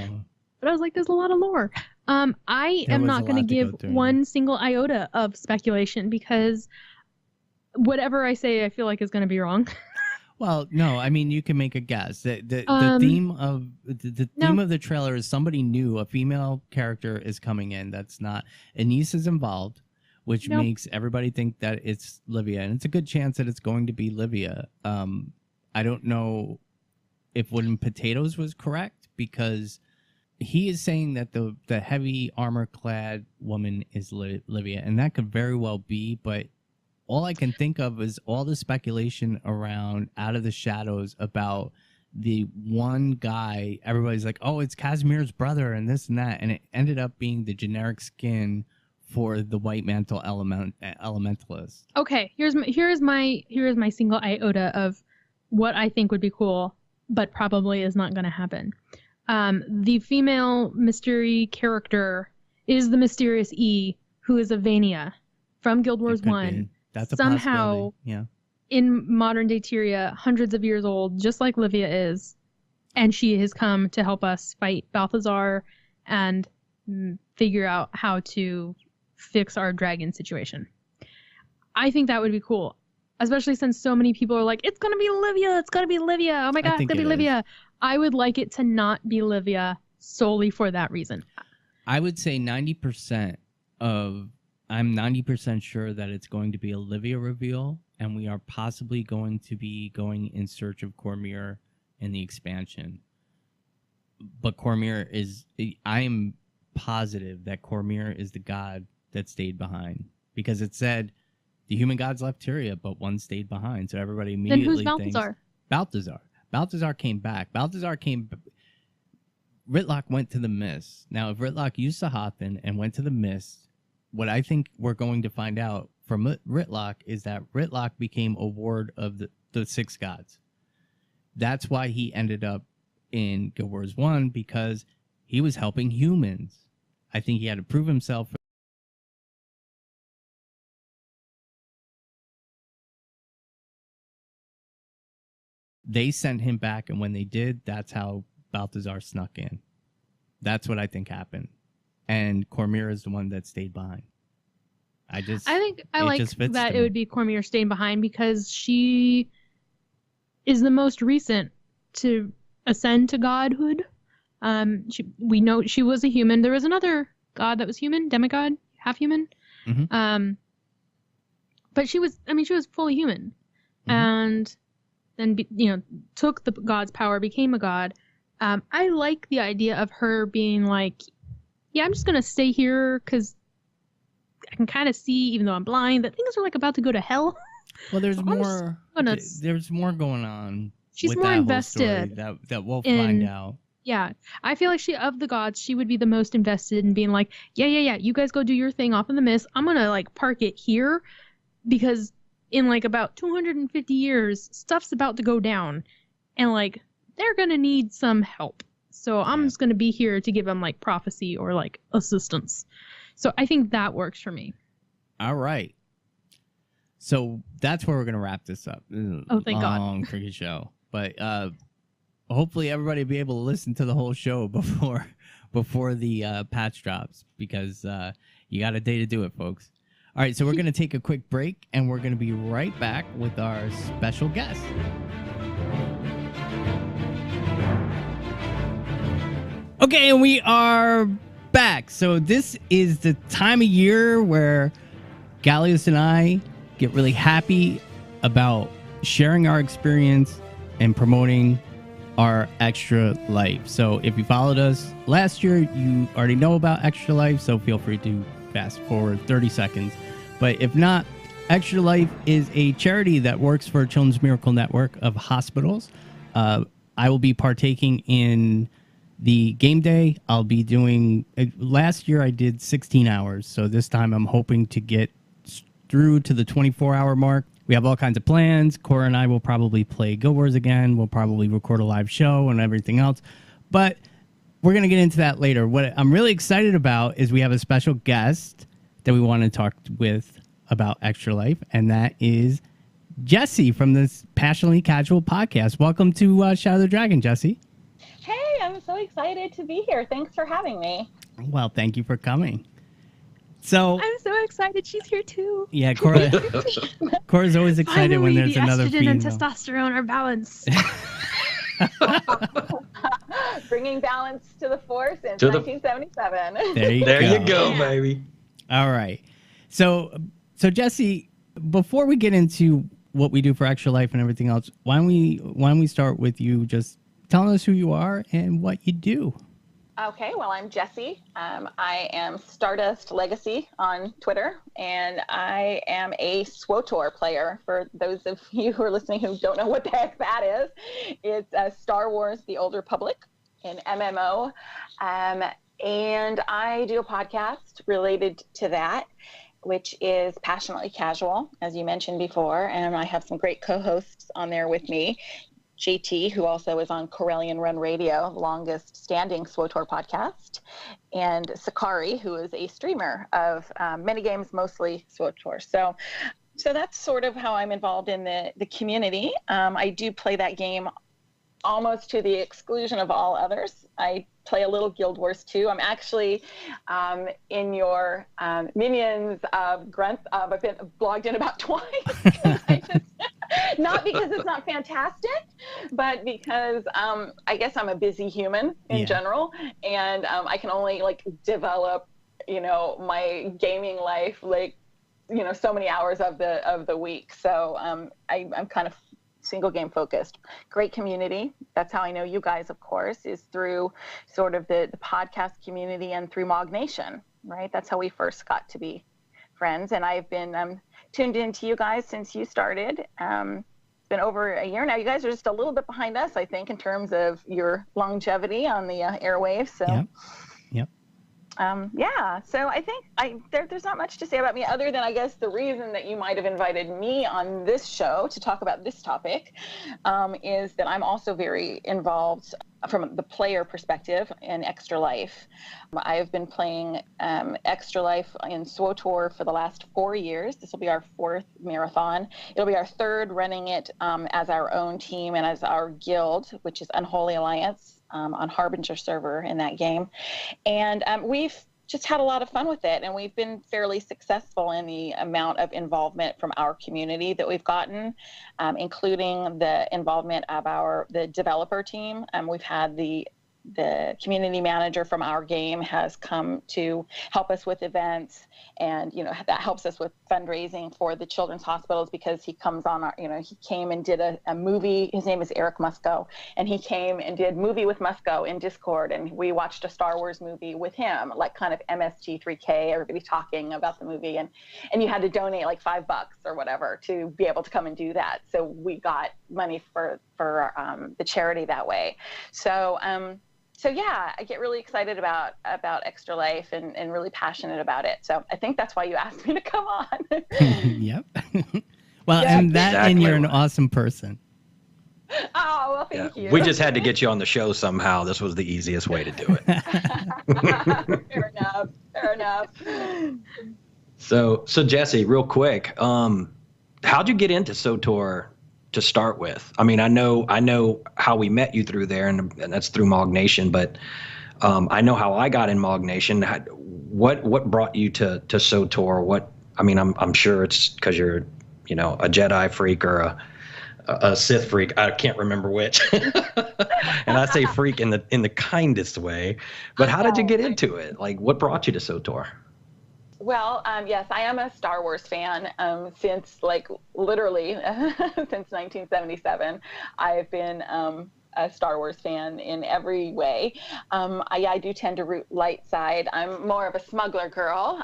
S3: But I was like, there's a lot of lore. I am not going to give one single iota of speculation because whatever I say, I feel like is going to be wrong.
S1: Well, no, I mean, you can make a guess. The theme of theme of the trailer is somebody new, a female character is coming in. That's not Anise is involved, which makes everybody think that it's Livia, and it's a good chance that it's going to be Livia. I don't know if Wooden Potatoes was correct because he is saying that the heavy armor clad woman is Livia, and that could very well be, but all I can think of is all the speculation around Out of the Shadows about the one guy. Everybody's like, oh, it's Casimir's brother and this and that. And it ended up being the generic skin for the white mantle elementalist.
S3: Okay, here is my single iota of what I think would be cool, but probably is not going to happen. The female mystery character is the mysterious E, who is a Vania from Guild Wars 1.
S1: That's a
S3: somehow
S1: possibility. Yeah.
S3: In modern day Tyria, hundreds of years old, just like Livia is, and she has come to help us fight Balthazar and figure out how to fix our dragon situation. I think that would be cool, especially since so many people are like, it's gonna be Livia, it's gonna be Livia, oh my god, it's gonna be Livia. I would like it to not be Livia solely for that reason.
S1: I would say 90% I'm 90% sure that it's going to be a Livia reveal, and we are possibly going to be going in search of Cormyr in the expansion. But Cormyr I am positive that Cormyr is the god that stayed behind, because it said the human gods left Tyria, but one stayed behind. So everybody immediately
S3: thinks... Then who's Balthazar?
S1: Balthazar came back. Ritlock went to the Mist. Now, if Ritlock used Sahathan and went to the Mist, what I think we're going to find out from Ritlock is that Ritlock became a ward of the six gods. That's why he ended up in Guild Wars 1, because he was helping humans. I think he had to prove himself. They sent him back, and when they did, that's how Balthazar snuck in. That's what I think happened. And Cormyr is the one that stayed behind. I think I like that it would be Cormyr staying behind, because she is the most recent to ascend to godhood. We know she was a human. There was another god that was human, demigod, half human. Mm-hmm.
S3: But she was fully human, and then took the god's power, became a god. I like the idea of her being like, yeah, I'm just gonna stay here because I can kind of see, even though I'm blind, that things are like about to go to hell.
S1: Well, there's more. There's more going on.
S3: She's
S1: with
S3: more
S1: that
S3: invested.
S1: Whole story that we'll find out.
S3: Yeah, I feel like of the gods, she would be the most invested in being like, yeah, you guys go do your thing off in the Mist. I'm gonna like park it here, because in like about 250 years, stuff's about to go down, and like they're gonna need some help. So I'm just gonna be here to give them like prophecy or like assistance. So I think that works for me.
S1: All right. So that's where we're gonna wrap this up.
S3: Oh, thank God.
S1: Long freaking show, but hopefully everybody will be able to listen to the whole show before the patch drops, because you got a day to do it, folks. All right, so we're gonna take a quick break, and we're gonna be right back with our special guest. Okay, and we are back. So this is the time of year where Gallios and I get really happy about sharing our experience and promoting our Extra Life. So if you followed us last year, you already know about Extra Life, so feel free to fast forward 30 seconds. But if not, Extra Life is a charity that works for Children's Miracle Network of hospitals. I will be partaking in the game day. I'll be doing, last year I did 16 hours. So this time I'm hoping to get through to the 24-hour mark. We have all kinds of plans. Cora and I will probably play Guild Wars again. We'll probably record a live show and everything else. But we're going to get into that later. What I'm really excited about is we have a special guest that we want to talk with about Extra Life, and that is Jessie from this Passionately Casual podcast. Welcome to Shadow the Dragon, Jessie.
S5: Hey, I'm so excited to be here. Thanks for having me.
S1: Well, thank you for coming. So
S3: I'm so excited she's here too.
S1: Yeah, Cora's always excited
S3: Finally,
S1: when there's another female.
S3: Estrogen and testosterone are balanced.
S5: Bringing balance to the force since 1977.
S2: There you go, baby.
S1: All right. So Jessie, before we get into what we do for Extra Life and everything else, why don't we start with you just telling us who you are and what you do?
S5: Okay, well, I'm Jessie. I am Stardust Legacy on Twitter, and I am a SWTOR player. For those of you who are listening who don't know what the heck that is, it's Star Wars: The Old Republic, an MMO. And I do a podcast related to that, which is Passionately Casual, as you mentioned before. And I have some great co-hosts on there with me. JT, who also is on Corellian Run Radio, the longest standing SWOTOR podcast, and Sakari, who is a streamer of many games, mostly SWOTOR. So that's sort of how I'm involved in the community. I do play that game almost to the exclusion of all others. I play a little Guild Wars 2. I'm actually in your Minions Grunt. I've been blogged in about twice. Not because it's not fantastic, but because I guess I'm a busy human in general, and I can only develop, my gaming life so many hours of the week. So I'm kind of single game focused. Great community. That's how I know you guys, of course, is through sort of the podcast community and through Mog Nation, right? That's how we first got to be friends. And I've been tuned into you guys since you started. It's been over a year now. You guys are just a little bit behind us, I think, in terms of your longevity on the airwaves. So.
S1: Yep.
S5: So I think there's not much to say about me other than I guess the reason that you might have invited me on this show to talk about this topic is that I'm also very involved from the player perspective in Extra Life. I've been playing Extra Life in SWOTOR for the last 4 years. This will be our 4th marathon. It'll be our 3rd running it as our own team and as our guild, which is Unholy Alliance. On Harbinger server in that game. And we've just had a lot of fun with it, and we've been fairly successful in the amount of involvement from our community that we've gotten, including the involvement of the developer team. We've had the community manager from our game has come to help us with events, and that helps us with fundraising for the children's hospitals, because he comes on he came and did a movie. His name is Eric Musco, and he came and did Movie with Musco in Discord, and we watched a Star Wars movie with him, like kind of MST3K, everybody talking about the movie, and you had to donate like $5 or whatever to be able to come and do that. So we got money for the charity that way. So yeah, I get really excited about Extra Life and really passionate about it. So I think that's why you asked me to come on.
S1: Yep. Well, and and you're an awesome person.
S5: Oh, well, thank you.
S2: We just had to get you on the show somehow. This was the easiest way to do it.
S5: Fair enough.
S2: So Jessie, real quick, how'd you get into SWTOR to start with? I mean, I know how we met you through there, and that's through Mog Nation, but I know how I got in Mog Nation. What brought you to SWTOR? I'm sure it's because you're, a Jedi freak or a Sith freak. I can't remember which. And I say freak in the kindest way. But how did you get into it? Like, what brought you to SWTOR?
S5: Well, yes, I am a Star Wars fan since literally since 1977. I've been a Star Wars fan in every way. I do tend to root light side. I'm more of a smuggler girl.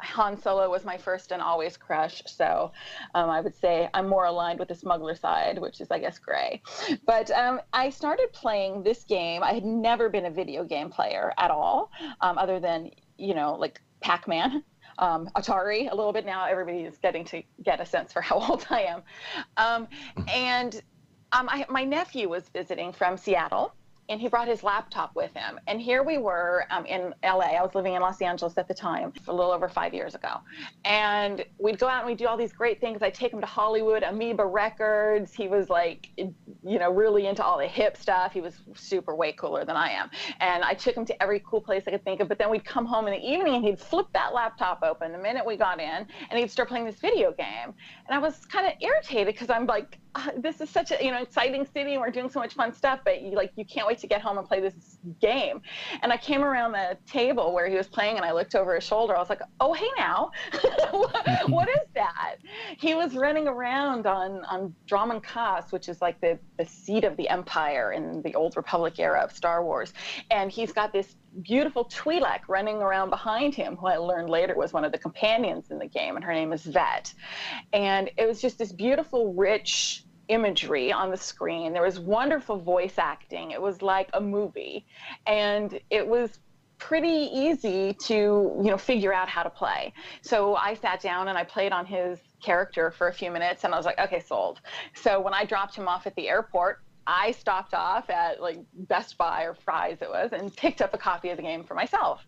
S5: Han Solo was my first and always crush, so I would say I'm more aligned with the smuggler side, which is, I guess, gray. But I started playing this game. I had never been a video game player at all, other than, Pac-Man, Atari a little bit. Now everybody is getting to get a sense for how old I am. My nephew was visiting from Seattle, and he brought his laptop with him. And here we were in LA. I was living in Los Angeles at the time, a little over 5 years ago. And we'd go out and we'd do all these great things. I'd take him to Hollywood, Amoeba Records. He was really into all the hip stuff. He was super way cooler than I am. And I took him to every cool place I could think of. But then we'd come home in the evening and he'd flip that laptop open the minute we got in, and he'd start playing this video game. And I was kind of irritated because I'm like, this is such a exciting city and we're doing so much fun stuff, but you can't wait to get home and play this game. And I came around the table where he was playing, and I looked over his shoulder. I was like, oh, hey now. What is that? He was running around on Dromund Kaas, which is like the seat of the Empire in the Old Republic era of Star Wars. And he's got this beautiful Twi'lek running around behind him, who I learned later was one of the companions in the game, and her name is Vet. And it was just this beautiful, rich imagery on the screen. There was wonderful voice acting. It was like a movie, and it was pretty easy to, figure out how to play. So I sat down and I played on his character for a few minutes, and I was like, okay, sold. So when I dropped him off at the airport, I stopped off at like Best Buy or Fry's it was, and picked up a copy of the game for myself.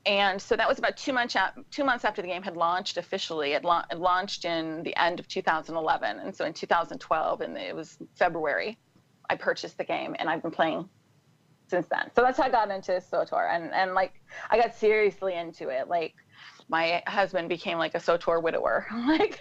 S5: And so that was about 2 months after the game had launched officially. It launched in the end of 2011. And so in 2012, and it was February, I purchased the game, and I've been playing since then. So that's how I got into SWTOR. And like, I got seriously into it. Like, my husband became like a SWTOR widower. Like,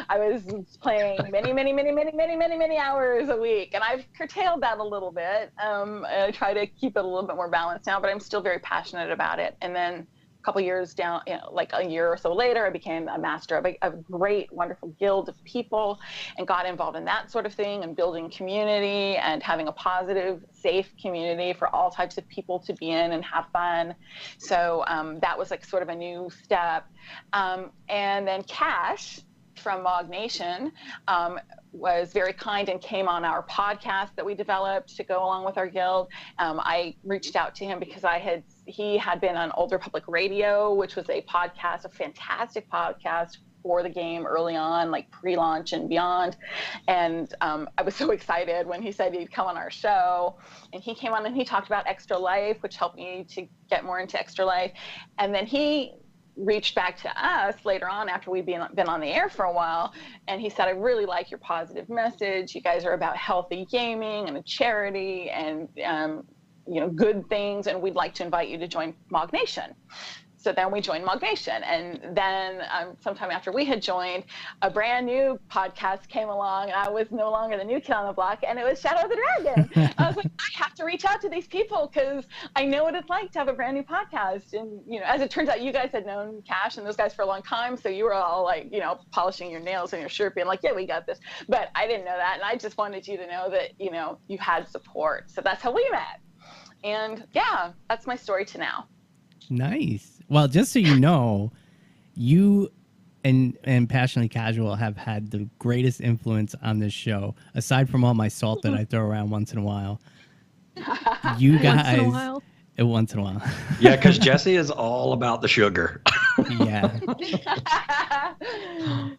S5: I was playing many hours a week, and I've curtailed that a little bit. I try to keep it a little bit more balanced now, but I'm still very passionate about it. And then a couple years down, like a year or so later, I became a master of a great, wonderful guild of people, and got involved in that sort of thing, and building community and having a positive, safe community for all types of people to be in and have fun. So that was like sort of a new step. And then Cash from Mog Nation was very kind and came on our podcast that we developed to go along with our guild. I reached out to him because he had been on Old Republic Radio, which was a fantastic podcast for the game early on, like pre-launch and beyond. And I was so excited when he said he'd come on our show. And he came on and he talked about Extra Life, which helped me to get more into Extra Life. And then he reached back to us later on after we'd been on the air for a while, and he said, I really like your positive message. You guys are about healthy gaming and a charity and good things, and we'd like to invite you to join Mog Nation. So then we joined Mog Nation, and then sometime after we had joined, a brand new podcast came along, and I was no longer the new kid on the block, and it was Shadow of the Dragon. I was like, I have to reach out to these people because I know what it's like to have a brand new podcast. And as it turns out, you guys had known Cash and those guys for a long time, so you were all like, polishing your nails and your shirt, being like, yeah, we got this. But I didn't know that, and I just wanted you to know that you had support. So that's how we met, and yeah, that's my story to now.
S1: Nice. Well, just so you know, you and Passionately Casual have had the greatest influence on this show, aside from all my salt that I throw around once in a while. You guys, once in a while.
S2: Yeah, because Jessie is all about the sugar.
S1: Yeah.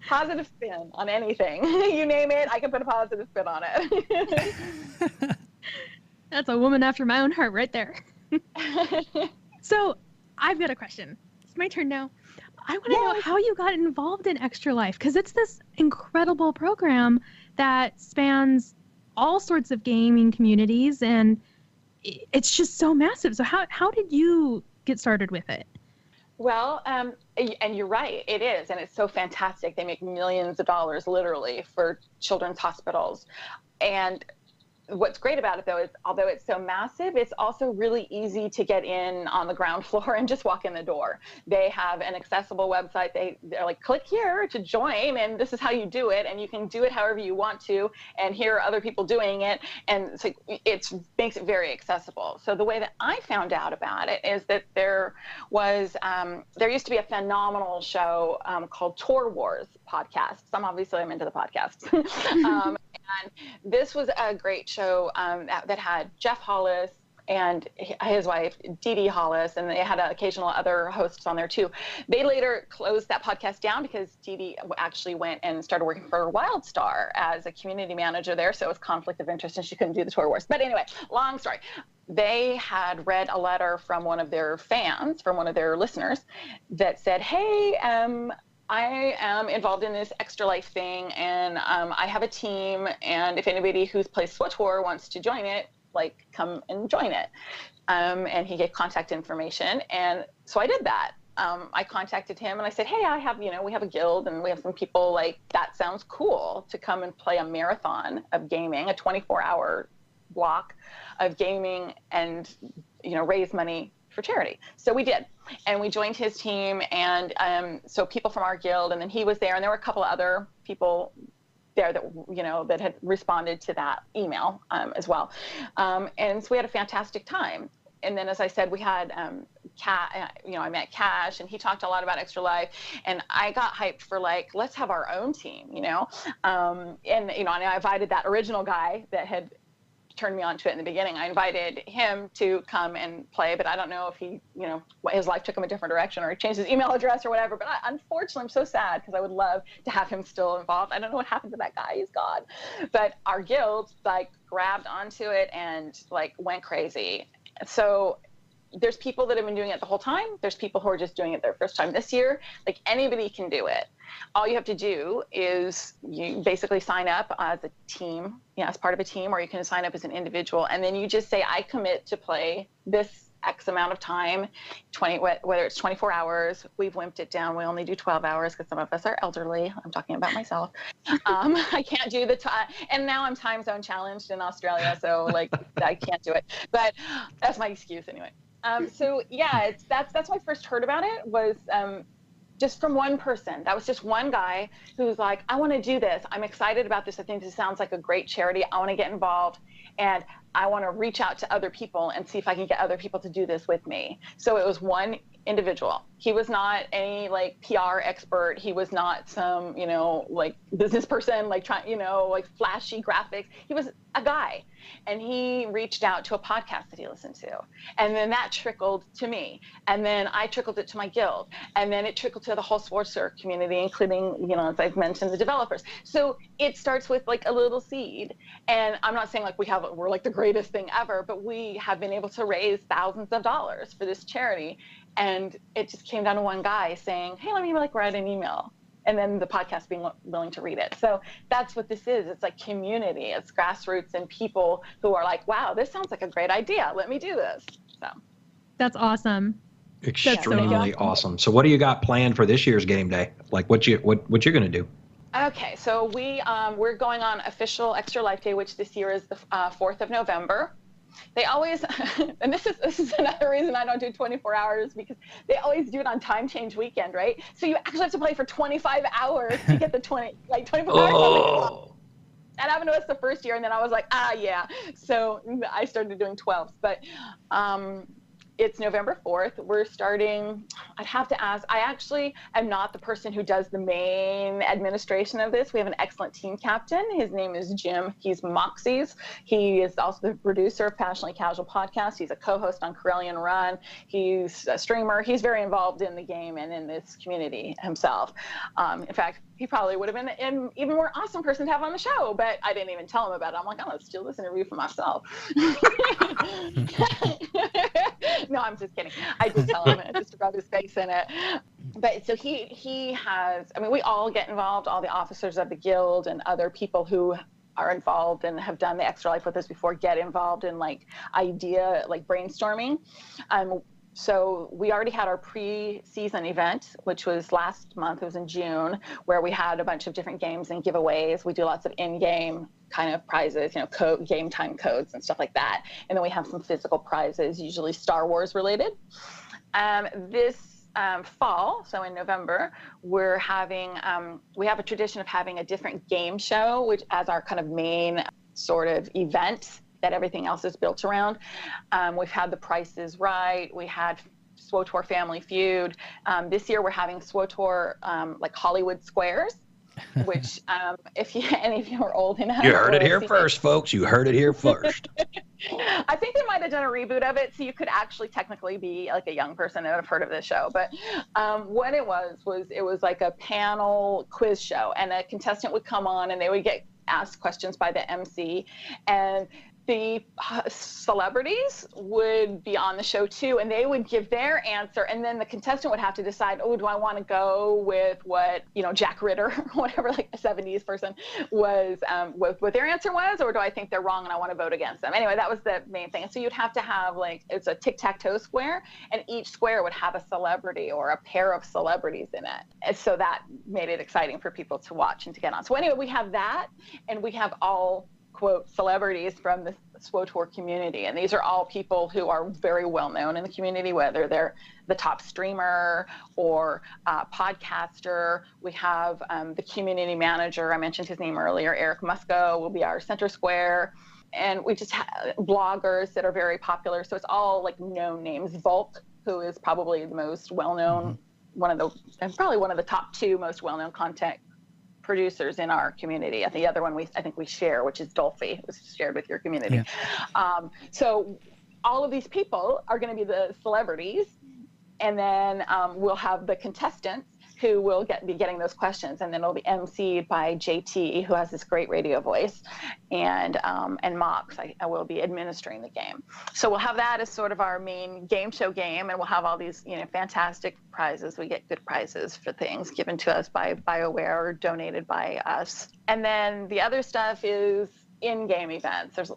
S5: Positive spin on anything. You name it, I can put a positive spin on it.
S3: That's a woman after my own heart right there. So I've got a question. It's my turn now. I want to know how you got involved in Extra Life, because it's this incredible program that spans all sorts of gaming communities, and it's just so massive. So how did you get started with it?
S5: Well, and you're right, it is, and it's so fantastic. They make millions of dollars literally for children's hospitals. And what's great about it, though, is although it's so massive, it's also really easy to get in on the ground floor and just walk in the door. They have an accessible website. They're like, click here to join, and this is how you do it, and you can do it however you want to, and here are other people doing it, and so it makes it very accessible. So the way that I found out about it is that there used to be a phenomenal show called Tour Wars podcast. Obviously I'm into the podcasts. And this was a great show that had Jeff Hollis and his wife, Dee Dee Hollis, and they had occasional other hosts on there too. They later closed that podcast down because Dee Dee actually went and started working for WildStar as a community manager there, so it was conflict of interest and she couldn't do the Tour Wars. But anyway, long story. They had read a letter from one of their fans, from one of their listeners, that said, hey, I am involved in this Extra Life thing, and I have a team, and if anybody who's played SWTOR wants to join it, like, come and join it. And he gave contact information, and so I did that. I contacted him, and I said, hey, we have a guild, and we have some people, like, that sounds cool to come and play a marathon of gaming, a 24-hour block of gaming, and, raise money for charity. So we did, and we joined his team, and so people from our guild, and then he was there, and there were a couple of other people there that that had responded to that email as well, and so we had a fantastic time. And then, as I said, we had I met Cash, and he talked a lot about Extra Life, and I got hyped for, like, let's have our own team, and I invited that original guy that had turned me on to it in the beginning. I invited him to come and play, but I don't know if he, you know, his life took him a different direction or he changed his email address or whatever. But unfortunately, I'm so sad because I would love to have him still involved. I don't know what happened to that guy. He's gone. But our guild like grabbed onto it and like went crazy. So there's people that have been doing it the whole time. There's people who are just doing it their first time this year. Like anybody can do it. All you have to do is you basically sign up as a team, as part of a team, or you can sign up as an individual. And then you just say, I commit to play this X amount of time, whether it's 24 hours. We've wimped it down. We only do 12 hours because some of us are elderly. I'm talking about myself. I can't do the time. And now I'm time zone challenged in Australia. So like I can't do it. But that's my excuse anyway. So yeah, that's when I first heard about it was just from one person. That was just one guy who was like, I want to do this. I'm excited about this. I think this sounds like a great charity. I want to get involved. And I want to reach out to other people and see if I can get other people to do this with me. So it was one individual. He was not any like PR expert. He was not some, like business person, like trying, like flashy graphics. He was a guy. And he reached out to a podcast that he listened to. And then that trickled to me. And then I trickled it to my guild. And then it trickled to the whole sportster community, including, as I've mentioned, the developers. So it starts with like a little seed. And I'm not saying like we're like the greatest thing ever, but we have been able to raise thousands of dollars for this charity. And it just came down to one guy saying, hey, let me like write an email. And then the podcast being willing to read it. So that's what this is. It's like community. It's grassroots and people who are like, wow, this sounds like a great idea. Let me do this. So
S3: that's awesome.
S2: Extremely awesome. So what do you got planned for this year's game day? Like what you're going to do?
S5: Okay, so we're going on official Extra Life Day, which this year is the 4th of November. They always, and this is another reason I don't do 24 hours, because they always do it on time change weekend, right? So you actually have to play for 25 hours to get the 24 hours. That happened to us the first year, and then I was like, yeah. So I started doing 12s, but it's November 4th. We're starting, I'd have to ask, I actually am not the person who does the main administration of this. We have an excellent team captain. His name is Jim. He's Moxie's. He is also the producer of Passionately Casual Podcast. He's a co-host on Corellian Run. He's a streamer. He's very involved in the game and in this community himself. In fact, he probably would have been an even more awesome person to have on the show, but I didn't even tell him about it. I'm like, let's steal this interview for myself. No, I'm just kidding. I did tell him just to rub his face in it. But so he has, we all get involved, all the officers of the guild and other people who are involved and have done the Extra Life with us before get involved in like brainstorming. So we already had our pre-season event, which was last month. It was in June, where we had a bunch of different games and giveaways. We do lots of in-game kind of prizes, game time codes and stuff like that. And then we have some physical prizes, usually Star Wars related. This fall, so in November, we're having, we have a tradition of having a different game show, which as our kind of main sort of event that everything else is built around. We've had The Price is Right. We had SWTOR Family Feud. This year we're having SWTOR like Hollywood Squares, which if any of you are old enough.
S2: You heard it here first, folks. You heard it here first.
S5: I think they might have done a reboot of it, so you could actually technically be like a young person that would have heard of this show. But what it was like a panel quiz show, and a contestant would come on and they would get asked questions by the MC, and the celebrities would be on the show too, and they would give their answer, and then the contestant would have to decide, do I want to go with what Jack Ritter or whatever, like a 70s person was, what their answer was, or do I think they're wrong and I want to vote against them? Anyway, that was the main thing. And so you'd have to have it's a tic-tac-toe square, and each square would have a celebrity or a pair of celebrities in it. And so that made it exciting for people to watch and to get on. So anyway, we have that, and we have all quote celebrities from the SWTOR community, and these are all people who are very well known in the community, whether they're the top streamer or podcaster. We have the community manager, I mentioned his name earlier, Eric Musco, will be our center square, and we just have bloggers that are very popular, so it's all like known names. Volk, who is probably the most well-known, probably one of the top 2 most well-known content producers in our community. The other one I think we share, which is Dolphy. It was shared with your community. Yeah. So all of these people are going to be the celebrities, and then we'll have the contestants who will be getting those questions, and then it'll be emceed by JT, who has this great radio voice, and Mox. I will be administering the game. So we'll have that as sort of our main game show game, and we'll have all these fantastic prizes. We get good prizes for things given to us by BioWare or donated by us. And then the other stuff is in-game events. There's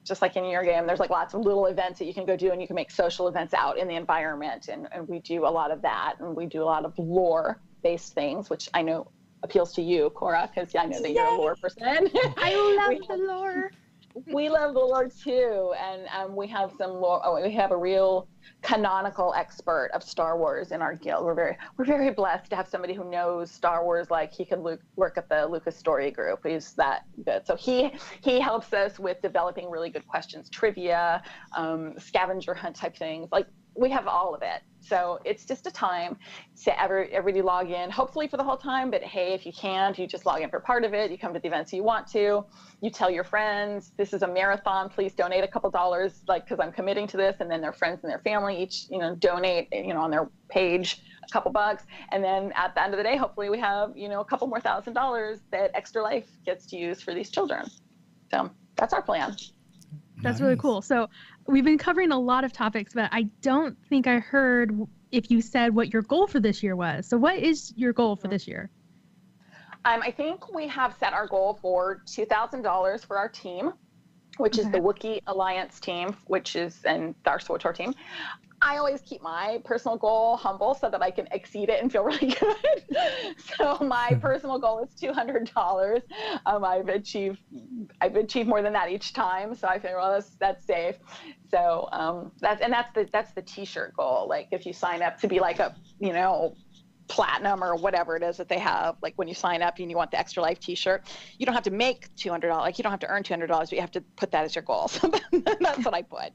S5: just like in your game, there's like lots of little events that you can go do, and you can make social events out in the environment. And we do a lot of that, and we do a lot of lore-based things, which I know appeals to you, Cora, because I know that you're a lore person.
S3: I love the lore.
S5: We love the lore too, and we have some lore. Oh, we have a real canonical expert of Star Wars in our guild. We're very blessed to have somebody who knows Star Wars like he could work at the Lucas Story Group. He's that good. So he helps us with developing really good questions, trivia, scavenger hunt type things. Like, we have all of it. So it's just a time to everybody log in, hopefully for the whole time. But hey, if you can't, you just log in for part of it. You come to the events you want to. You tell your friends, this is a marathon. Please donate a couple dollars, because I'm committing to this. And then their friends and their family each, donate, on their page a couple bucks. And then at the end of the day, hopefully we have, a couple more $1,000 that Extra Life gets to use for these children. So that's our plan.
S3: That's really cool. So we've been covering a lot of topics, but I don't think I heard if you said what your goal for this year was. So what is your goal for this year?
S5: I think we have set our goal for $2,000 for our team, which is the Wookiee Alliance team, and our SWTOR team. I always keep my personal goal humble so that I can exceed it and feel really good. So my personal goal is $200. I've achieved more than that each time. So I figure, well, that's safe. So that's the T-shirt goal. Like, if you sign up to be like a platinum or whatever it is that they have, like when you sign up and you want the Extra Life T-shirt, you don't have to make $200. Like, you don't have to earn $200, but you have to put that as your goal. So that's what I put.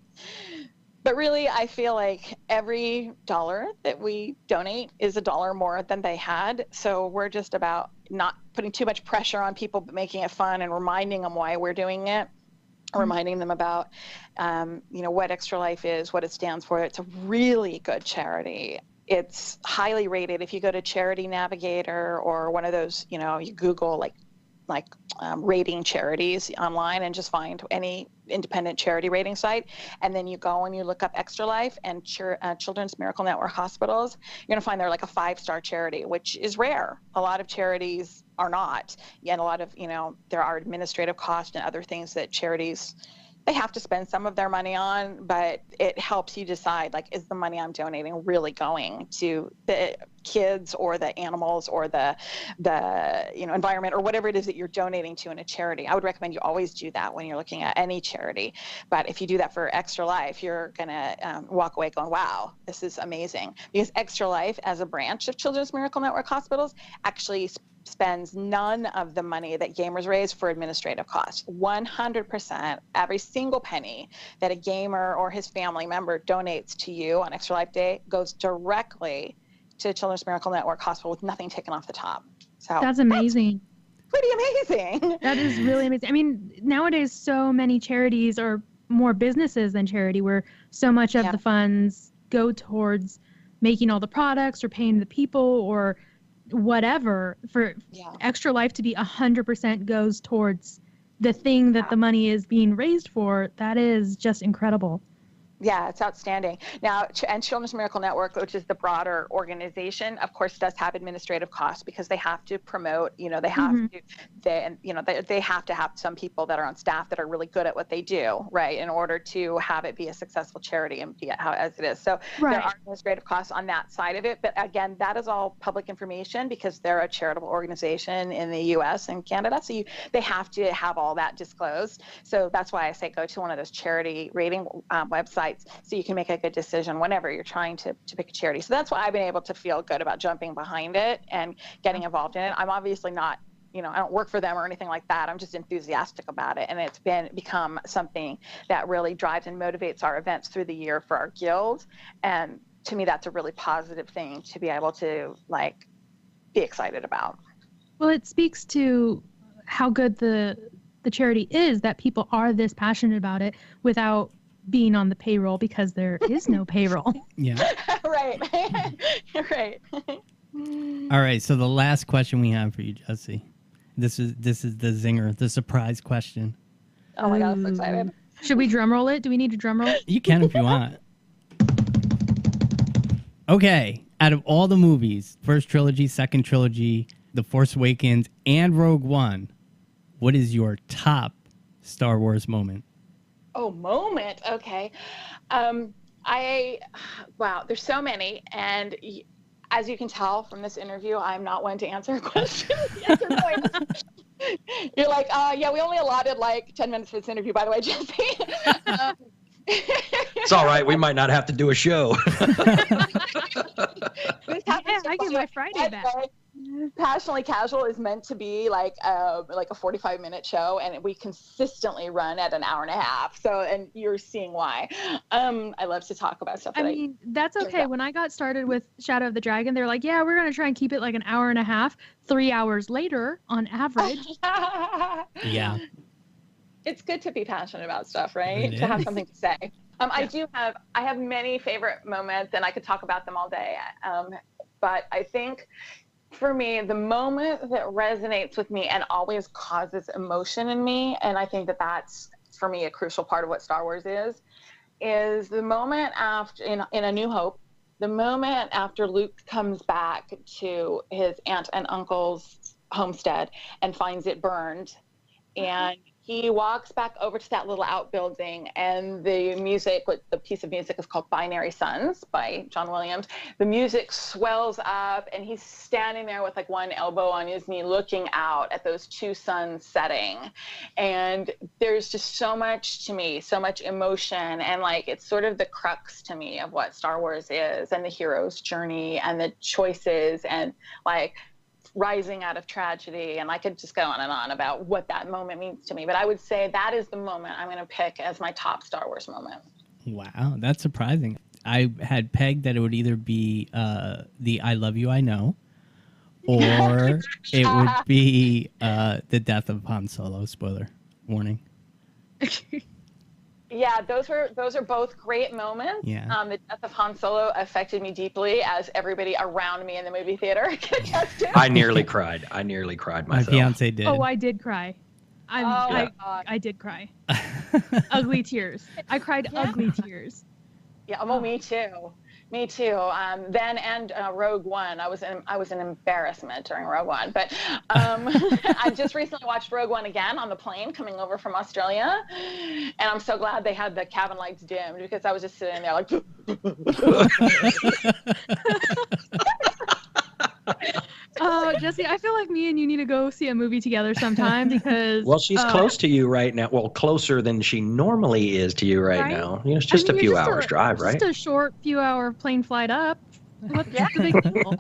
S5: But really, I feel like every dollar that we donate is a dollar more than they had. So we're just about not putting too much pressure on people, but making it fun and reminding them why we're doing it, reminding them about, what Extra Life is, what it stands for. It's a really good charity. It's highly rated. If you go to Charity Navigator or one of those, you Google rating charities online and just find any independent charity rating site, and then you go and you look up Extra Life and Children's Miracle Network Hospitals, you're going to find they're like a 5-star charity, which is rare. A lot of charities are not, and a lot of there are administrative costs and other things that charities, they have to spend some of their money on, but it helps you decide, like, is the money I'm donating really going to the kids or the animals or the environment or whatever it is that you're donating to in a charity. I would recommend you always do that when you're looking at any charity. But if you do that for Extra Life, you're going to walk away going, wow, this is amazing. Because Extra Life, as a branch of Children's Miracle Network Hospitals, actually spends none of the money that gamers raise for administrative costs. 100%, every single penny that a gamer or his family member donates to you on Extra Life Day goes directly to Children's Miracle Network Hospital with nothing taken off the top. So
S3: that's amazing.
S5: Pretty amazing.
S3: That is really amazing. I mean, nowadays, so many charities are more businesses than charity, where so much of the funds go towards making all the products or paying the people or whatever. For Extra Life to be 100% goes towards the thing that the money is being raised for, that is just incredible.
S5: Yeah, it's outstanding. Now, and Children's Miracle Network, which is the broader organization, of course, does have administrative costs because they have to promote, they have they have to have some people that are on staff that are really good at what they do, right, in order to have it be a successful charity and be as it is. So there are administrative costs on that side of it. But again, that is all public information because they're a charitable organization in the U.S. and Canada. So they have to have all that disclosed. So that's why I say go to one of those charity rating websites, so you can make a good decision whenever you're trying to pick a charity. So that's why I've been able to feel good about jumping behind it and getting involved in it. I'm obviously not, I don't work for them or anything like that. I'm just enthusiastic about it. And it's become something that really drives and motivates our events through the year for our guild. And to me, that's a really positive thing to be able to be excited about.
S3: Well, it speaks to how good the charity is that people are this passionate about it without being on the payroll, because there is no payroll.
S1: Yeah.
S5: Right. Right.
S1: All right. So the last question we have for you, Jessie. This is the zinger, the surprise question.
S5: Oh my God, I'm so excited.
S3: Should we drum roll it? Do we need to drum roll?
S1: You can if you want. Okay. Out of all the movies, first trilogy, second trilogy, The Force Awakens, and Rogue One, what is your top Star Wars moment?
S5: Oh, moment. Okay. Wow, there's so many. And as you can tell from this interview, I'm not one to answer questions. You're like, yeah, we only allotted like 10 minutes for this interview, by the way, Jessie.
S2: It's all right. We might not have to do a show.
S3: Yeah, I get my Friday back.
S5: Passionately Casual is meant to be like a 45-minute show, and we consistently run at an hour and a half. So, and you're seeing why. I love to talk about stuff.
S3: That's okay. When I got started with Shadow of the Dragon, they're like, yeah, we're going to try and keep it like an hour and a half. 3 hours later, on average.
S1: Yeah.
S5: It's good to be passionate about stuff, right? To have something to say. I have many favorite moments, and I could talk about them all day. But I think for me, the moment that resonates with me and always causes emotion in me, and I think that that's, for me, a crucial part of what Star Wars is the moment after, in A New Hope, the moment after Luke comes back to his aunt and uncle's homestead and finds it burned, and he walks back over to that little outbuilding, and the piece of music is called Binary Suns by John Williams. The music swells up, and he's standing there with like one elbow on his knee looking out at those two suns setting. And there's just so much to me, so much emotion, and like it's sort of the crux to me of what Star Wars is, and the hero's journey and the choices, and like rising out of tragedy. And I could just go on about what that moment means to me, but I would say that is the moment I'm going to pick as my top Star Wars moment.
S1: Wow, that's surprising. I had pegged that it would either be the I Love You, I Know, or it would be the death of Han Solo. Spoiler warning.
S5: Yeah, those are both great moments.
S1: Yeah.
S5: The death of Han Solo affected me deeply, as everybody around me in the movie theater can attest to.
S2: I nearly cried myself.
S1: My fiance did.
S3: Oh, I did cry. I did cry. Ugly tears. I cried ugly tears.
S5: Yeah, well, me too. Me too. Then and Rogue One, I was an embarrassment during Rogue One. But I just recently watched Rogue One again on the plane coming over from Australia, and I'm so glad they had the cabin lights dimmed, because I was just sitting there like.
S3: Jessie, I feel like me and you need to go see a movie together sometime, because...
S2: Well, she's close to you right now. Well, closer than she normally is to you right now. You know, it's just a few hours drive, right?
S3: Just a short few hour plane flight up. What's the big deal?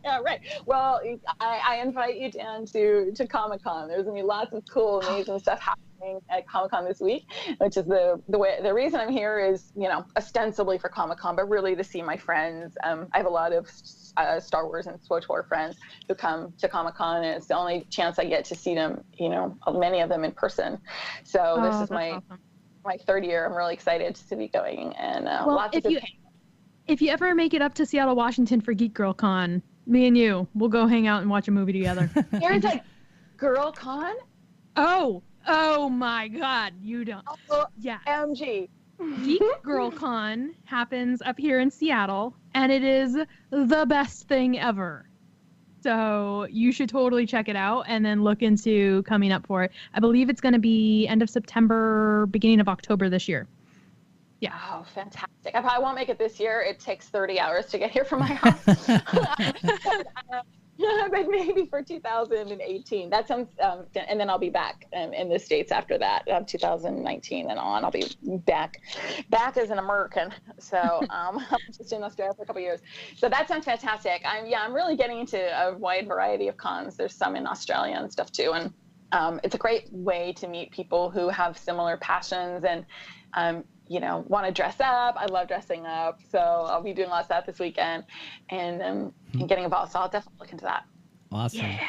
S5: Yeah, right. Well, I invite you down to Comic-Con. There's going to be lots of cool, amazing stuff happening at Comic-Con this week, which is the reason I'm here is, you know, ostensibly for Comic-Con, but really to see my friends. I have a lot of Star Wars and SWTOR friends who come to Comic-Con, and it's the only chance I get to see them, you know, many of them in person. So this is my third year. I'm really excited to be going, and lots of good.
S3: If you ever make it up to Seattle, Washington for Geek Girl Con, me and you, we'll go hang out and watch a movie together.
S5: There's a Girl Con?
S3: Oh my God, you don't.
S5: Oh,
S3: yeah.
S5: MG.
S3: Geek Girl Con happens up here in Seattle, and it is the best thing ever. So you should totally check it out and then look into coming up for it. I believe it's going to be end of September, beginning of October this year. Yeah.
S5: Oh, fantastic. I probably won't make it this year. It takes 30 hours to get here from my house. But maybe for 2018. That sounds, and then I'll be back in the States after that, 2019 and on. I'll be back as an American. So I'm just in Australia for a couple of years. So that sounds fantastic. I'm really getting into a wide variety of cons. There's some in Australia and stuff too. And it's a great way to meet people who have similar passions and, you know, want to dress up. I love dressing up. So I'll be doing lots of that this weekend and getting involved. So I'll definitely look into that.
S1: Awesome.
S3: Yeah.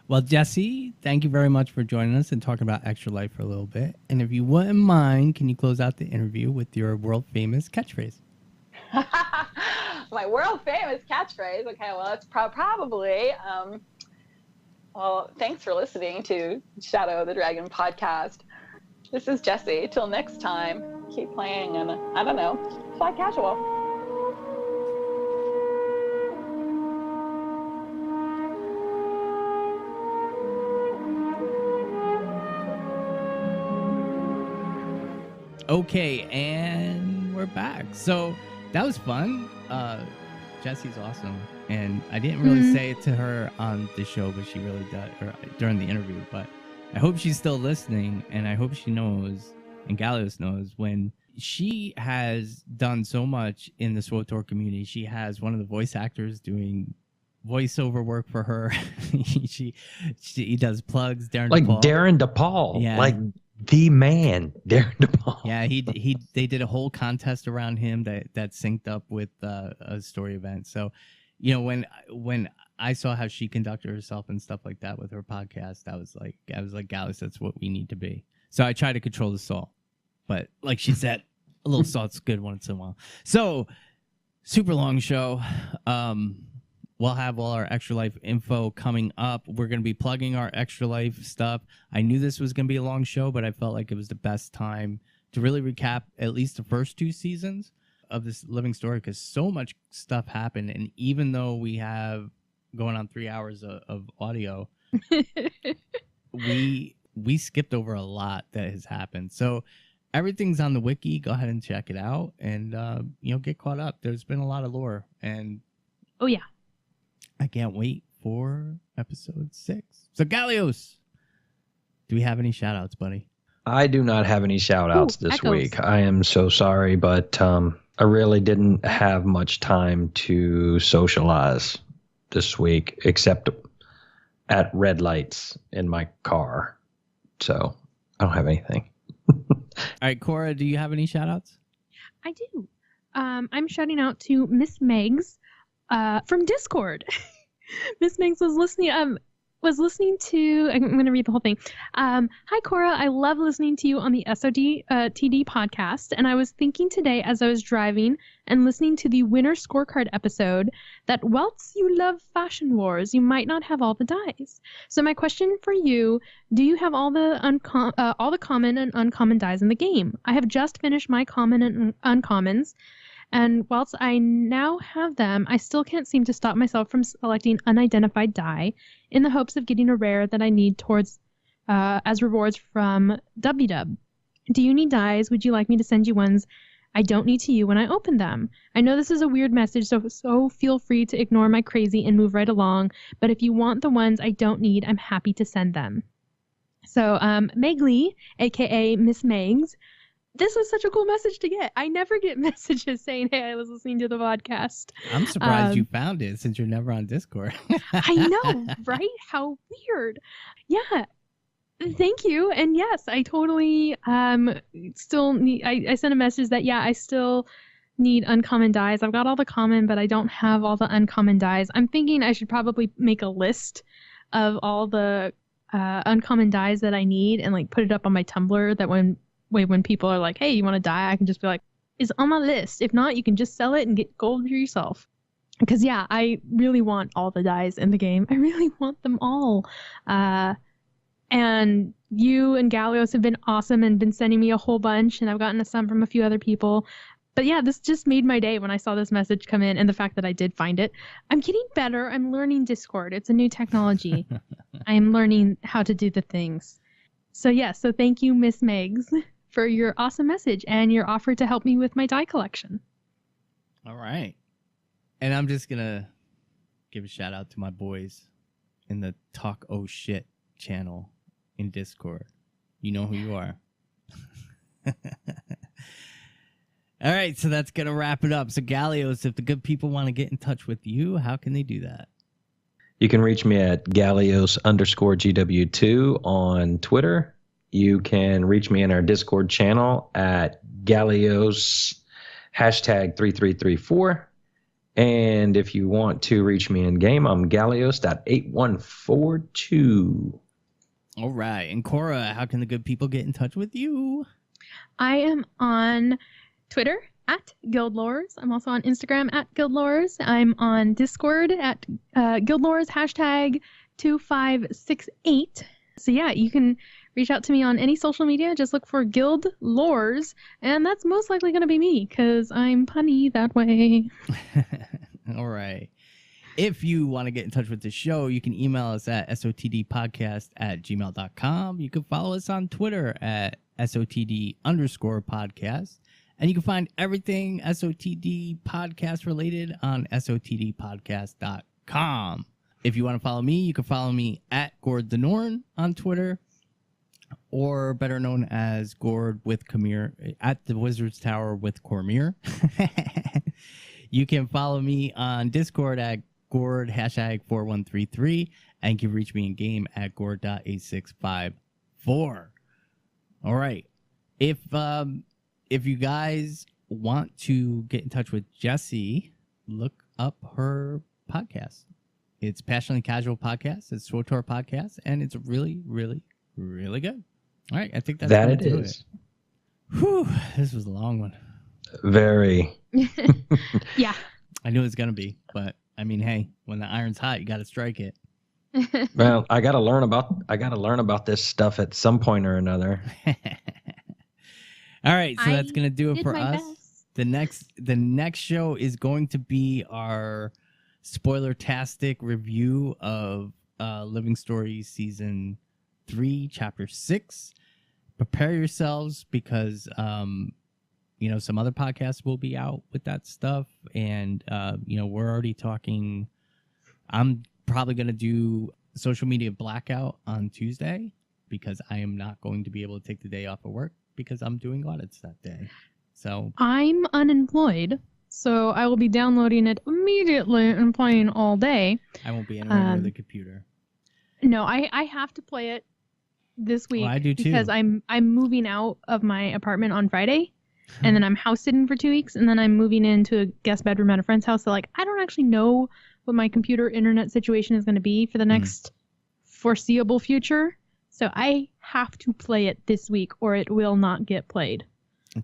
S1: Well, Jessie, thank you very much for joining us and talking about Extra Life for a little bit. And if you wouldn't mind, can you close out the interview with your world famous catchphrase?
S5: My world famous catchphrase. Okay, well, it's probably. Well, thanks for listening to Shadow of the Dragon podcast. This is Jessie. Till next time, keep playing and I don't know, fly casual.
S1: Okay, and we're back. So that was fun. Jessie's awesome, and I didn't really say it to her on the show, but she really does, or during the interview. But I hope she's still listening, and I hope she knows, and Gallios knows, when she has done so much in the SWTOR community. She has one of the voice actors doing voiceover work for her. He does plugs.
S2: Darren DePaul,
S1: yeah.
S2: like the man, Darren DePaul.
S1: Yeah, they did a whole contest around him that synced up with a story event. So, you know, when I saw how she conducted herself and stuff like that with her podcast, I was like, Gallios, that's what we need to be. So I try to control the salt, but like she said, a little salt's good once in a while. So, super long show. We'll have all our Extra Life info coming up. We're going to be plugging our Extra Life stuff. I knew this was going to be a long show, but I felt like it was the best time to really recap at least the first 2 seasons of this living story, because so much stuff happened. And even though we have going on 3 hours of audio, we skipped over a lot that has happened. So everything's on the wiki. Go ahead and check it out and, get caught up. There's been a lot of lore. And
S3: oh, yeah.
S1: I can't wait for episode 6. So, Gallios, do we have any shout-outs, buddy?
S2: I do not have any shout-outs this
S3: echoes.
S2: week. I am so sorry, but I really didn't have much time to socialize this week, except at red lights in my car. So, I don't have anything.
S1: All right, Cora, do you have any shout-outs?
S3: I do. I'm shouting out to Miss Megs from Discord. Miss Megs was listening to, I'm going to read the whole thing. Hi, Cora. I love listening to you on the SOD TD podcast. And I was thinking today as I was driving and listening to the winner scorecard episode that whilst you love Fashion Wars, you might not have all the dies. So my question for you, do you have all the common and uncommon dies in the game? I have just finished my common and uncommons. And whilst I now have them, I still can't seem to stop myself from selecting unidentified die in the hopes of getting a rare that I need towards as rewards from WW. Do you need dies? Would you like me to send you ones I don't need to you when I open them? I know this is a weird message, so feel free to ignore my crazy and move right along. But if you want the ones I don't need, I'm happy to send them. So Megly, a.k.a. Miss Megs, this was such a cool message to get. I never get messages saying, hey, I was listening to the podcast.
S1: I'm surprised you found it since you're never on Discord.
S3: I know, right? How weird. Yeah. Thank you. And yes, I totally still need, I sent a message that, yeah, I still need uncommon dies. I've got all the common, but I don't have all the uncommon dies. I'm thinking I should probably make a list of all the uncommon dies that I need and like put it up on my Tumblr that when people are like, hey, you want to die? I can just be like, it's on my list. If not, you can just sell it and get gold for yourself. Because, yeah, I really want all the dies in the game. I really want them all. And you and Gallios have been awesome and been sending me a whole bunch. And I've gotten some from a few other people. But, yeah, this just made my day when I saw this message come in and the fact that I did find it. I'm getting better. I'm learning Discord. It's a new technology. I am learning how to do the things. So, yeah, so thank you, Miss Megs, for your awesome message and your offer to help me with my die collection.
S1: All right. And I'm just going to give a shout out to my boys in the Talk Oh Shit channel in Discord. You know who you are. All right. So that's going to wrap it up. So Gallios, if the good people want to get in touch with you, how can they do that?
S2: You can reach me at Gallios_GW2 on Twitter. You can reach me in our Discord channel at Gallios #3334. And if you want to reach me in game, I'm Gallios.8142.
S1: All right. And Cora, how can the good people get in touch with you?
S3: I am on Twitter at Guildlores. I'm also on Instagram at Guildlores. I'm on Discord at Guildlores #2568. So yeah, you can reach out to me on any social media. Just look for Guild Lores, and that's most likely going to be me because I'm punny that way.
S1: All right. If you want to get in touch with the show, you can email us at sotdpodcast@gmail.com. You can follow us on Twitter at SOTD_podcast. And you can find everything SOTD podcast related on SOTDpodcast.com. If you want to follow me, you can follow me at Gord the Norn on Twitter, or better known as Gord with Cormier at the Wizard's Tower with Cormier. You can follow me on Discord at Gord #4133, and you can reach me in game at Gord.8654. All right. If you guys want to get in touch with Jessie, look up her podcast. It's Passionately Casual Podcast. It's SWTOR Podcast, and it's really, really, really good. All right, I think that's
S2: that
S1: gonna
S2: it
S1: do
S2: is.
S1: Whew, this was a long one.
S2: Very.
S3: Yeah.
S1: I knew it was gonna be, but I mean, hey, when the iron's hot, you got to strike it.
S2: Well, I got to learn about this stuff at some point or another.
S1: All right, so that's
S3: I
S1: gonna do it
S3: did
S1: for
S3: my
S1: us.
S3: best.
S1: The next show is going to be our spoiler-tastic review of Living Stories Season 3, Chapter 6. Prepare yourselves because some other podcasts will be out with that stuff, and we're already talking. I'm probably gonna do social media blackout on Tuesday because I am not going to be able to take the day off of work because I'm doing audits that day. So
S3: I'm unemployed, so I will be downloading it immediately and playing all day.
S1: I won't be anywhere near the computer.
S3: No, I have to play it this week
S1: I do too.
S3: because I'm moving out of my apartment on Friday, and then I'm house sitting for 2 weeks, and then I'm moving into a guest bedroom at a friend's house. So I don't actually know what my computer internet situation is going to be for the next foreseeable future. So I have to play it this week, or it will not get played.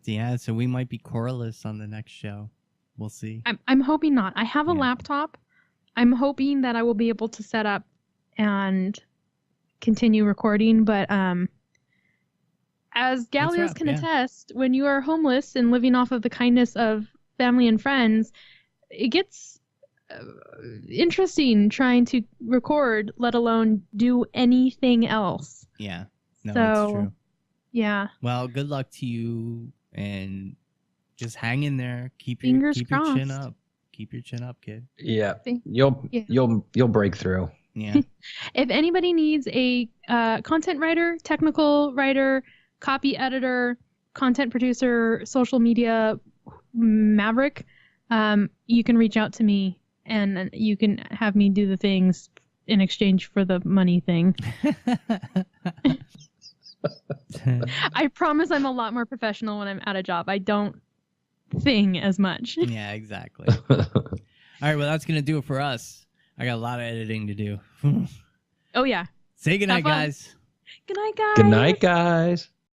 S1: Yeah, so we might be Coralus on the next show. We'll see.
S3: I'm hoping not. I have a laptop. I'm hoping that I will be able to set up and continue recording, but as Gallios can attest, when you are homeless and living off of the kindness of family and friends, it gets interesting trying to record, let alone do anything else.
S1: Yeah, no,
S3: so,
S1: it's true.
S3: Yeah.
S1: Well, good luck to you, and just hang in there. Keep your chin up. Keep your chin up, kid.
S2: Yeah, you'll break through.
S1: Yeah.
S3: If anybody needs a content writer, technical writer, copy editor, content producer, social media maverick, you can reach out to me and you can have me do the things in exchange for the money thing. I promise I'm a lot more professional when I'm at a job. I don't thing as much.
S1: Yeah, exactly. All right, well, that's going to do it for us. I got a lot of editing to do.
S3: Oh, yeah.
S1: Say goodnight, guys.
S3: Good night, guys.
S2: Good night, guys.